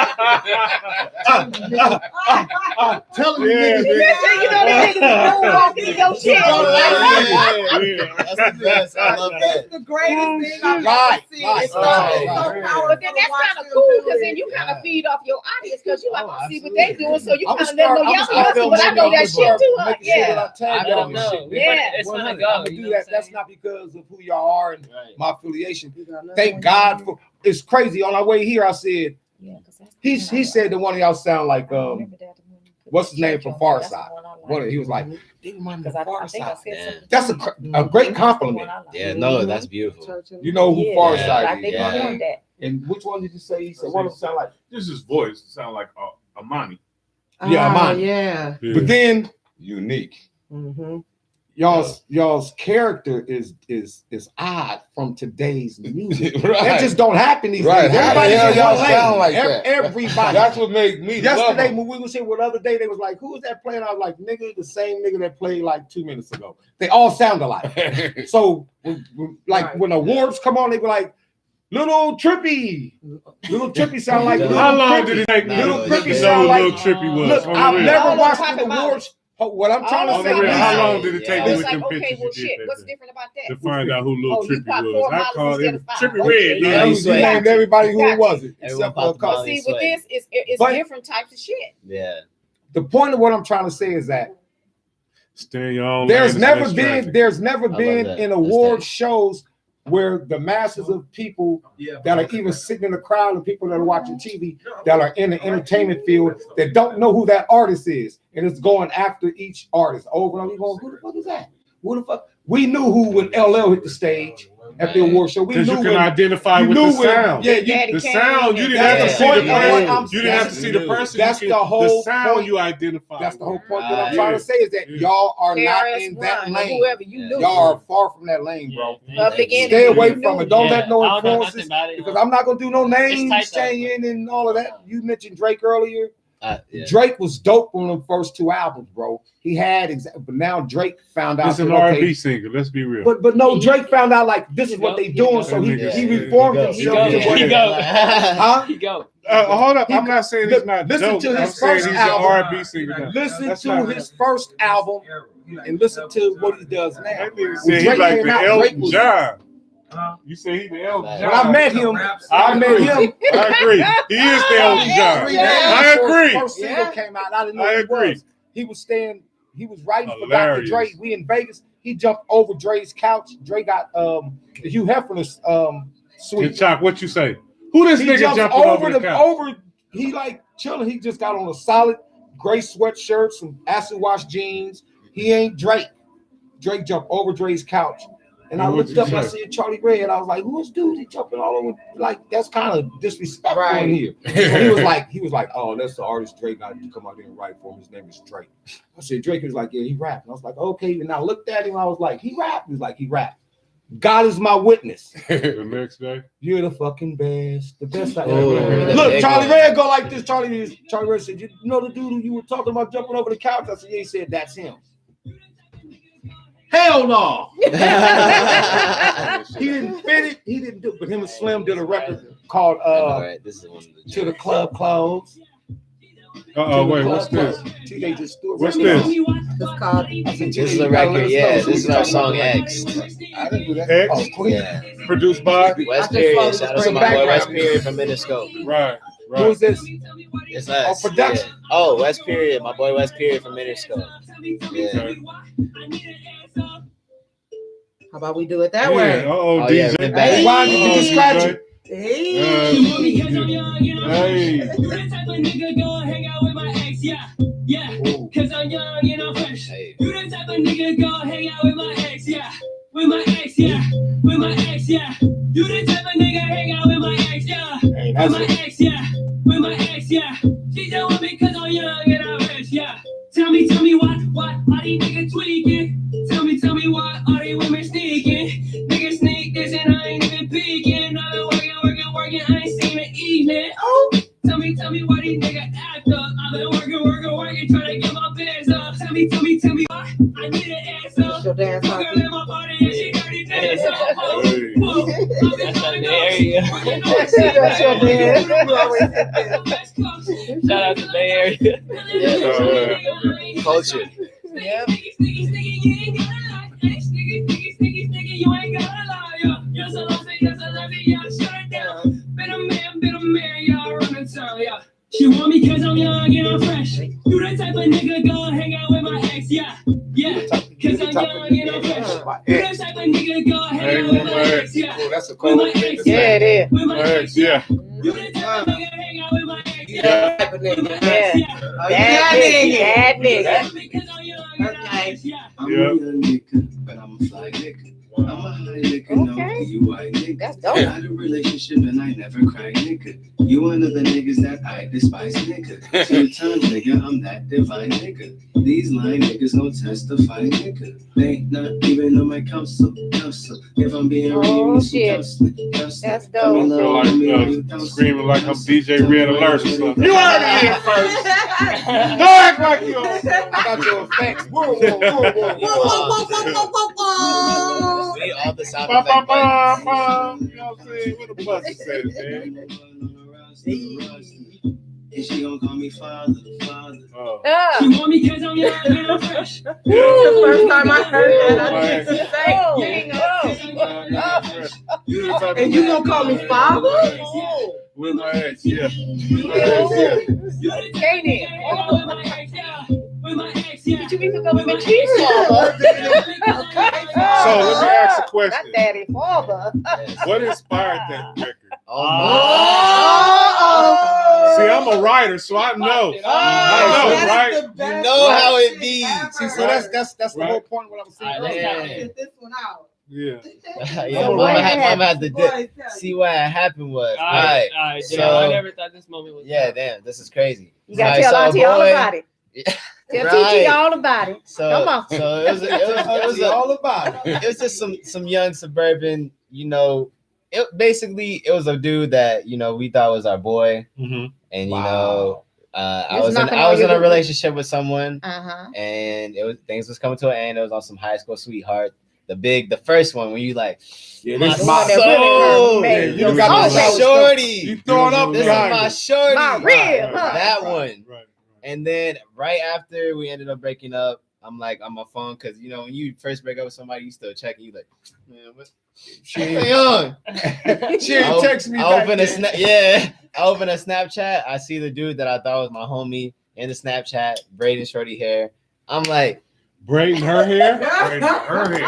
telling you Yeah, niggas. nigga. You know the niggas roll off in your shit. Yeah. That's the best. I love that. it's the greatest thing I've Right, ever seen. right, It's so, right. it's so powerful. But then to that's watch kind of them cool do because it. then you kind of feed off your audience because you like Oh, to see what they doing, so you I'ma kind of let them know I'ma y'all start hustle, but I know that shit too. making sure that Yeah. I tag I y'all don't and know. shit. Yeah. It's gonna 100. go. I'm gonna You do know that. what I'm That's saying? not because of who y'all are and Right. my affiliation. Thank God for. It's crazy. On our way here, I said he said that one of y'all sound like what's his name from Far Side. He was like, they remind me of Far Side. That's a great compliment. Yeah, no, that's beautiful. You know who Far Side is. yeah. And which one did you say? He said one of them sound like. Just his voice sound like Amani. Yeah, mine. Yeah. But then Unique. Mm-hmm. y'all's character is odd from today's music. Right. That just don't happen these Right. days. How the Everybody's hell in y'all one lane. sound like that? Everybody. That's what made me love Yesterday him. when we was here, the other day they was like, "Who is that playing?" I was like, "Nigga, the same nigga that played like 2 minutes ago." They all sound alike. So when awards come on, they be like, "Little Trippy." Little Trippy sound like Little How long Trippy. did it take me Little to Trippy know sound who like Little Trippy was? Look, On the I've real. never All watched talking the about awards. What I'm trying all to On say the real, is, how Yeah. long did it take Yeah. me It's with like, them okay, pictures well, you shit, did what's that different about to that? find out who Little Oh, you Trippy popped was? I $4 called instead him of $5. Trippy Okay, Red. yeah, dog. you you swear. named everybody who it wasn't, Everyone except for a popped the couple. ball. See, with this, it's But- different types of shit. Yeah. The point of what I'm trying to say is that Stay in your own there's lane, never it's less been traffic. there's never love been that. in That's award tight. shows where the masses of people that are even sitting in the crowd and people that are watching TV that are in the entertainment field that don't know who that artist is, and it's going after each artist over and over. You going, who the fuck is that? Who the fuck? We knew who when LL hit the stage at the award show. We Because knew you can when, identify you with knew the when- sound. yeah, Daddy The Kane sound, you and- didn't have to That's see the the point of what person. I'm- You didn't have to that's see the new. person. That's You the can- whole sound point. you identify. That's the whole point that Right. I'm trying to say is that Yeah. y'all are not KRS in that One or lane. whoever you Yeah. knew. Y'all are far from that lane, bro. Public Stay Enemy, Stay away you from knew. it. Don't Yeah. let no I don't know nothing influences. about it. Because I'm not gonna do no name tight, though. saying and all of that. You mentioned Drake earlier. Yeah. Drake was dope on the first two albums, bro. He had but now Drake found out. It's an that, R&B okay, singer. Let's be real. but no, Drake found out like this is what they doing, so he Yeah. reformed He himself. go. to what He it- go. Huh? He go. Hold up. He- I'm not saying he's not listen dope. to his I'm saying first he's album. an R&B singer. now. Listen That's to not- his first album and listen to what he does now. That nigga When said he Drake like came the out, Drake Elton was- John. You say he the Elton When John. When I met him, I met agree. him. I agree. He is the Elton John. 3 days I before agree. his first single came out. I didn't know I who agree. he was. He was staying. He was writing for Dr. Hilarious. Dre. We in Vegas. He jumped over Dre's couch. Dre got Hugh Hefner's Good suite. Chalk, what you say? Who this He nigga jumps jumping over the couch? over. He like chilling. He just got on a solid gray sweatshirt, some acid wash jeans. He ain't Drake. Drake jumped over Dre's couch. And I And what'd looked you up and I say? said Charlie Red. I was like, who's dude? He jumping all over. Like, that's kind of disrespectful Right. in here. So he was like, oh, that's the artist Drake got to come out here and write for him. His name is Drake. I said, Drake. He was like, yeah, he rapped. And I was like, okay. And I looked at him. I was like, he rapped. He was like, he rapped. God is my witness. The next day. You're the fucking best. The best I Oh, ever. the Look, big Charlie one. Red go like this. Charlie Red said, you know the dude who you were talking about jumping over the couch? I said, yeah. He said, that's him. Hell no. He didn't fit it. He didn't do it. But him and Slim did a record called All right, this is one of the To the Club Close. Wait, what's this? Teenager Stewart. What's this? It's called This is a record. Yeah, this is our song X. I didn't do that. X? Oh, cool. Yeah. Produced by? West I just Period. followed Shout out the to my boy background. West Period from Miniscope. Right, Who is right. this? It's us. Oh, production. Yeah. Oh, West Period. My boy West Period from Miniscope. Yeah. How about we do it that Yeah. way? Uh-oh, Oh, yeah, DJ. we're back. Why did you just scratch it? Hey. Hey. Ooh. Cause I'm young and I'm fresh. Hey. You the type of nigga go hang out with my ex, yeah. With my ex, yeah. With my ex, yeah. You the type of nigga hang out with my ex, yeah. Hey, With that's my it. ex, yeah. With my ex, yeah. She don't want me cause I'm young and I'm rich, yeah. Tell me why are these niggas tweaking? Tell me why are they I need an ass up. Your dance Fuck her in my body and she dirty dance. Hey. That's out the area. That's your dad. You always said that. Shout out to Bay Area. Yeah. Culture. Yeah. You ain't gotta lie, yes, I love it, yes, I love it, yeah, shut it down. Been a man, y'all running town, yeah. She want me cause I'm young and I'm fresh. You the type of nigga go hang out with my ex, yeah. Yeah, cause I'm young and I'm fresh. You the type of nigga go hang out with my ex, yeah. That's a With cold my thing ex, to Yeah, say. it is. with my ex, Yeah. You the type of nigga hang out with my ex, Yeah. yeah. Type of nigga. With my Yeah. ex, yeah. Oh, Bad nigga. Bad nigga. Because I'm young and I'm Okay. fresh, yeah. I'm Yeah. a young nigga, but I'm a fly nigga. I'm a high nigga, no Okay. DUI nigga. That's dope. Had a relationship and I never cried, nigga. You one of the niggas that I despise, nigga. 2 times, nigga, I'm that divine, nigga. These lying niggas gon' testify, nigga. They not even on my council. If I'm being real, Oh, you some shit. counseling. That's I dope. feel like screaming like I'm DJ Red Alert or something. You heard it here first. Don't act like you don't. I got your effects. Whoa, whoa, whoa, Whoa, whoa. whoa, whoa, whoa, whoa, whoa. We all the sound Bum, bum, effect buttons. bum, bum. You know what I'm saying? What the buzzer says, man. And she gon' call me father. Oh. She want me cause I'm young and I'm fresh. That's the first time I heard that. I Man. didn't say, and you gonna call me father? With my ex, yeah. Can't it? But You need to go with my cheese father. So let me ask a Not question. daddy father. What inspired that record? Oh. See, I'm a writer, so I know. Oh, I know, that is right? the best You know how it shit be. ever. See, so that's the Right. whole point of what I was saying All right, earlier. let's Yeah. Get this one out. Yeah. Yeah, I'm a mama writer. had to Boy, dip. See what had happened was. All All right, right. damn, So- I never thought this moment was. Yeah, damn, this is crazy. You gotta Alright, tell so Auntie all boy- about it. Tell Right. Titi all about it. So, Come on. so it was all about it. it was just some young suburban, you know, it was a dude that, you know, we thought was our boy. Mm-hmm. And, you Wow. know, I Just was knocking I on was your in a door. relationship with someone Uh-huh. and things was coming to an end. It was on some high school sweetheart. The first one when you like, Yeah, my this is The one my that soul, really hurt me. you Your got my my soul. soul. shorty. You throw it up This is behind my it. shorty. My real, huh? That one. Right. And then right after we ended up breaking up, I'm like on my phone because you know when you first break up with somebody, you still check and you like, man, what? She ain't on. She ain't text me I back open a then. I open a Snapchat. I see the dude that I thought was my homie in the Snapchat, braiding shorty hair. I'm like, Braiding her hair?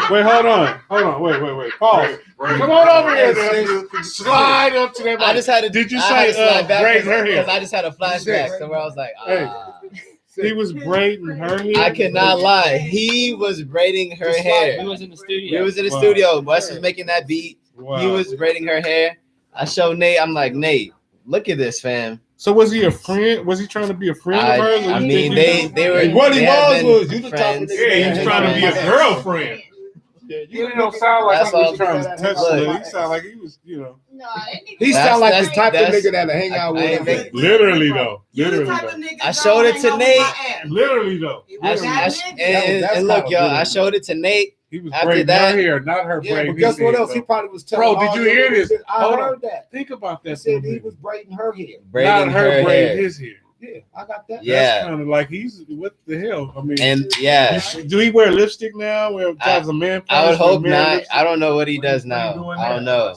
Wait, hold on. Wait. Pause. Come on over here. Then. Slide up to that mic. I just had to. Did you I had say to slide back braiding her because hair? I just had a flashback to where I was like, He was braiding her hair? I cannot lie. He was braiding her We hair. was in the studio. We was in the Wow. studio. Wes was making that beat. Wow. He was braiding her hair. I showed Nate. I'm like, Nate, look at this, fam. So was he a friend? Was he trying to be a friend of hers? I mean, they were. And what he they had was been you the type of friends. nigga Yeah, he was that trying to be a had girlfriend. You don't sound like That's he was all- trying to touch Look. her. He sounded like he was, you know. He sound like the type of that's- nigga that'll hang out I ain't with think- him. Literally though. You the Literally type of though. nigga I go showed it hang to out with Nate. my ass. Literally though. And look, y'all, I showed it to Nate. He was After braiding that- her hair, not her Yeah, braiding but guess his what hair, else? He though. probably was Bro, telling did all you the hear other this? shit. I Hold heard on. that. Think about He that. said for a he minute. was braiding her hair. Braiding Not her her braiding hair. his hair. Yeah, I got that. Yeah. That's kind of like he's what the hell? I mean, And yeah, do he wear lipstick now? Where as a man, I would with hope man not. lipstick? I don't know what he does now. I don't know.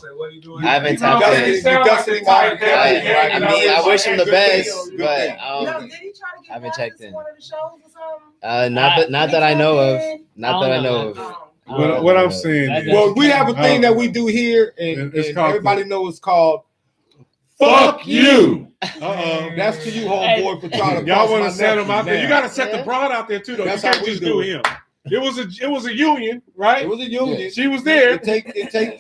I haven't tapped You in. dusty white I mean, I wish him the best, but Yo, I did he try to get haven't past checked this in. one of the shows or something? Not that I know of. Not that I know of. Oh. What I'm saying That is, Well, we have a thing that we do here, and It's and called everybody knows it's called fuck you. Uh-oh. That's to you, homeboy, for trying to Y'all cross want my to set him nephew out there? You now. got to set the Yeah. broad out there too, though. That's you can't how we just do do it. him. It was a union, right? It was a union. She was there. It take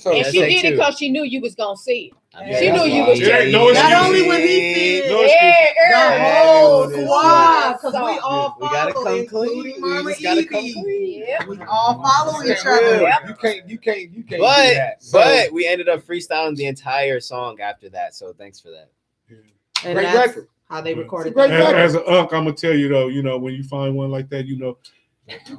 so. And That's she like did it two. because she knew you was gonna see it. Yeah, She that's knew you why. was It ain't no Not excuse. only when he said No it, excuse. the whole Yeah, squad, because so- we all We gotta follow, come clean. including We Mama just gotta come Evie. clean. Yep. We all follow each Real. other. You can't do But that. So, but we ended up freestyling the entire song after that. So thanks for that. And great that's record. how they recorded It's a great that. record. As an unk, I'm gonna tell you though, you know, when you find one like that, you know,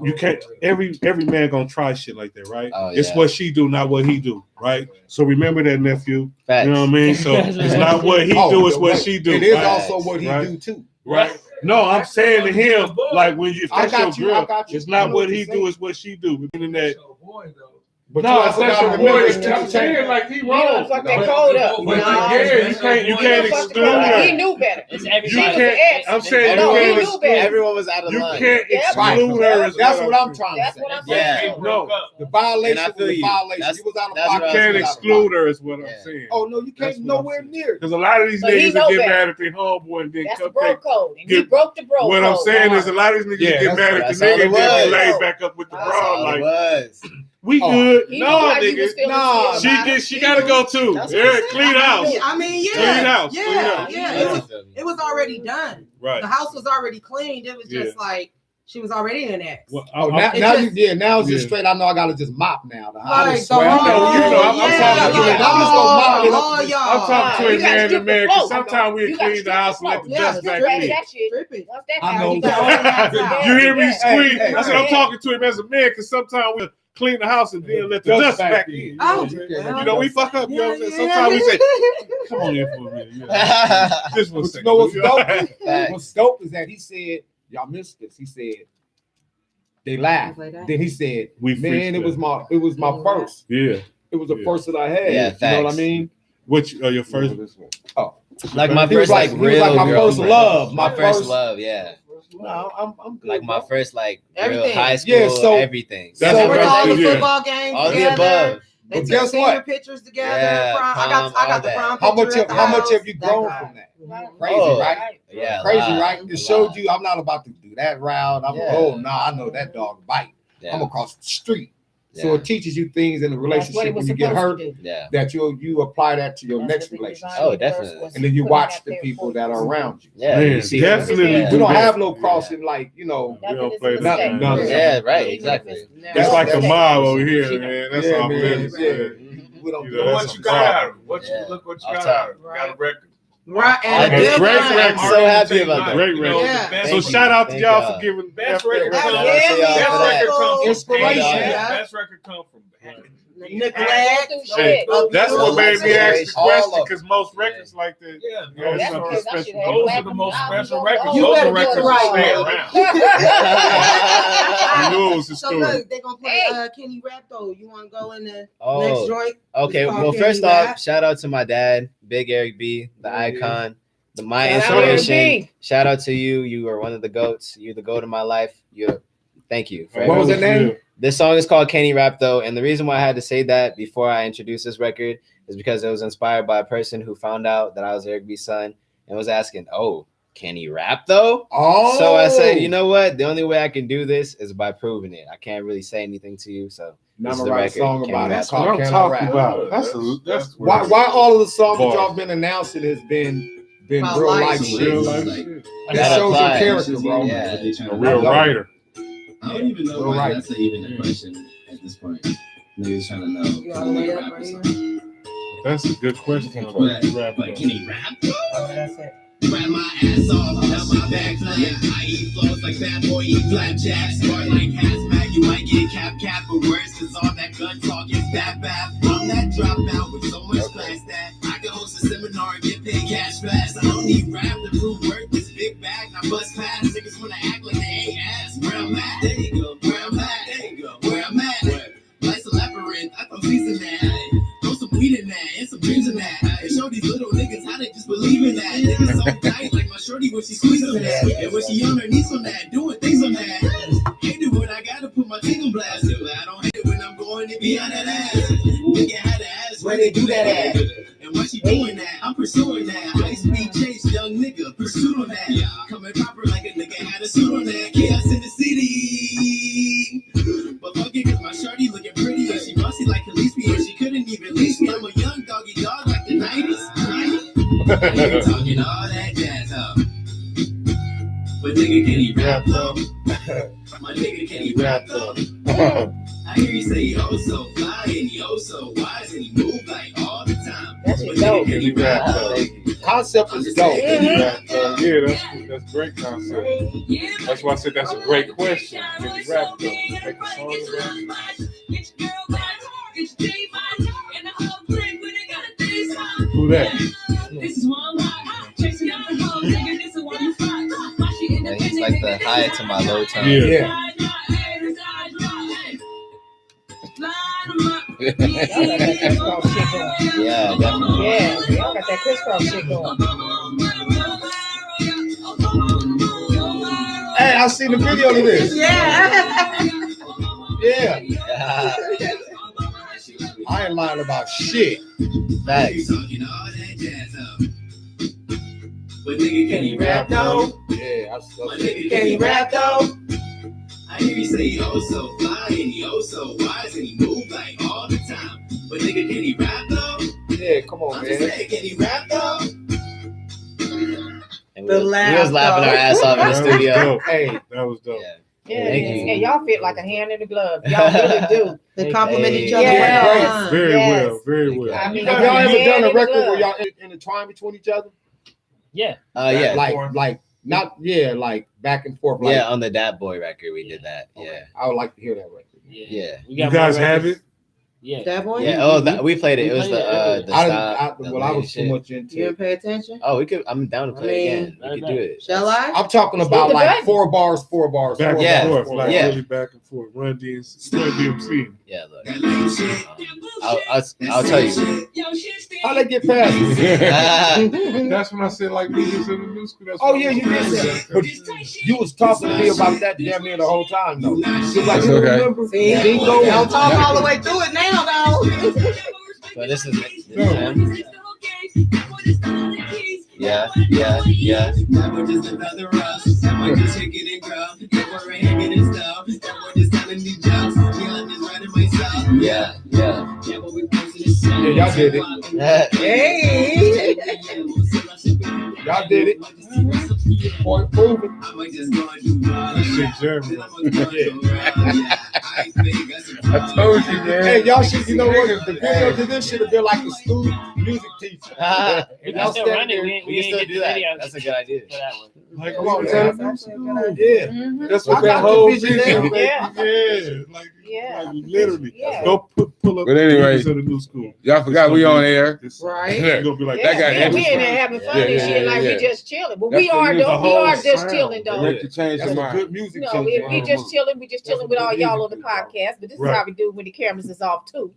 You can't. Every man gonna try shit like that, right? Oh, It's yeah. what she do, not what he do, right? So remember that, nephew. Facts. You know what I mean? So it's not what he do, it's what she do. It is right? also what he Right. do too. Right? No, I'm saying to him, like when you, if I that's your got you, I girl, got you. it's I not know what what he you're do, saying. it's what she do. Meaning that, But no, you if also that's your gotta boy. remember I'm saying like he wrong. Fuck that code up. But No. yeah, you can't He exclude knew her. better. It's You everybody. can't. I'm saying No, you he can't knew exclude. better. Everyone was out of You line. can't Yeah. exclude her. is That's what I'm saying. trying to That's say. what I'm Yeah. saying. No, The violation And I feel was a you. violation. That's- You was out of that's pocket. what you I can't was exclude her. Is what I'm Yeah. saying. Oh no, you That's can't what I'm nowhere saying. near. Because a lot of these But he niggas will know get better. mad at their homeboy and then That's the cupcake. bro code. And he Get- broke the bro What code. I'm saying is a lot of these niggas Yeah, get mad at that's the all nigga it and then was. be laid back up with the That's bra. All it Like was. we Oh. good. He No, knew how you was nigga. feeling Nah, still She about get. it. She gotta go too. That's what Yeah, I'm saying. clean I house. mean, I mean, Clean yeah, house. Clean yeah, house. yeah. That's It a was, feeling. it was already done. Right. The house was already cleaned. It was just like she was already an ex. Well, Oh, I'm- now, It now just- now it's just Yeah. straight. I know I gotta just mop now. The Like house. the Swear. whole, I'm talking to yeah, it. like I'm just gonna mop it up. all y'all. I'm talking to You a gotta man strip and the man floor. because sometimes we You gotta clean the strip house the and let the floor. dust Yeah, back Scratch in. that shit. Strip it. Once that I happens, know. you got all that outside. You hear me Yeah. squeak? Hey, I said hey. I'm talking to him as a man because sometimes we clean the house and then let the dust back in. Oh, You know, we fuck up. You know what I'm saying? yeah. Sometimes we say, "Come on in for a minute." You know, this But was you know what's dope? Facts. What's dope is that he said, y'all missed this. He said they laughed. Then he said, We man, it was my first. Yeah. It was the Yeah. first that I had. Yeah, you know what I facts. mean? Which your first? Oh, Like my He was first like he was real like my girl first friend. love. My first love, yeah. No, I'm good. Like my bro. first like real Everything. high school, Yeah, so- everything. That's So- With all the Yeah. football games All the together. above. They But took guess senior what? pictures together. Yeah, prom. I prom, got all the that. prom How picture much at the how much house. have you That grown guy. from that? Right. Crazy, Oh, right? Yeah, a Crazy, lot, right? a It showed lot. you I'm not about to do that route. I know that dog bite. Yeah. I'm across the street. So Yeah. it teaches you things in a That's what relationship it was when you get supposed hurt to do. Yeah. that you apply that to your That's next what the relationship. design Oh, first definitely. was And then you putting watch out the there people for that you. are around you. Yeah, Man, you see definitely yeah. We don't that. have no crossing like, you know. We don't Nothing play is a that. mistake. None of that. Yeah, right, Even if exactly. it's never That's like a mistake. mob over here, man. That's Yeah, all man. business. Yeah. Man. We don't You do know, that. What that's you a got out problem. of it? What you Yeah. look what you Off got top. out of it. Got a record. Right, I and a did. good Great time. record. I'm so happy about that. Great You know, record. Yeah. the best So Thank shout you. out to Thank y'all y'all. for giving Best F record that. comes. Shout out to y'all Best for that. record comes from Inspiration. pain. Yeah. Best record comes from Neglect. Hey, that's what made me ask the All question of because most records like that. Yeah, Yeah, That's something because I special. should have those are had the most albums special on records. all You Those better are get records it that right, stay man. around. You knew it was the So story. look, they gonna play Hey. Kenny Rap though. You wanna go in the next Oh, joint? okay. It's called Well, Kenny first Rap. off, shout out to my dad, Big Eric B, the icon, my Shout out Eric inspiration. B. Shout out to you. You are one of the goats. You're the goat of my life. Thank you. for What was the everything. name? This song is called Kenny Rap though, and the reason why I had to say that before I introduced this record is because it was inspired by a person who found out that I was Eric B's son and was asking, "Oh, can he rap though?" Oh, So I said, you know what? The only way I can do this is by proving it. I can't really say anything to you, so Now this I'm is gonna the write a record. song Kenny about it. Rap. It's That's what called I'm Can I talking Rap? about. That's Why all of the songs that Bars. y'all been announcing has been About real life. life Some shit. real life Like, shit. That Gotta shows apply. your character, bro. Yeah. A real writer. I don't even know Real why right. that's even a question at this point. Niggas trying to know. You all the way up right here? That's a good question. Like, can he rap? Oh, that's it. Grab my ass off, now my back flat. I eat flows like fat boy, eat flapjacks. Smart like hazmat, you might get cap, but worse, cause all that gun talk is bad. I'm that dropout with so much class that I can host a seminar and get paid cash fast. I don't need rap to prove work, this big bag, I bust past. Niggas wanna act like they ain't ass. Where I'm at, there you go. Where I'm at, there you go. Where I'm at, life's a labyrinth, I throw season that. Throw some weed in that, and some dreams in that. And show these little niggas how they just believe in that. Niggas so tight like my shorty when she squeezing that. And when she on her knees on that, doing things on that. Hate it when I gotta put my teeth on blast. But I don't hate it when I'm going to be on that ass. Nigga had to ask where they do that at. And why she doing that, I'm pursuing that. High speed chase, young nigga, pursuit on that. Coming proper like a nigga had a suit on that. Chaos in the city. But fuck it, cause my shorty looking pretty. And she bossy like Khaleesi. And she couldn't even leash me. I'm a young doggy dog like the 90s. I hear you talking all that jazz, huh? But nigga, can he rap though? My nigga, can he rap though? I hear you say he oh so fly and he oh so wise and he move like all the time. That's But your dope. nigga, can he rap Rap though? concept is dope. That's great concept. That's why I said that's a great question. Can you rap though? Make a song about it? Who that? Yeah, he's like the high to my low tone. Yeah. Yeah, definitely. Yeah, y'all got that crisscross shit going. Hey, I seen the video of this. Yeah. Yeah. Yeah. I ain't lying about shit. Facts. But nigga, can you rap though? Yeah, I Can you rap though? I hear you say he oh so fly and he oh so wise and he move like all the time. But nigga, can he rap though? Yeah, come on, I'm just man. saying, can he rap though? And The we was laugh, laughing our though. ass off in the That was studio. dope. Hey, That was dope. Yeah. Yeah, Thank and you. y'all fit like a hand in a glove. Y'all really do. They compliment Hey. each other. Yeah. Very Yes. well, very well. I mean, have y'all y'all ever hand done a in record glove. where y'all intertwine between each other? Yeah. Yeah. Like not like back and forth. Like, Yeah, on the Dat Boy record, we did that. Yeah. I would like to hear that record. Yeah. We You got guys more have records. it? Yeah. That boy? Yeah. Oh, we played it. It was We played it. the I stop. the was lady too shit. much You into didn't it. pay attention? Oh, I'm down to play I mean, again. We could do it. Shall I? I'm talking Hit about the like button. 4 bars. Back Yeah. and forth, like Yeah. really back and forth. Run DMC. Yeah, look. I'll tell you. How they get past it? That's when I said like niggas in the new school. That's Oh what yeah, I you was did saying. say. But you was talking to me about that damn near the whole time though. She was like, That's you okay. remember? See, Bingo. don't talk all the way through it now, though. But this is him. Yeah. That boy just another Russ. That boy just chicken and grub. That boy right hanging his stuff. That boy just telling me jokes. Beyond this running myself. Yeah. Yeah, but we posting this shit. Yeah, y'all did it. Hey. Y'all did it. Boy, prove it. I might just go and do That shit German. I told you, man. Hey, y'all should, you know what? The video to this should have been like a school music teacher. We Y'all can still stand run it. there. We We can ain't still get do the that. video That's a good idea. for that one. Like, Come on, we man. was at a new school. Yeah. Mhm. That's I what got that the whole vision vision, now. baby. Yeah. Yeah. Like literally. Yeah. Go pull up But anyway, niggas at the new school. Y'all forgot we on air. Right. You're gonna be like, Yeah, That guy yeah, we interesting. in there having fun Yeah, and yeah, shit, like yeah. we just chilling. But That's we the are music. though. The We whole are just sound. chilling They though. make you change That's your a mind. good music You know, we teacher. just chilling. We just chilling with all y'all on the That's a podcast. But this is Right. how we do when the cameras is off too.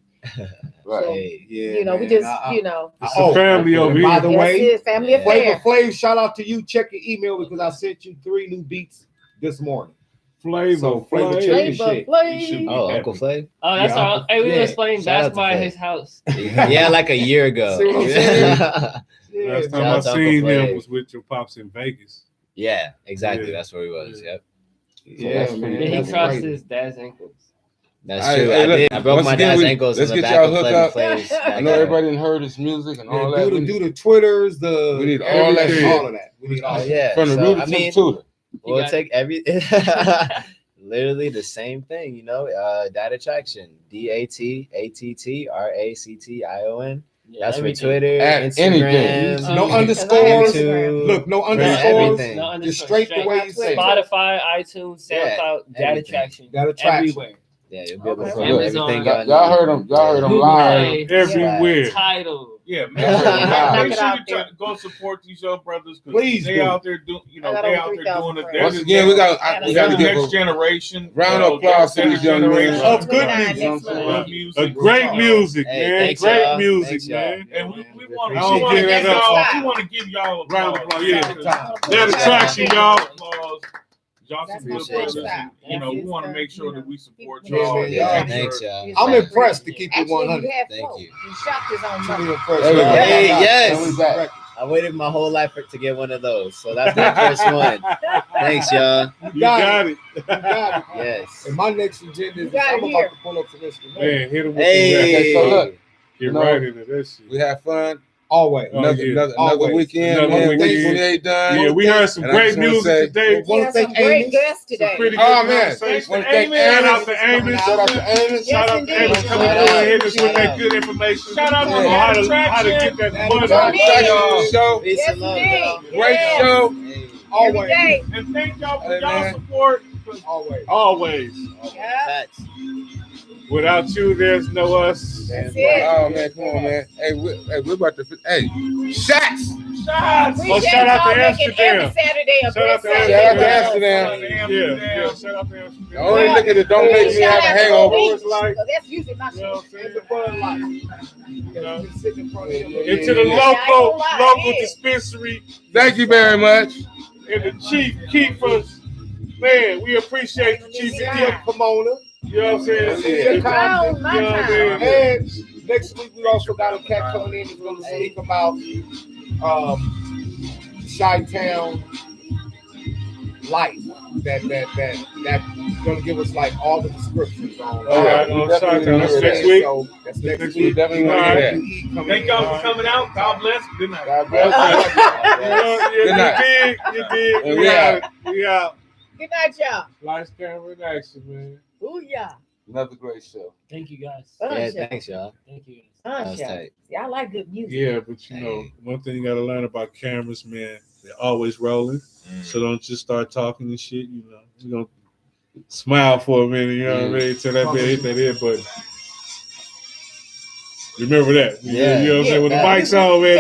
Right. Hey. Yeah, You know, we man. just, you know, It's a family over and by here. the yes, way, it's family Yeah. affair. Flavor Flav, shout out to you. Check your email because I sent you 3 new beats this morning. Flavor, So, Flavor Flav. check your Flavor shit. Flav. Oh, Uncle Flav? Oh, that's Yeah, all. Hey, we yeah. was playing Shout out to basketball at Flav. his house. Yeah, like a year ago. See what I'm saying? Yeah, Last time Shout I out to Uncle seen him Flav. was with your pops in Vegas. Yeah, exactly. Yeah. That's where he was. Yeah. Yep. yeah, That's man. Did he That's cross crazy. his dad's ankles? That's Hey, true. hey, I look, did. I broke once my again, dad's we- ankles let's in the get back y'all of hooked Flavor up. Flav's I know backyard. everybody done heard his music and all Yeah, that. do the Twitters, We need all that everything, shit. all of that. We need all Oh that. yeah. From the So, rooter I to mean, the tutor. we'll got take every literally the same thing, you know. Data traction. DATATTRACTION. Yeah, That's for everything. Twitter, Add Instagram, anything. No Um, underscores. YouTube. Look, no No, underscores. everything. No Just underscore, straight the way you say it. Spotify, iTunes, Yeah, SoundCloud, Data everything. Traction, Data traction. everywhere. Yeah, you'll be able to Okay. find Amazon. everything. Y'all heard him. Y'all heard him Google live. Play, Everywhere. Title. Yeah, Knock make it sure out you there. go support these young brothers because Please they do. out there doing, I got they over out there 3,000 doing it. friends. Once again, we got They're to the give next a generation. round of applause to these young men. Of good Nine music. next month. Love music. A great music, Hey, man. thanks, Great y'all. music, Thanks, y'all. man. And we want I don't to give give that up. y'all. We want to give y'all a Round of applause, yeah. Applause. Data traction, y'all. Applause. Y'all some That's good my brothers. first And, style. we That's want to his, make sure you that know, we support people- y'all. Yeah, and man, make thanks, sure- y'all. I'm impressed to keep it Actually, 100. you had Thank four. you. You shot his own Truly money. impressed. There we go. Hey, Now yes. we back. I waited my whole life to get one of those, so that's my first one. Thanks, y'all. You got it. You got it. Yes. And my next agenda You is got it I'm here. about to pull up some instruments. Man, hit him with Hey. the Okay, so look, Get you know, right into that shit. we had fun. Always. Oh, Another, yeah. another Always. weekend, Another man. weekend. WK28 done. Yeah, we heard some And I great just wanna music say- today. We had some great guests Some today. pretty good Oh, man. conversation. Want to thank Shout out Amos. to Amos. Shout out to Amos. Yes, Shout out to indeed. Amos coming Shout through out. and hitting us with Shout that out. good information. Shout out to on the how to attraction. get that Yes, money. Shout out indeed. to the show. Peace Yes, and love, indeed. y'all. Great Yes. show. Hey. Every Always. day. And thank y'all for Hey, y'all man. support. Always. Always. Yeah. Facts. Without you, there's no us. That's it. Oh man, come on, man. Hey, we're about to. Hey, shots. Shots. Oh, shout out to y'all making Amsterdam. every Saturday a Shout out great to Saturday. Shout out to for us. Amsterdam. Yeah, shout out to The Amsterdam. only liquor that don't make me have a hangover. It's like, That's usually my you know what shit. I'm It's a saying? fun life. You know, Just sitting in front of him. into the I ain't gonna local lie, yeah. dispensary Thank you very much. and the chief keepers. Man, we appreciate the chief Yeah. keep Pomona. You know what I'm saying? Yeah. You Around my know what I time. mean? And next week we also got a cat coming in. He's going to speak about Chi-Town life. That's going to give us like all the descriptions on. All right, we on definitely Chi-Town. That's gonna hear next that. week. So that's next Next week. week. Definitely All want to right. hear that. Thank y'all for coming out. God bless. Good night. God bless. You night. did. And We we out. We out. Good night, y'all. Lights, camera, and action, man. Ooh, yeah. Another great show. Thank you guys. Yeah, Fun thanks, y'all. Thank you guys. That show. was Fun show. tight. See, I like good music. Yeah, but you know, one thing you gotta learn about cameras, man, they're always rolling. So don't just start talking and shit, you know. You're gonna smile for a minute, you know what I mean? Till that bit hit that head button. Remember that. Yeah. You know what I'm saying? When the Yeah. mic's on, man.